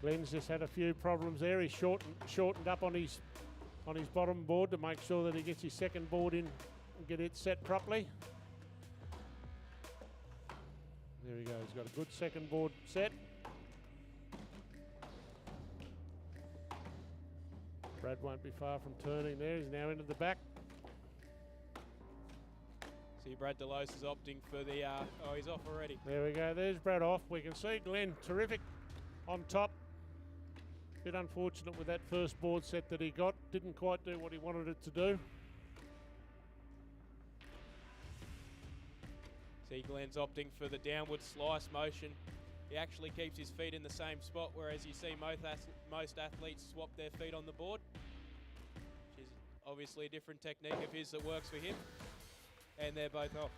Glenn's just had a few problems there. He's shortened up on his bottom board to make sure that he gets his second board in and get it set properly. There we go, he's got a good second board set. Brad won't be far from turning there. He's now into the back. See Brad Delos is opting for the, oh, he's off already. There we go, there's Brad off. We can see Glenn, terrific on top. Bit unfortunate with that first board set that he got. Didn't quite do what he wanted it to do. See Glenn's opting for the downward slice motion. He actually keeps his feet in the same spot, whereas you see most athletes swap their feet on the board, which is obviously a different technique of his that works for him. And they're both off.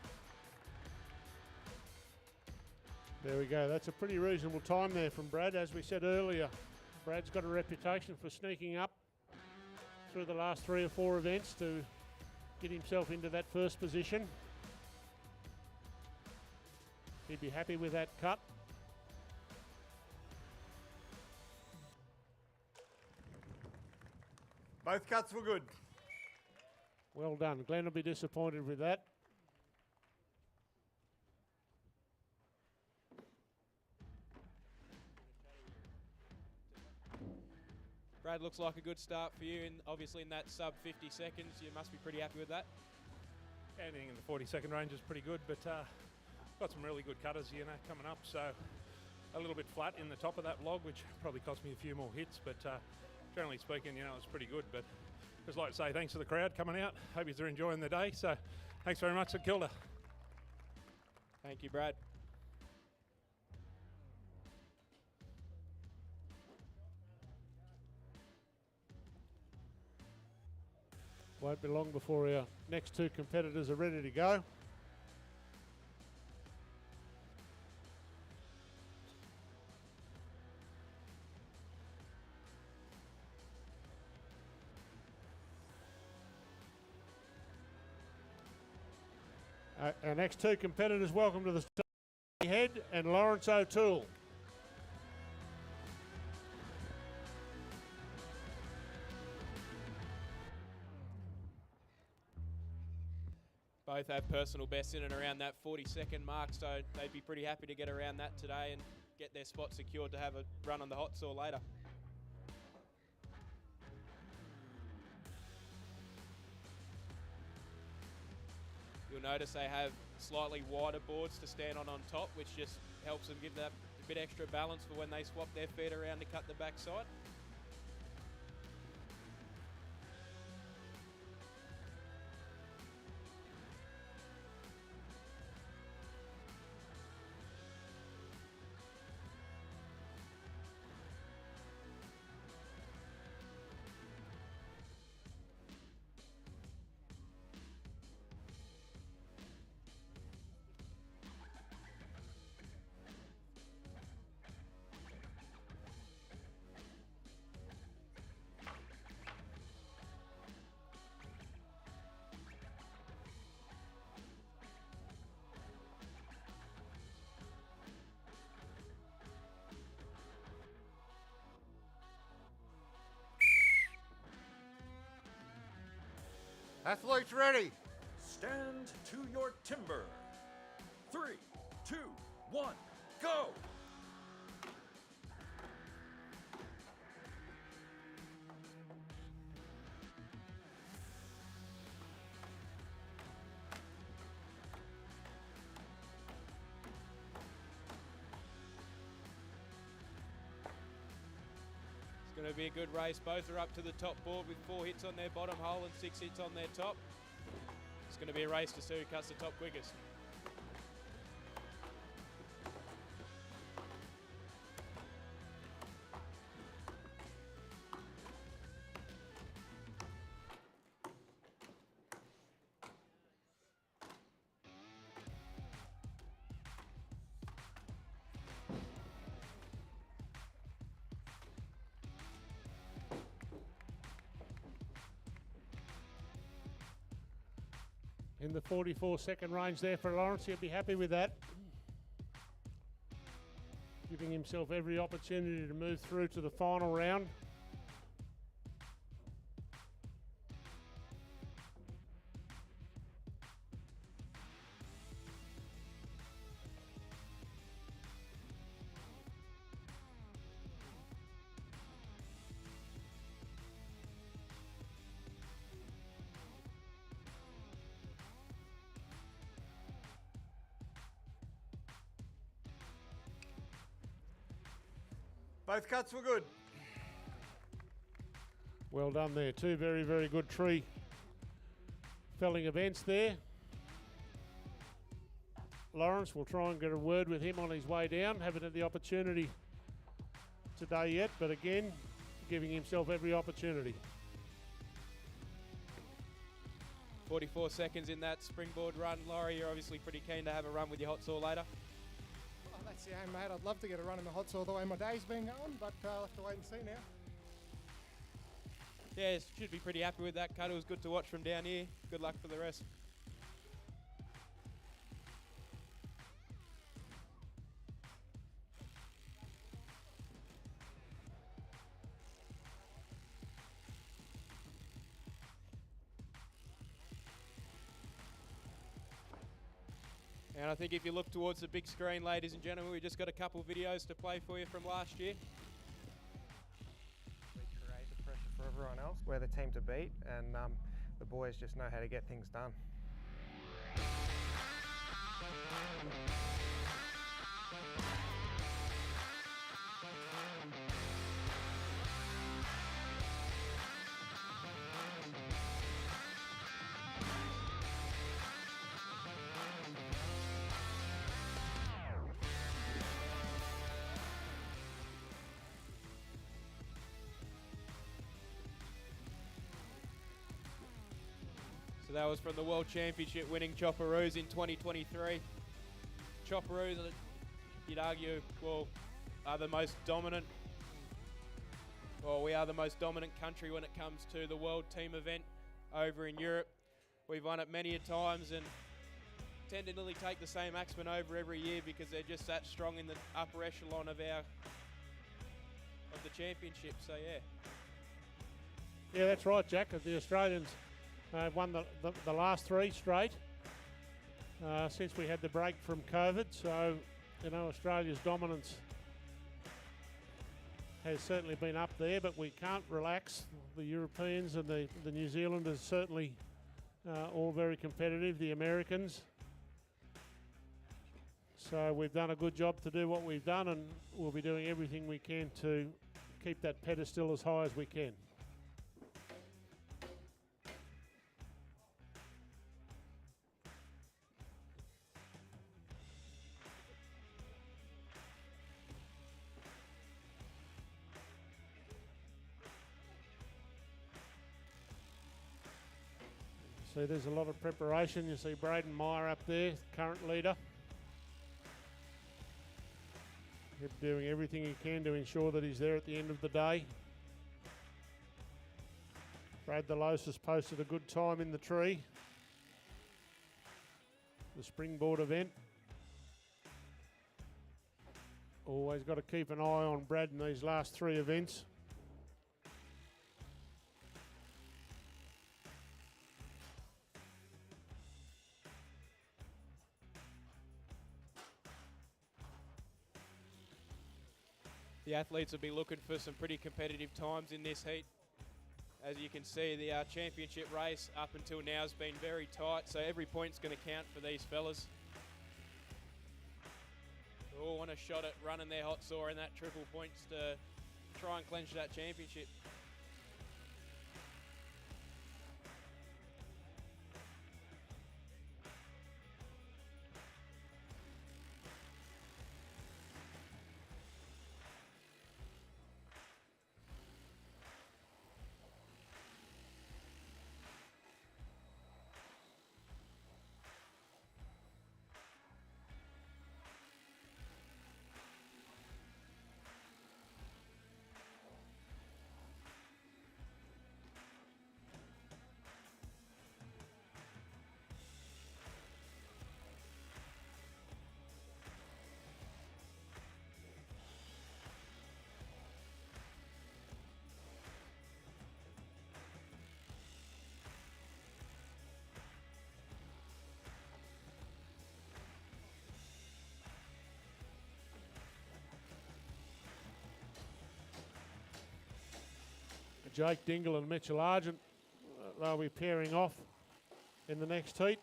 There we go. That's a pretty reasonable time there from Brad. As we said earlier, Brad's got a reputation for sneaking up through the last 3 or 4 events to get himself into that first position. He'd be happy with that cut. Both cuts were good. Well done. Glenn will be disappointed with that. Brad, looks like a good start for you, and obviously in that sub 50 seconds, you must be pretty happy with that. Anything in the 40-second range is pretty good, but got some really good cutters, you know, coming up. So a little bit flat in the top of that vlog, which probably cost me a few more hits, but generally speaking, you know, it's pretty good. But just like to say thanks to the crowd coming out. Hope you're enjoying the day. So thanks very much, St Kilda. Thank you, Brad. Won't be long before our next 2 competitors are ready to go. Our next 2 competitors, welcome to the Head and Lawrence O'Toole. Both have personal bests in and around that 40-second mark, so they'd be pretty happy to get around that today and get their spot secured to have a run on the hot saw later. You'll notice they have slightly wider boards to stand on top, which just helps them give that a bit extra balance for when they swap their feet around to cut the backside. Athletes ready. Stand to your timber. 3, 2, 1, go! It's going to be a good race. Both are up to the top board with 4 hits on their bottom hole and 6 hits on their top. It's going to be a race to see who cuts the top quickest. In the 44-second range there for Lawrence, he'll be happy with that. Giving himself every opportunity to move through to the final round. Both cuts were good. Well done there. 2 very, very good tree felling events there. Lawrence will try and get a word with him on his way down. Haven't had the opportunity today yet, but again, giving himself every opportunity. 44 seconds in that springboard run. Laurie, you're obviously pretty keen to have a run with your hot saw later. Oh, that's the aim, mate. I'd love to get a run in the hot saw the way my day's been going, but I'll have to wait and see now. Yeah, should be pretty happy with that cut. It was good to watch from down here. Good luck for the rest. And I think if you look towards the big screen, ladies and gentlemen, we just got a couple videos to play for you from last year. We create the pressure for everyone else. We're the team to beat, and the boys just know how to get things done. So that was from the World Championship winning Chopperoos in 2023. Chopperoos, you'd argue, well, are the most dominant, well, we are the most dominant country when it comes to the World Team event over in Europe. We've won it many a times and tend to nearly take the same axemen over every year because they're just that strong in the upper echelon of the championship, so yeah. Yeah, that's right, Jack. The Australians won the last 3 straight since we had the break from COVID. So, you know, Australia's dominance has certainly been up there, but we can't relax. The Europeans and the New Zealanders certainly all very competitive, the Americans. So we've done a good job to do what we've done, and we'll be doing everything we can to keep that pedestal as high as we can. So there's a lot of preparation. You see Braden Meyer up there, current leader. He's doing everything he can to ensure that he's there at the end of the day. Brad Delos has posted a good time in the tree. The Springboard event. Always got to keep an eye on Brad in these last 3 events. The athletes will be looking for some pretty competitive times in this heat. As you can see, the championship race up until now has been very tight, so every point's going to count for these fellas. They all want a shot at running their hot saw in that triple points to try and clinch that championship. Jake Dingle and Mitchell Argent, they'll be pairing off in the next heat.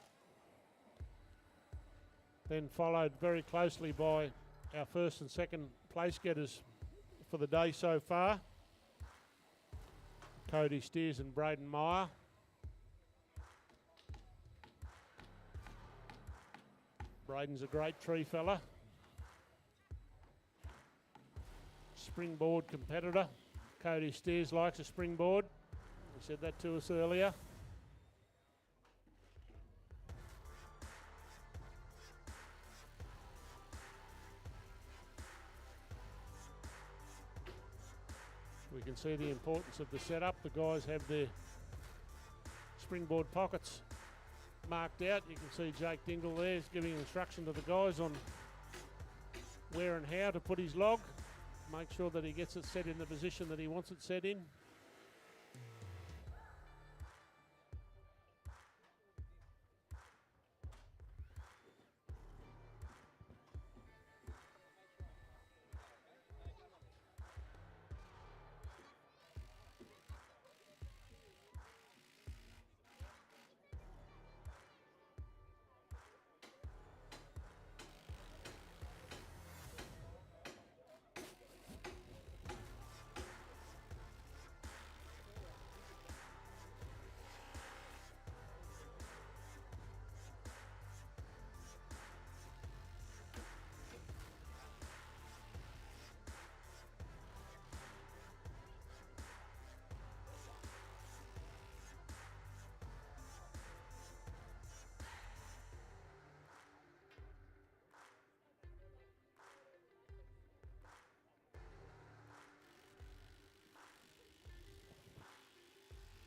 Then followed very closely by our first and second place getters for the day so far. Cody Steers and Braden Meyer. Braden's a great tree fella. Springboard competitor. Cody Steers likes a springboard. He said that to us earlier. We can see the importance of the setup. The guys have their springboard pockets marked out. You can see Jake Dingle there is giving instruction to the guys on where and how to put his log. Make sure that he gets it set in the position that he wants it set in.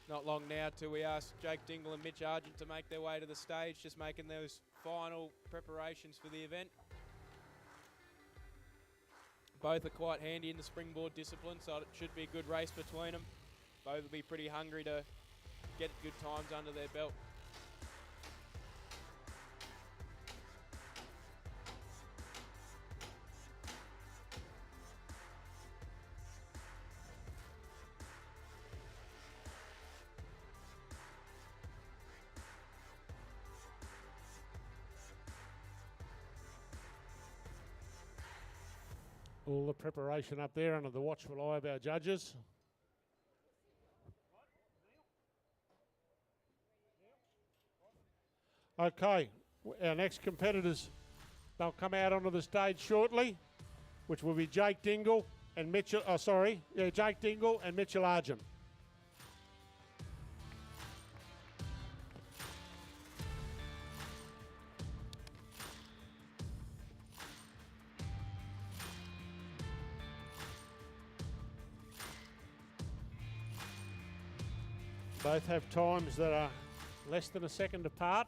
Not long now till we ask Jake Dingle and Mitch Argent to make their way to the stage, just making those final preparations for the event. Both are quite handy in the springboard discipline, so it should be a good race between them. Both will be pretty hungry to get good times under their belt. All the preparation up there under the watchful eye of our judges. Okay, our next competitors, they'll come out onto the stage shortly, which will be Jake Dingle and Mitchell, Jake Dingle and Mitchell Argent. Both have times that are less than a second apart.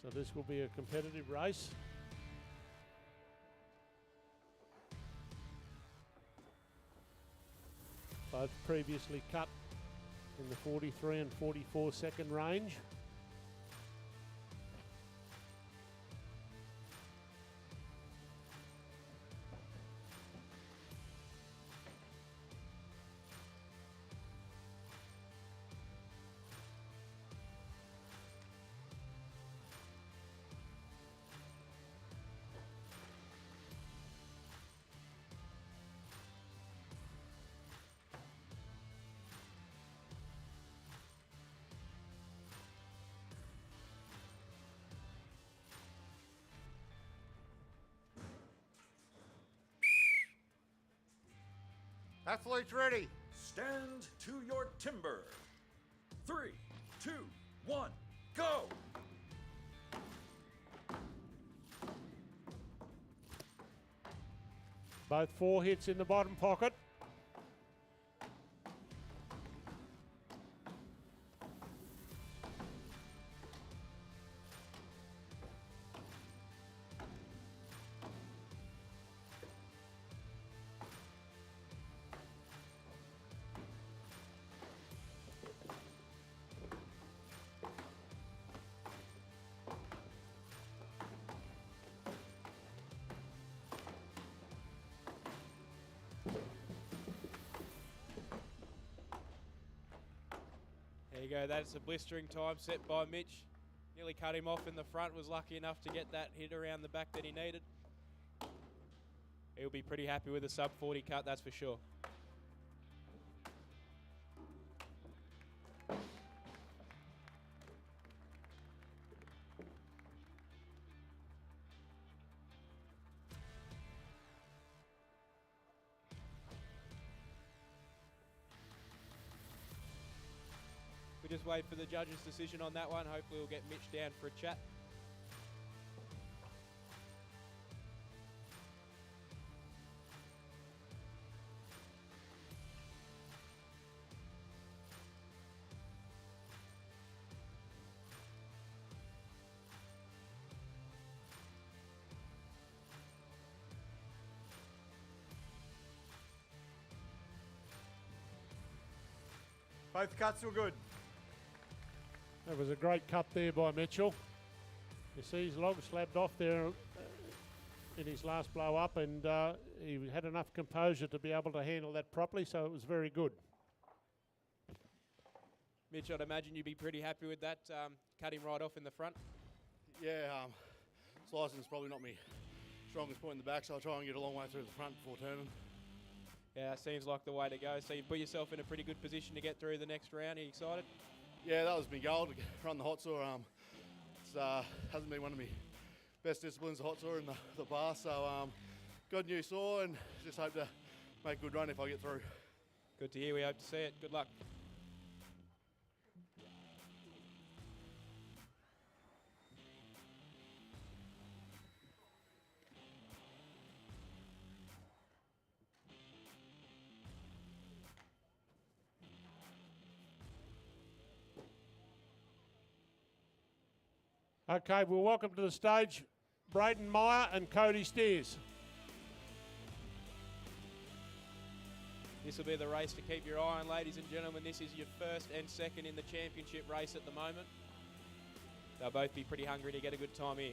So this will be a competitive race. Both previously cut in the 43 and 44 second range. Athletes ready. Stand to your timber. 3, 2, 1, go! Both 4 hits in the bottom pocket. There you go, that's a blistering time set by Mitch. Nearly cut him off in the front, was lucky enough to get that hit around the back that he needed. He'll be pretty happy with a sub 40 cut, that's for sure. We just wait for the judge's decision on that one. Hopefully we'll get Mitch down for a chat. Both cuts were good. That was a great cut there by Mitchell. You see his log slabbed off there in his last blow up, and he had enough composure to be able to handle that properly, so it was very good. Mitch, I'd imagine you'd be pretty happy with that. Cut him right off in the front. Yeah, slicing is probably not my strongest point in the back, so I'll try and get a long way through the front before turning. Yeah, seems like the way to go. So you put yourself in a pretty good position to get through the next round. Are you excited? Yeah, that was my goal, to run the hot saw. It hasn't been one of my best disciplines, the hot saw in the past, so got a new saw and just hope to make a good run if I get through. Good to hear. We hope to see it. Good luck. Okay, well, welcome to the stage, Braden Meyer and Cody Steers. This will be the race to keep your eye on, ladies and gentlemen. This is your first and second in the championship race at the moment. They'll both be pretty hungry to get a good time here.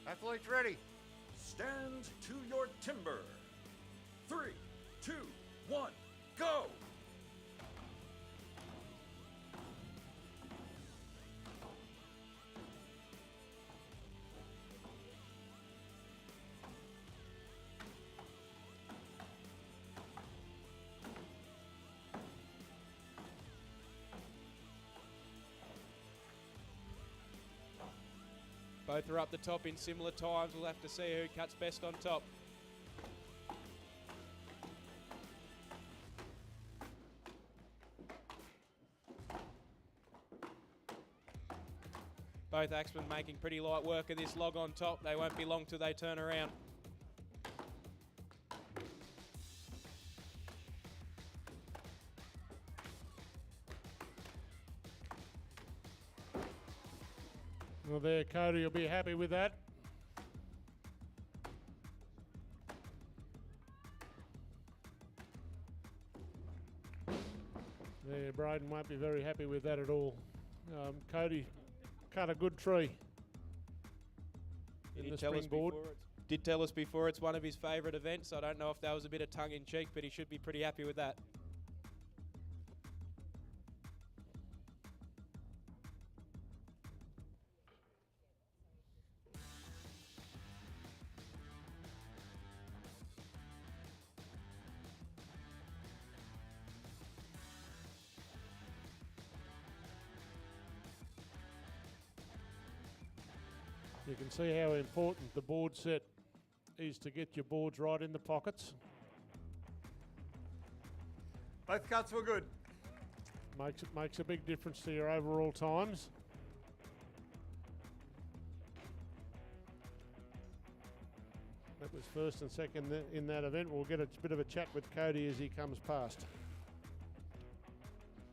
Athletes ready. Stand to your timber. 3, 2, 1, go! Both are up the top in similar times. We'll have to see who cuts best on top. Both axemen making pretty light work of this log on top. They won't be long till they turn around. Well, there, Cody will be happy with that. There, Braden won't be very happy with that at all. Cody cut a good tree in the Springboard. Did tell us before it's one of his favourite events. I don't know if that was a bit of tongue in cheek, but he should be pretty happy with that. You can see how important the board set is to get your boards right in the pockets. Both cuts were good. Makes a big difference to your overall times. That was first and second in that event. We'll get a bit of a chat with Cody as he comes past.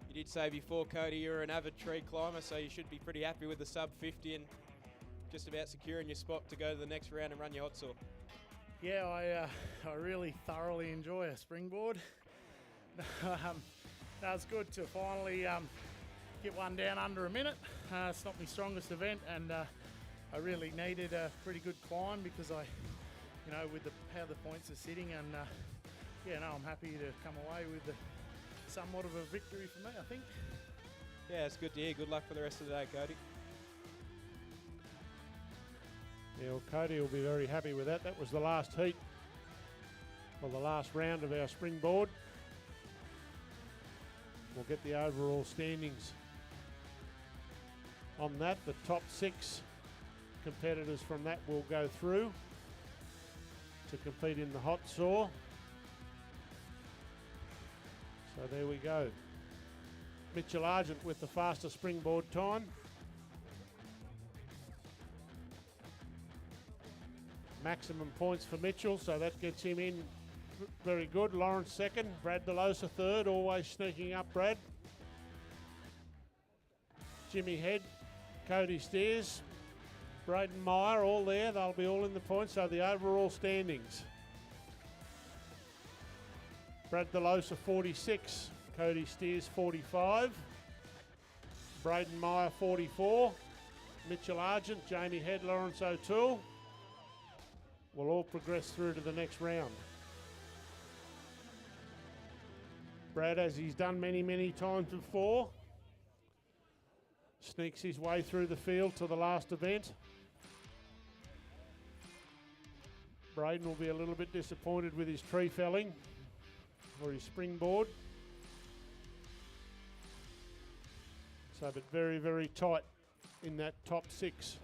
You did say before, Cody, you're an avid tree climber, so you should be pretty happy with the sub 50 and just about securing your spot to go to the next round and run your hot saw. Yeah, I really thoroughly enjoy a springboard. That was good to finally get one down under a minute. It's not my strongest event, and I really needed a pretty good climb because with how the points are sitting, and I'm happy to come away with somewhat of a victory for me, I think. Yeah, it's good to hear. Good luck for the rest of the day, Cody. Yeah, well, Cody will be very happy with that. That was the last heat, or the last round of our springboard. We'll get the overall standings on that. The top 6 competitors from that will go through to compete in the hot saw. So there we go. Mitchell Argent with the fastest springboard time. Maximum points for Mitchell, so that gets him in very good. Lawrence second, Brad DeLosa third, always sneaking up Brad. Jimmy Head, Cody Steers, Braden Meyer, all there. They'll be all in the points, so the overall standings. Brad DeLosa 46, Cody Steers 45, Braden Meyer 44, Mitchell Argent, Jamie Head, Lawrence O'Toole will all progress through to the next round. Brad, as he's done many, many times before, sneaks his way through the field to the last event. Braden will be a little bit disappointed with his tree felling or his springboard. So, but very, very tight in that top 6.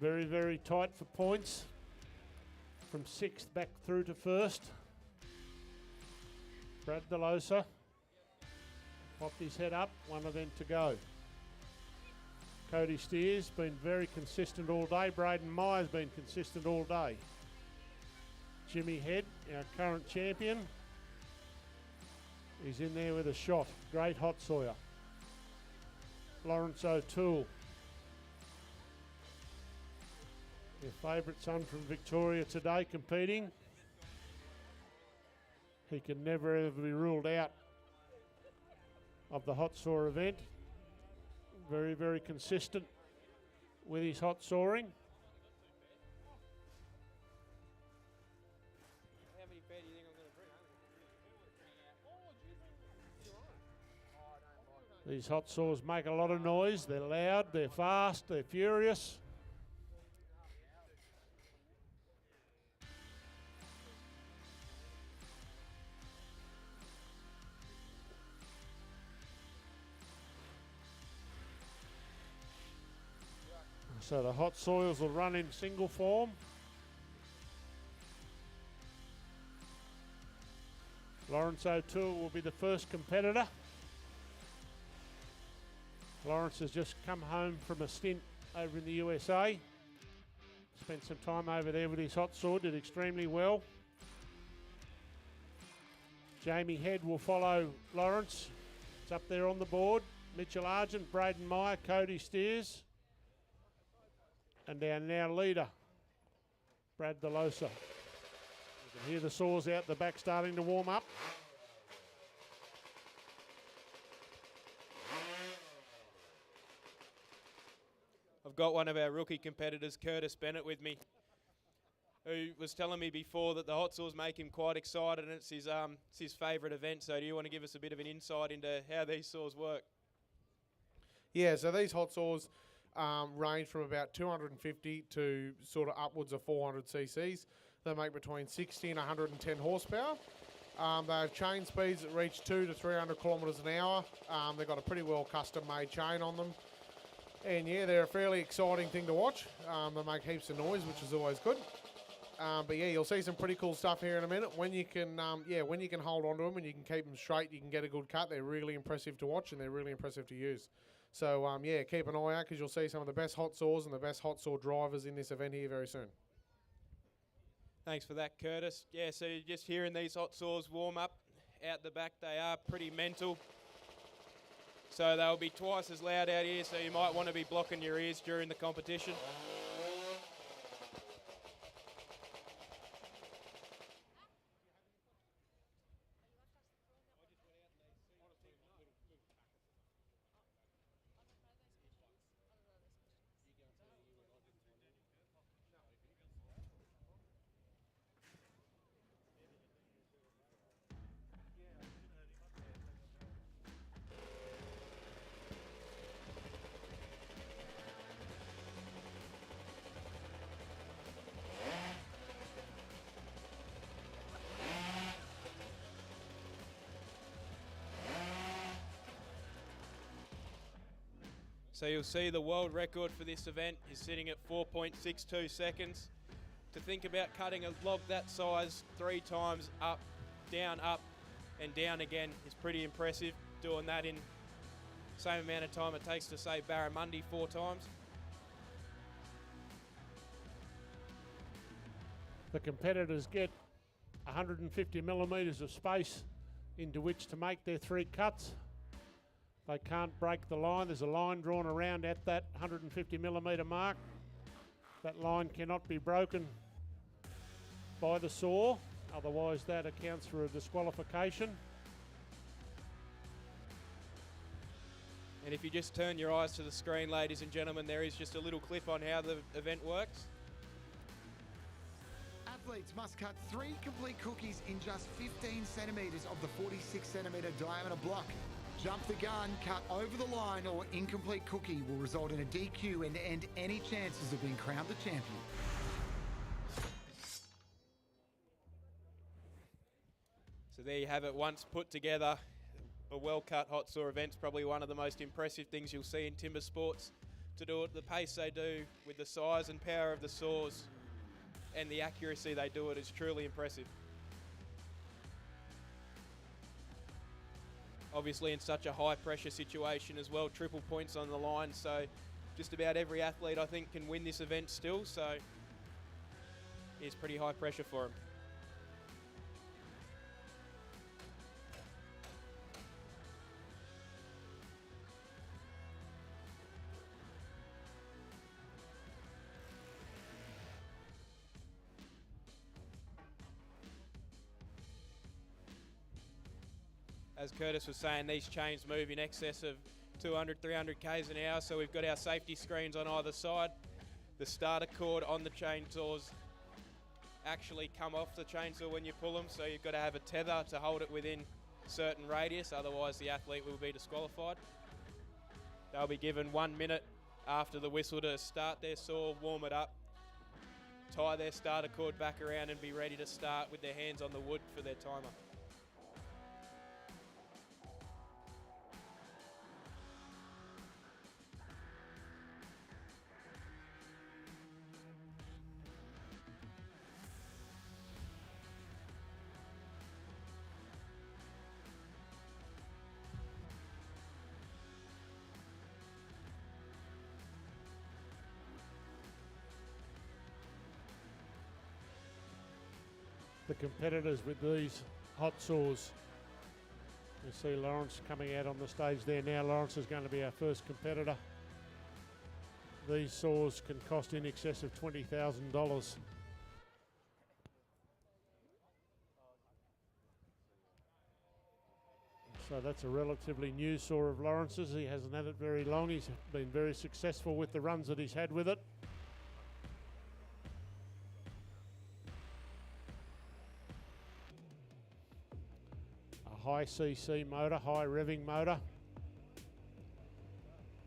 Very, very tight for points. From 6th back through to 1st. Brad DeLosa popped his head up, one event to go. Cody Steers been very consistent all day. Braden Myers been consistent all day. Jimmy Head, our current champion, he's in there with a shot. Great hot Sawyer. Lawrence O'Toole, your favourite son from Victoria today competing. He can never ever be ruled out of the hot saw event. Very, very consistent with his hot sawing. How many fair do you think I'm going to bring? These hot saws make a lot of noise. They're loud, they're fast, they're furious. So the hot soils will run in single form. Lawrence O'Toole will be the first competitor. Lawrence has just come home from a stint over in the USA. Spent some time over there with his hot saw, did extremely well. Jamie Head will follow Lawrence. It's up there on the board. Mitchell Argent, Braden Meyer, Cody Steers. And our now leader, Brad DeLosa. You can hear the saws out the back starting to warm up. I've got one of our rookie competitors, Curtis Bennett, with me, who was telling me before that the hot saws make him quite excited, and it's his favourite event. So do you want to give us a bit of an insight into how these saws work? Yeah, so these hot saws range from about 250 to sort of upwards of 400 cc's. They make between 60 and 110 horsepower. They have chain speeds that reach 200 to 300 kilometres an hour. They've got a pretty well custom-made chain on them. And yeah, they're a fairly exciting thing to watch. They make heaps of noise, which is always good. But yeah, you'll see some pretty cool stuff here in a minute. When you can, when you can hold on to them and you can keep them straight, you can get a good cut. They're really impressive to watch and they're really impressive to use. So yeah, keep an eye out because you'll see some of the best hot saws and the best hot saw drivers in this event here very soon. Thanks for that, Curtis. Yeah, so you're just hearing these hot saws warm up out the back. They are pretty mental. So they'll be twice as loud out here, so you might want to be blocking your ears during the competition. So you'll see the world record for this event is sitting at 4.62 seconds. To think about cutting a log that size 3 times up, and down again is pretty impressive. Doing that in the same amount of time it takes to say Barramundi 4 times. The competitors get 150 millimetres of space into which to make their 3 cuts. They can't break the line. There's a line drawn around at that 150 millimetre mark. That line cannot be broken by the saw, otherwise that accounts for a disqualification. And if you just turn your eyes to the screen, ladies and gentlemen, there is just a little clip on how the event works. Athletes must cut 3 complete cookies in just 15 centimetres of the 46 centimetre diameter block. Jump the gun, cut over the line, or incomplete cookie will result in a DQ and end any chances of being crowned the champion. So there you have it, once put together. A well-cut hot saw event's probably one of the most impressive things you'll see in timber sports. to do it the pace they do with the size and power of the saws and the accuracy they do it is truly impressive. Obviously in such a high pressure situation as well, triple points on the line, so just about every athlete I think can win this event still, so it's pretty high pressure for them. As Curtis was saying, these chains move in excess of 200, 300 k's an hour, so we've got our safety screens on either side. The starter cord on the chainsaws actually come off the chainsaw when you pull them, so you've got to have a tether to hold it within a certain radius, otherwise the athlete will be disqualified. They'll be given 1 minute after the whistle to start their saw, warm it up, tie their starter cord back around and be ready to start with their hands on the wood for their timer. The competitors with these hot saws. You see Lawrence coming out on the stage there now. Lawrence is going to be our first competitor. These saws can cost in excess of $20,000. So that's a relatively new saw of Lawrence's. He hasn't had it very long. He's been very successful with the runs that he's had with it. High CC motor, high revving motor,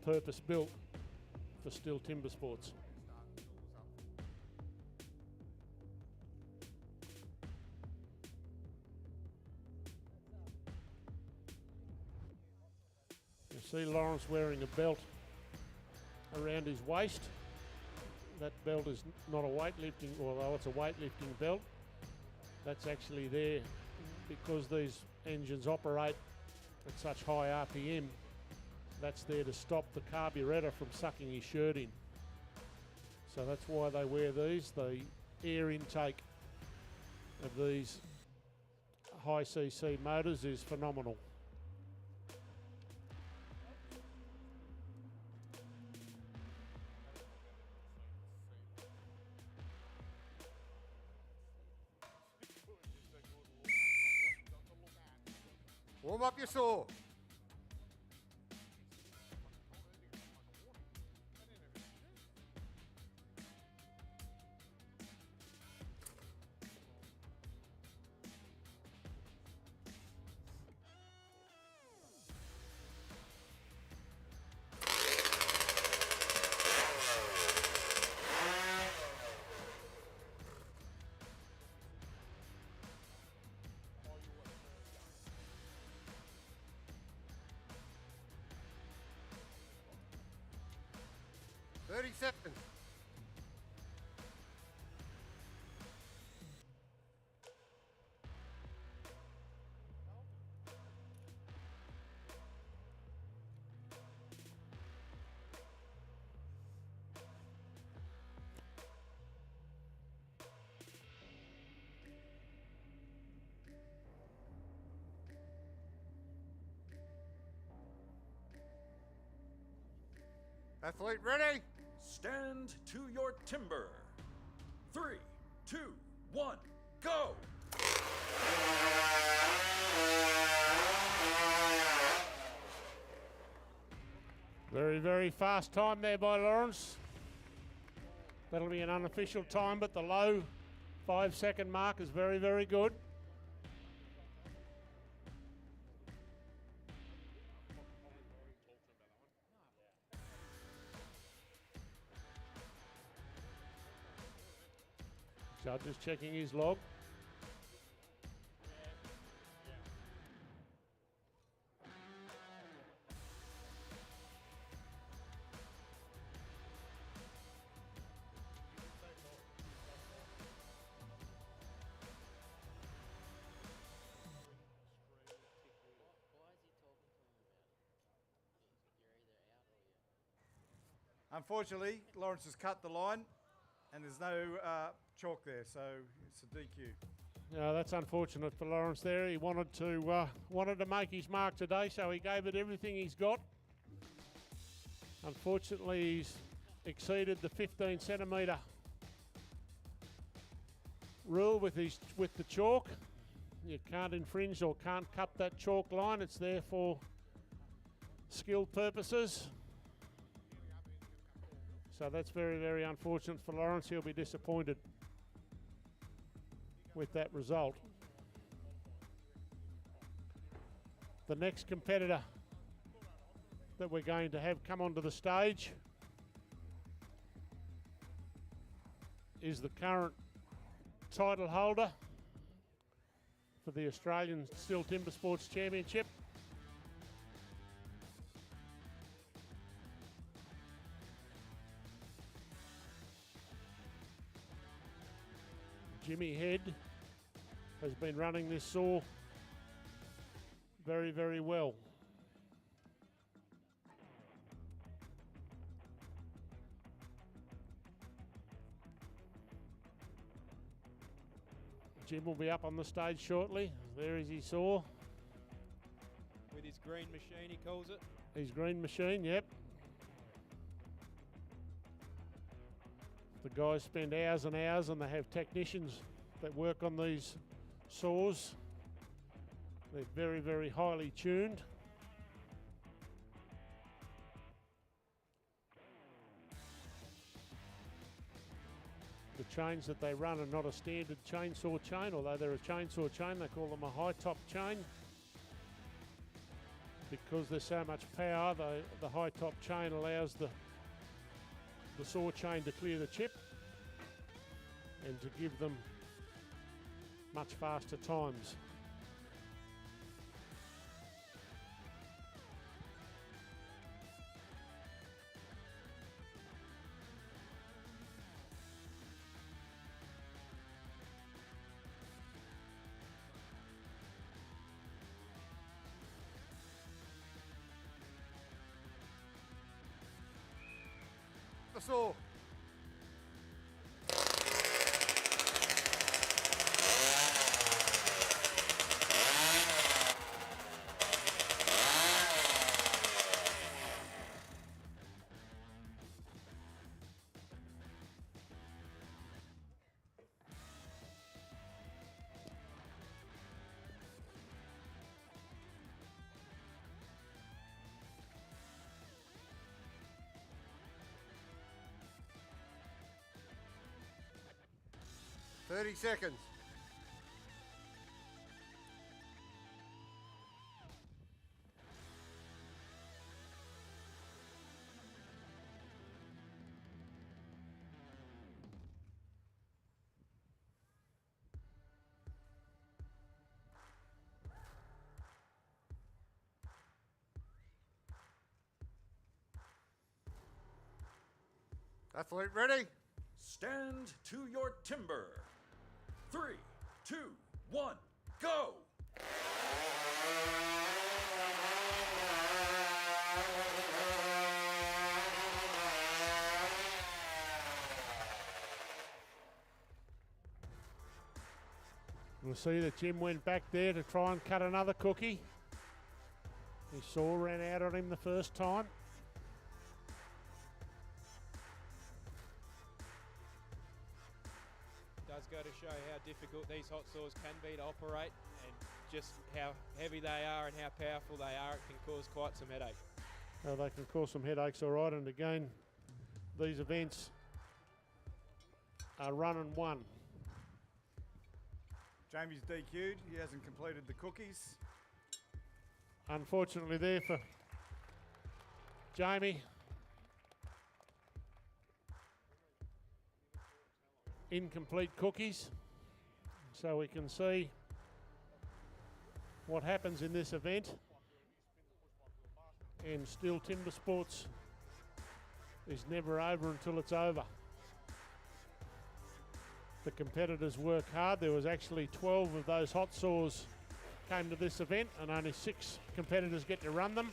purpose built for STIHL Timbersports. You see Lawrence wearing a belt around his waist. That belt is not a weightlifting, although it's a weightlifting belt. That's actually there because these engines operate at such high RPM. That's there to stop the carburettor from sucking his shirt in. So that's why they wear these. The air intake of these high CC motors is phenomenal. Warm up your saw. Seconds. Athlete ready? Stand to your timber. 3, 2, 1, go! Very, very fast time there by Lawrence. That'll be an unofficial time, but the low 5-second mark is very, very good. Judge is checking his log. Unfortunately, Lawrence has cut the line and there's no chalk there, so it's a DQ. No, that's unfortunate for Lawrence there. He wanted to make his mark today, so he gave it everything he's got. Unfortunately, he's exceeded the 15 centimetre rule with the chalk. You can't infringe or can't cut that chalk line. It's there for skill purposes. So that's very, very unfortunate for Lawrence. He'll be disappointed with that result. The next competitor that we're going to have come onto the stage is the current title holder for the Australian STIHL Timbersports Championship. Jimmy Head has been running this saw very, very well. Jim will be up on the stage shortly. There is his saw. With his green machine, he calls it. His green machine, yep. The guys spend hours and hours, and they have technicians that work on these saws. They're very, very highly tuned. The chains that they run are not a standard chainsaw chain, although they're a chainsaw chain. They call them a high top chain. Because there's so much power, the high top chain allows the saw chain to clear the chip and to give them much faster times. The saw. Thirty seconds. Athlete ready? Stand to your timber. 3, 2, 1, go! We'll see that Jim went back there to try and cut another cookie. His saw ran out on him the first time. Does go to show how difficult these hot saws can be to operate, and just how heavy they are and how powerful they are. It can cause quite some headache. They can cause some headaches, all right. And again, these events are run and won. Jamie's DQ'd. He hasn't completed the cookies. Unfortunately there for Jamie. Incomplete cookies. So we can see what happens in this event. And STIHL Timbersports is never over until it's over. The competitors work hard. There was actually 12 of those hot saws came to this event, and only 6 competitors get to run them.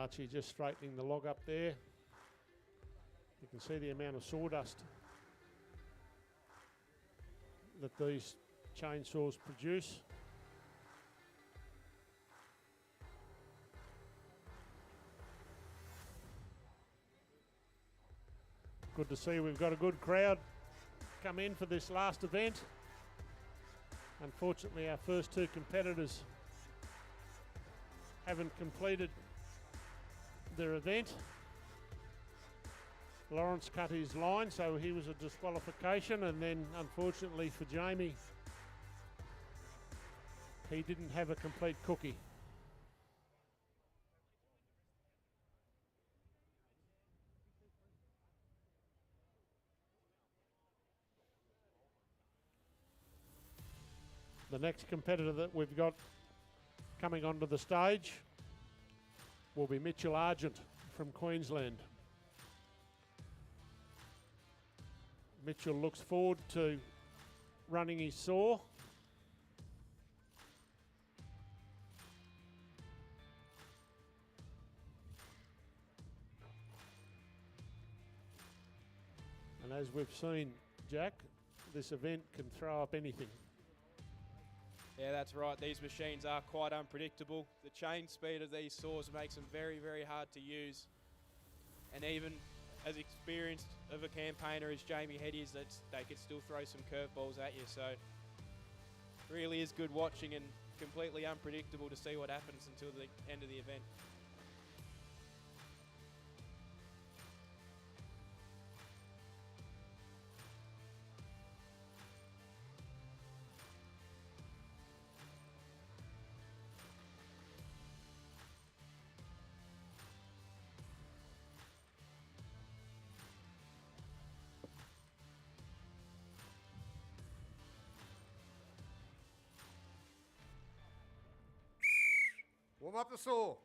Archie just straightening the log up there. You can see the amount of sawdust that these chainsaws produce. Good to see we've got a good crowd come in for this last event. Unfortunately, our first two competitors haven't completed their event. Lawrence cut his line, so he was a disqualification, and then unfortunately for Jamie, he didn't have a complete cookie. The next competitor that we've got coming onto the stage will be Mitchell Argent from Queensland. Mitchell looks forward to running his saw. And as we've seen, Jack, this event can throw up anything. Yeah, that's right. These machines are quite unpredictable. The chain speed of these saws makes them very, very hard to use. And even as experienced of a campaigner as Jamie Head is, they could still throw some curveballs at you. So really is good watching and completely unpredictable to see what happens until the end of the event. Warm up the saw.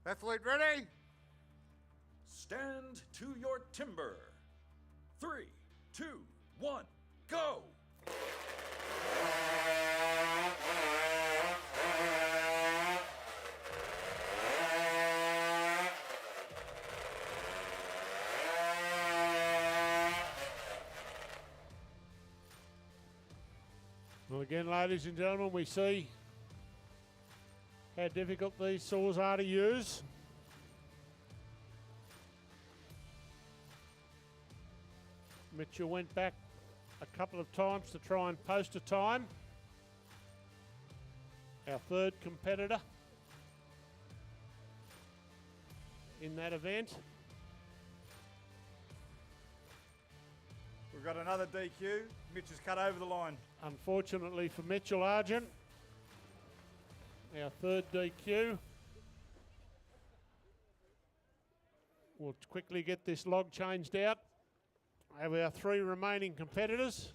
Athlete ready? Stand to your timber. 3, 2, 1, go! Well, again, ladies and gentlemen, we see how difficult these saws are to use. Mitchell went back a couple of times to try and post a time. Our third competitor in that event. We've got another DQ. Mitch has cut over the line. Unfortunately for Mitchell Argent, our third DQ. We'll quickly get this log changed out. Have our three remaining competitors.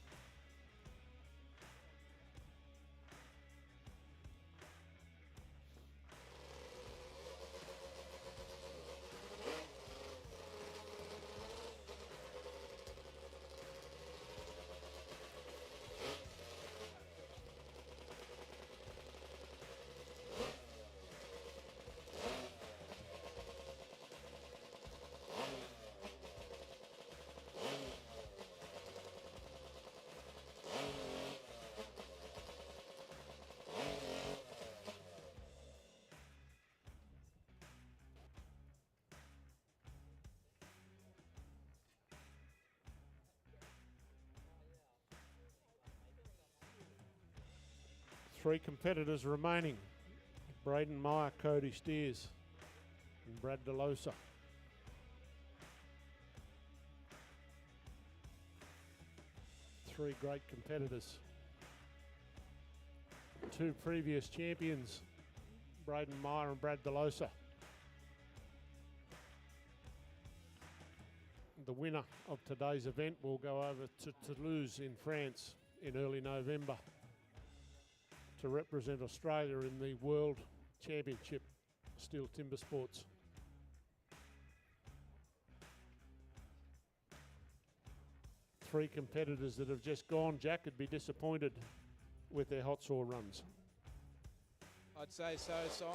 Three competitors remaining. Braden Meyer, Cody Steers, and Brad DeLosa. Three great competitors. Two previous champions, Braden Meyer and Brad DeLosa. The winner of today's event will go over to Toulouse in France in early November to represent Australia in the World Championship Steel Timber Sports. Three competitors that have just gone. Jack would be disappointed with their hot saw runs. I'd say so, Simon.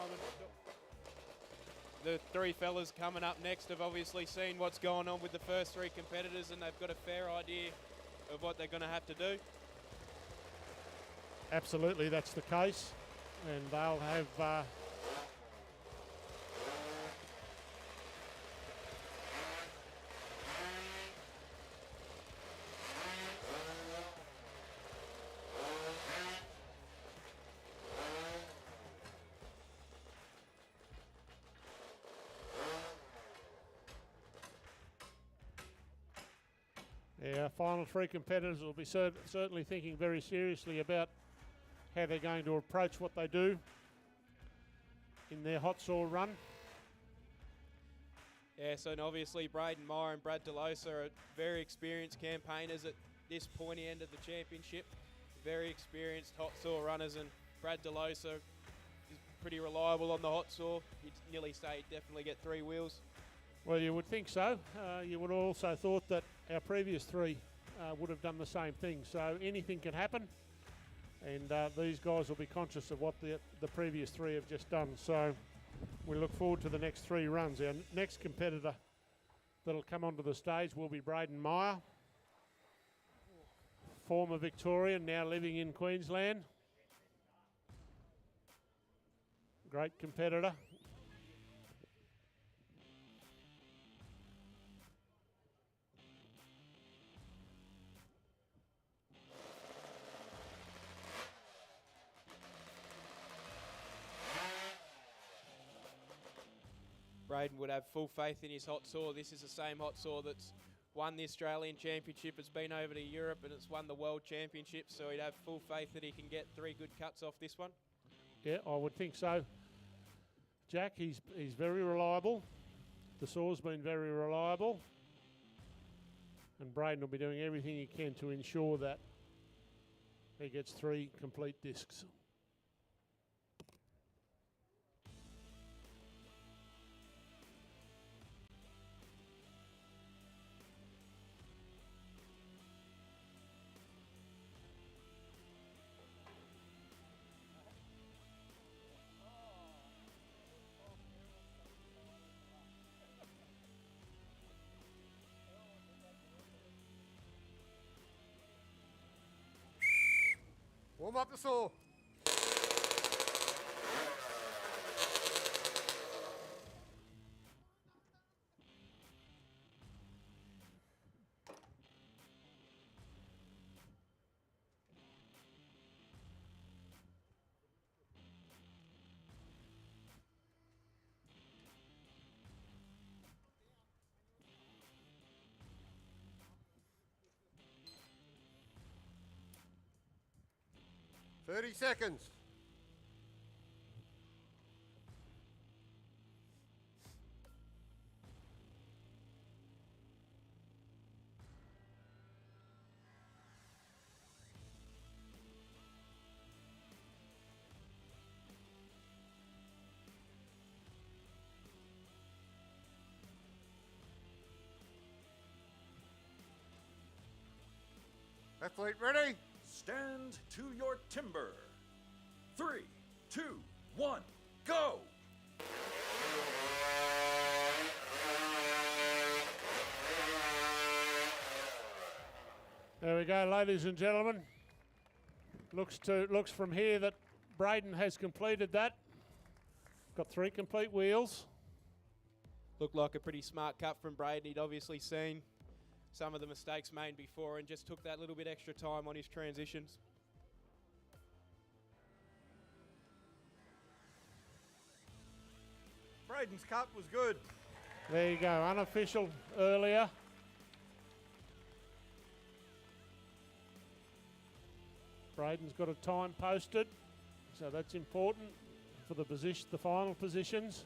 The three fellas coming up next have obviously seen what's going on with the first three competitors, and they've got a fair idea of what they're going to have to do. Absolutely, that's the case, and they'll have our final three competitors will be certainly thinking very seriously about how they're going to approach what they do in their hot saw run. Yeah, so obviously Braden Meyer and Brad DeLosa are very experienced campaigners at this pointy end of the championship. Very experienced hot saw runners, and Brad DeLosa is pretty reliable on the hot saw. You'd nearly say he'd definitely get three wheels. Well, you would think so. You would also thought that our previous three would have done the same thing. So anything can happen, and these guys will be conscious of what the previous three have just done. So we look forward to the next three runs. Our next competitor that'll come onto the stage will be Braden Meyer, former Victorian, now living in Queensland. Great competitor. Braden would have full faith in his hot saw. This is the same hot saw that's won the Australian Championship. It's been over to Europe and it's won the World Championship, so he'd have full faith that he can get three good cuts off this one. Yeah, I would think so. Jack, he's very reliable. The saw's been very reliable. And Braden will be doing everything he can to ensure that he gets three complete discs. Warm up the saw. Seconds. Athlete ready? Stand to your timber. 3, 2, 1, go! There we go, ladies and gentlemen. Looks from here that Braden has completed that. Got three complete wheels. Looked like a pretty smart cut from Braden. He'd obviously seen some of the mistakes made before and just took that little bit extra time on his transitions. Braden's cut was good. There you go, unofficial earlier. Braden's got a time posted, so that's important for the position, the final positions.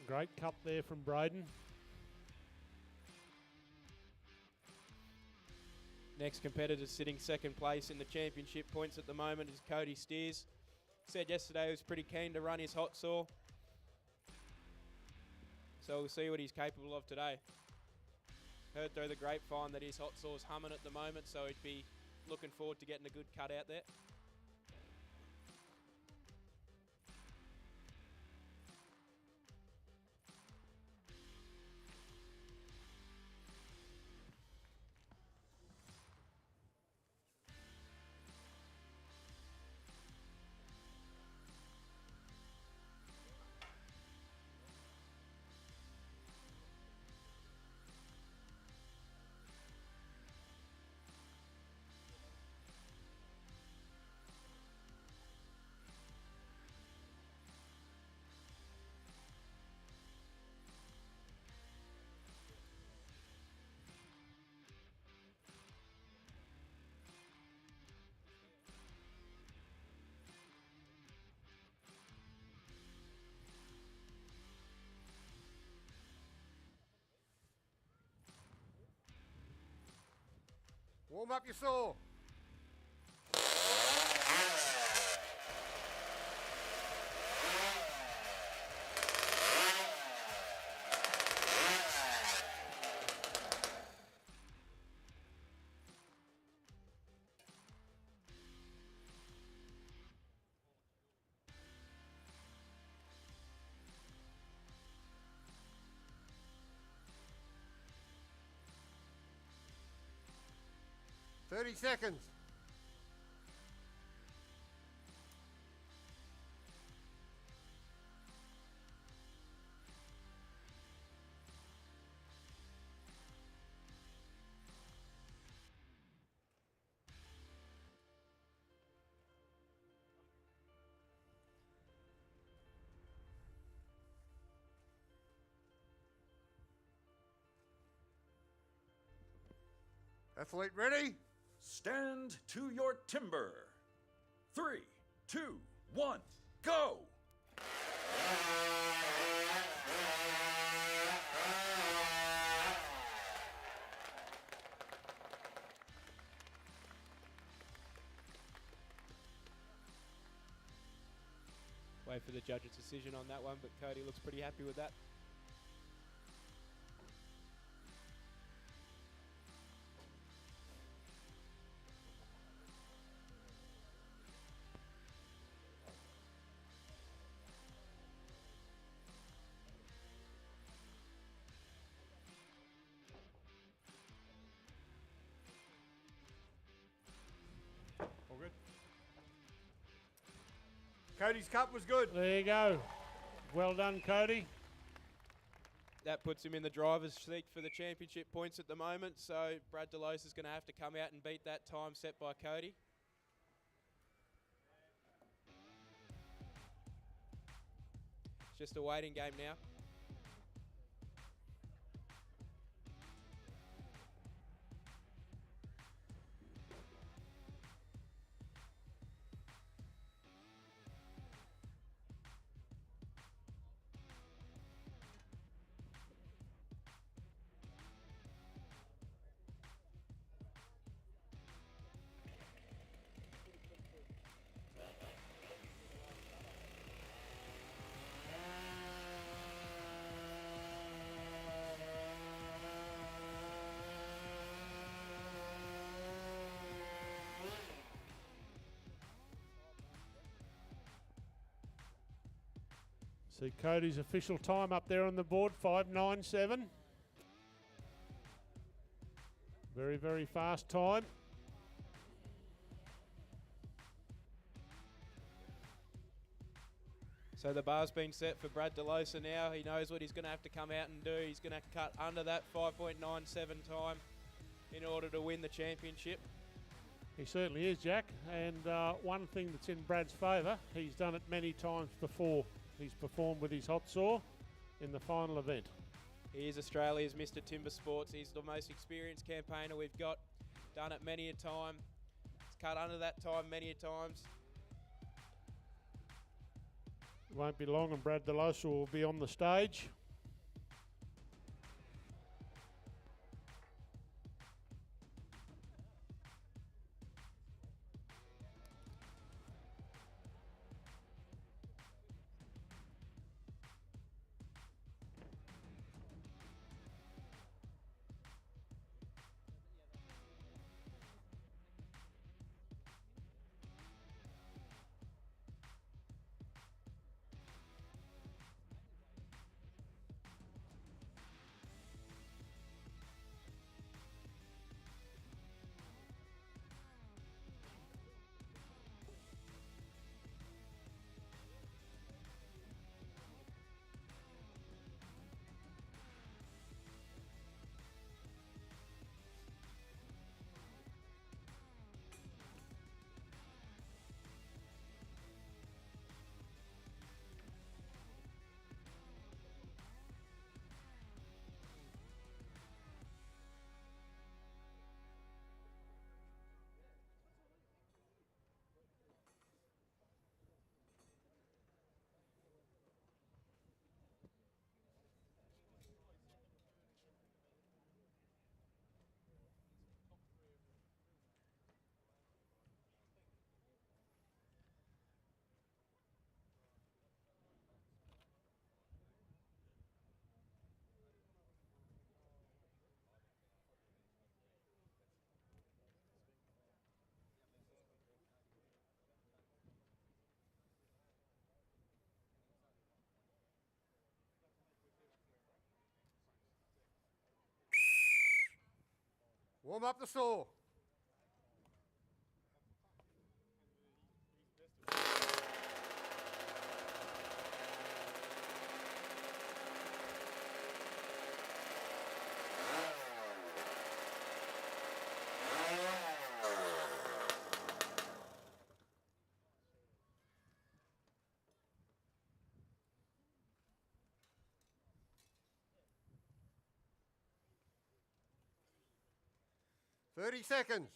Great cut there from Braden. Next competitor sitting second place in the championship points at the moment is Cody Steers. Said yesterday he was pretty keen to run his hot saw. So we'll see what he's capable of today. Heard through the grapevine that his hot saw's humming at the moment, so he'd be looking forward to getting a good cut out there. Warm up your saw. Thirty seconds. Athlete ready? Stand to your timber. 3, 2, 1, go! Wait for the judge's decision on that one, but Cody looks pretty happy with that. All good. Cody's cut was good. There you go. Well done, Cody. That puts him in the driver's seat for the championship points at the moment, so Brad Delos is going to have to come out and beat that time set by Cody. It's just a waiting game now. See Cody's official time up there on the board, 5:97. Very, very fast time. So the bar's been set for Brad DeLosa now. He knows what he's going to have to come out and do. He's going to cut under that 5.97 time in order to win the championship. He certainly is, Jack. And one thing that's in Brad's favour, he's done it many times before. He's performed with his hot saw in the final event. He is Australia's Mr. Timber Sports. He's the most experienced campaigner we've got. Done it many a time. He's cut under that time many a times. It won't be long and Brad DeLosa will be on the stage. Warm up the saw. Seconds.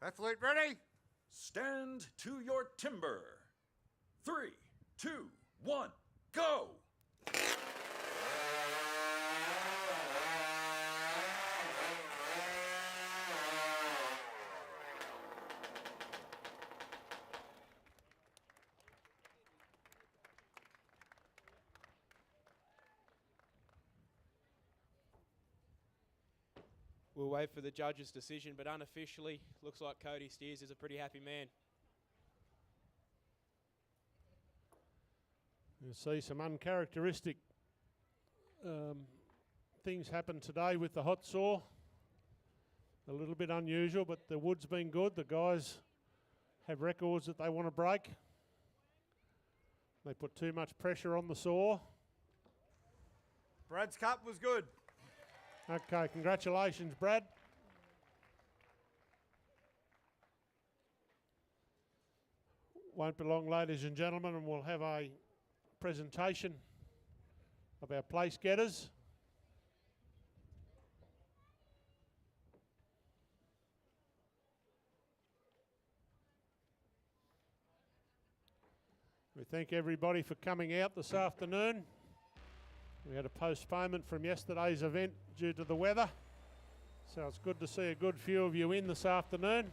Athlete ready? Stand to your timber. 3, 2, 1, go! We'll wait for the judge's decision, but unofficially, looks like Cody Steers is a pretty happy man. You'll see some uncharacteristic things happen today with the hot saw. A little bit unusual, but the wood's been good. The guys have records that they want to break. They put too much pressure on the saw. Brad's cut was good. Okay, congratulations, Brad. Won't be long, ladies and gentlemen, and we'll have a presentation of our place getters. We thank everybody for coming out this afternoon. We had a postponement from yesterday's event due to the weather, so it's good to see a good few of you in this afternoon.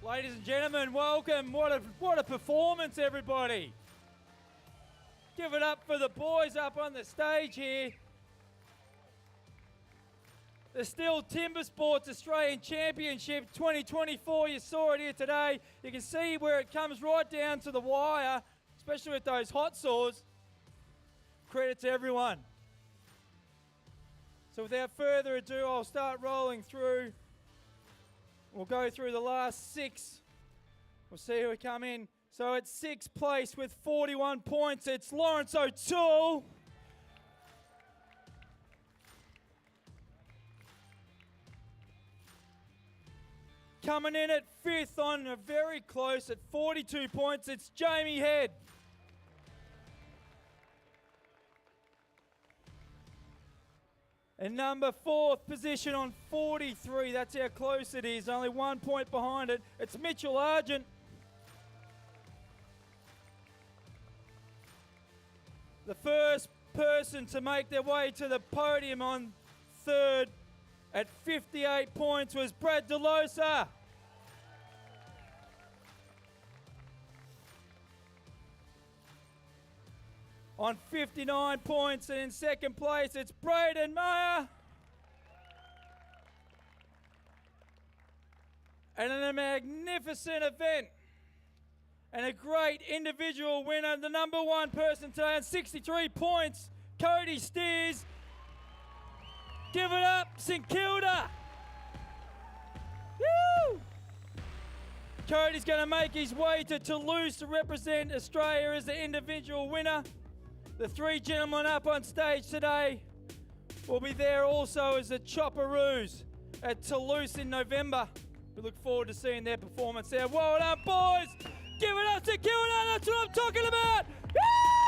Ladies and gentlemen, welcome. What a performance, everybody. Give it up for the boys up on the stage here. The STIHL Timbersports Australian Championship 2024, you saw it here today. You can see where it comes right down to the wire, especially with those hot saws. Credit to everyone. So without further ado, I'll start rolling through. We'll go through the last 6. We'll see who come in. So at 6th place with 41 points, it's Lawrence O'Toole. Coming in at 5th on a very close at 42 points, it's Jamie Head. And number 4th position on 43, that's how close it is, only 1 point behind it. It's Mitchell Argent. The first person to make their way to the podium on 3rd at 58 points was Brad DeLosa. On 59 points, and in 2nd place, it's Braden Meyer. And in a magnificent event, and a great individual winner, the number 1 person today on 63 points, Cody Steers. Give it up, St Kilda. Woo! Cody's going to make his way to Toulouse to represent Australia as the individual winner. The 3 gentlemen up on stage today will be there also as the Chopperoos at Toulouse in November. We look forward to seeing their performance there. Well done, boys! Give it up to Kilda, that's what I'm talking about! Woo!